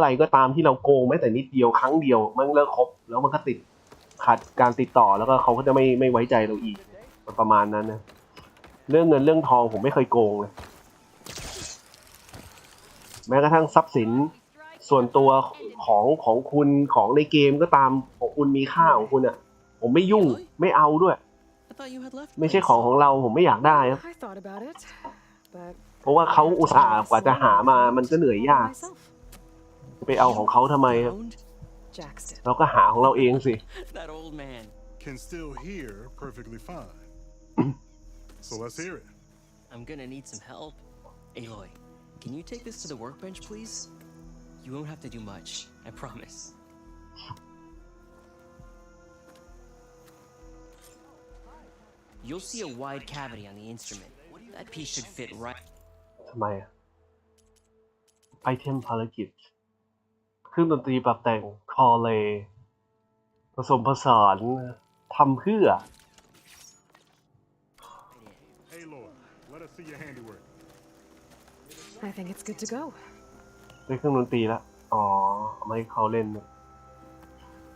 A: หร่ก็ตามที่เราโกงแม้แต่นิดเดียวครั้งเดียวมันเลิกครบแล้วมันก็ติดขาดการติดต่อแล้วก็เขาก็จะไม่ไว้ใจเราอีกประมาณนั้นนะเรื่องเงินเรื่องทองผมไม่เคยโกงเลยแม้กระทั่งทรัพย์สินส่วนตัวของคุณของในเกมก็ตามของคุณมีค่าของคุณอ่ะผมไม่ยุ่งไม่เอาด้วยไม่ใช่ของเราผมไม่อยากได้ครับเพราะว่าเขาอุตส่าห์กว่าจะหามามันก็เหนื่อยยากไปเอาของเขาทำไมครับเราก็หาของเราเองสิ
U: That old man can still hear perfectly fine. So let's hear it.
V: I'm gonna need some help. Aloy, can you take this to the workbench, please? You won't have to do much, I promise. You'll see a wide cavity on the instrument. That piece should fit right.
A: ทำไมไอเทมภารกิจเครื่องดนตรีปรับแต่งคอเลผสมผสานทำเพื่อ
U: Hey Lord, let us see your handiwork.
B: I think it's good to go.
A: ได้เครื่องดนตรีแล้วอ๋อไม่ให้เขาเล่น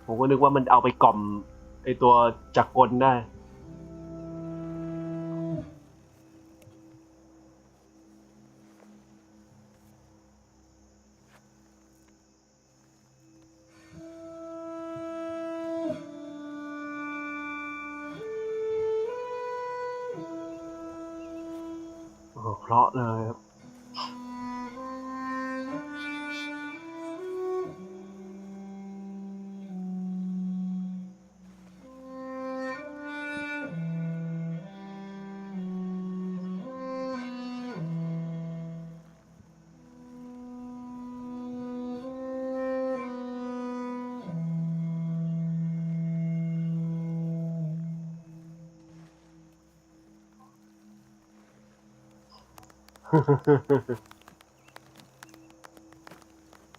A: ผมก็นึกว่ามันเอาไปกล่อมไอตัวจักรกลได้เพราะเลยครับ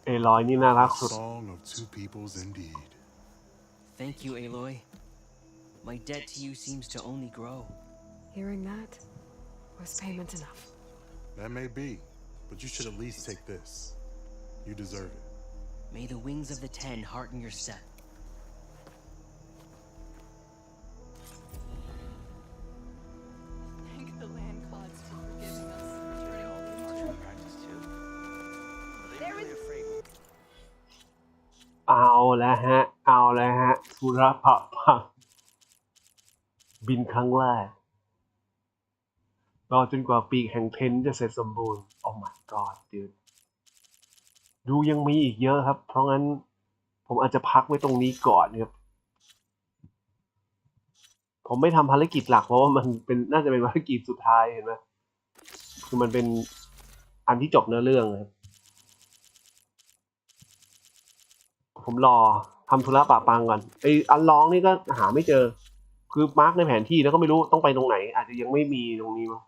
A: เอลอยนี่น่ารักสุด
U: Song of two peoples indeed.
V: Thank you, Aloy. My debt to you seems to only grow.
B: Hearing that was payment enough.
U: That may be, but you should at least take this. You deserve it.
V: May the wings of the Ten hearten your step.
J: Thank the land gods for forgiving us and returning all the martial practice too. They're really afraid.
A: เอาแล้วฮะสุรภะพังบินครั้งแรกรอจนกว่าปีกแห่งเทนจะเสร็จสมบูรณ์ Oh my god dude ดูยังมีอีกเยอะครับเพราะงั้นผมอาจจะพักไว้ตรงนี้ก่อนครับผมไม่ทำภารกิจหลักเพราะว่ามันเป็นน่าจะเป็นภารกิจสุดท้ายเห็นไหมคือมันเป็นอันที่จบเนื้อเรื่องครับผมรอทำธุระปะปังก่อนไออันร้องนี่ก็หาไม่เจอคือมาร์กในแผนที่แล้วก็ไม่รู้ต้องไปตรงไหนอาจจะยังไม่มีตรงนี้มั้ง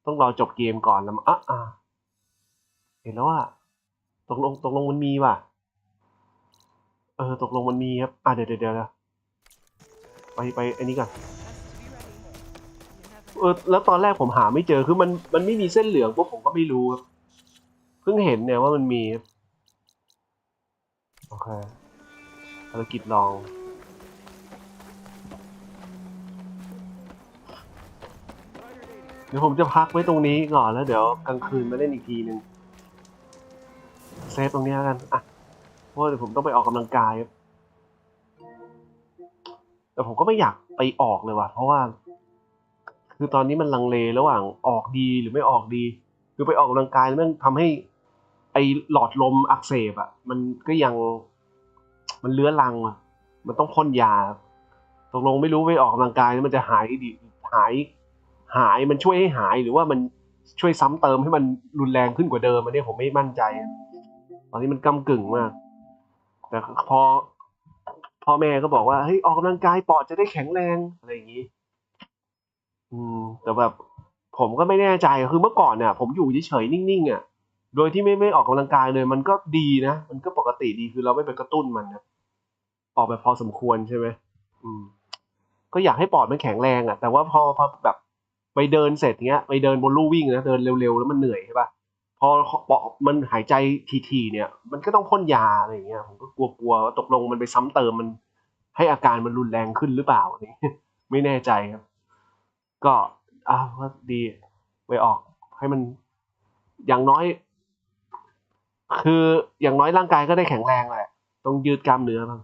A: ต้องรอจบเกมก่อนแล้วเห็นแล้วว่าตกลงมันมีว่ะตกลงมันมีครับเดี๋ยวไปอันนี้ก่อนแล้วตอนแรกผมหาไม่เจอคือมันไม่มีเส้นเหลืองปุ๊บผมก็ไม่รู้เพิ่งเห็นเนี่ยว่ามันมีโอเคภารกิจลองเดี๋ยวผมจะพักไว้ตรงนี้ก่อนแล้วเดี๋ยวกลางคืนมาเล่นอีกทีนึงเซฟตรงนี้แล้วกันเพราะเดี๋ยวผมต้องไปออกกำลังกายครับแต่ผมก็ไม่อยากไปออกเลยว่ะเพราะว่าคือตอนนี้มันลังเลระหว่างออกดีหรือไม่ออกดีคือไปออกกำลังกายแล้วมันทำให้ไอหลอดลมอักเสบมันก็ยังมันเลื้อรังมันต้องพ่นยาตกลงไม่รู้ไปออกกำลังกายแล้วมันจะหายดีหายมันช่วยให้หายหรือว่ามันช่วยซ้ำเติมให้มันรุนแรงขึ้นกว่าเดิมอันนี้ผมไม่มั่นใจตอนนี้มันก้ำกึ่งมากแต่พอพ่อแม่ก็บอกว่าเฮ้ยออกกำลังกายปอดจะได้แข็งแรงอะไรอย่างนี้แต่แบบ ผมก็ไม่แน่ใจคือเมื่อก่อนเนี่ยผมอยู่เฉยๆนิ่งๆอ่ะโดยที่ไม่ออกกำลังกายเลยมันก็ดีนะมันก็ปกติดีคือเราไม่ไปกระตุ้นมันนะออกไปพอสมควรใช่ไหมก็อยากให้ปอดมันแข็งแรงอ่ะแต่ว่าพอแบบไปเดินเสร็จเงี้ยไปเดินบนลู่วิ่งนะเดินเร็วๆแล้วมันเหนื่อยใช่ป่ะพอมันหายใจทีๆเนี่ยมันก็ต้องพ่นยาอะไรอย่างเงี้ยผมก็กลัวว่าตกลงมันไปซ้ำเติมมันให้อาการมันรุนแรงขึ้นหรือเปล่าไม่แน่ใจครับก็ก็ดีไปออกให้มันอย่างน้อยคืออย่างน้อยร่างกายก็ได้แข็งแรงแหละต้องยืดกล้ามเนื้อบ้าง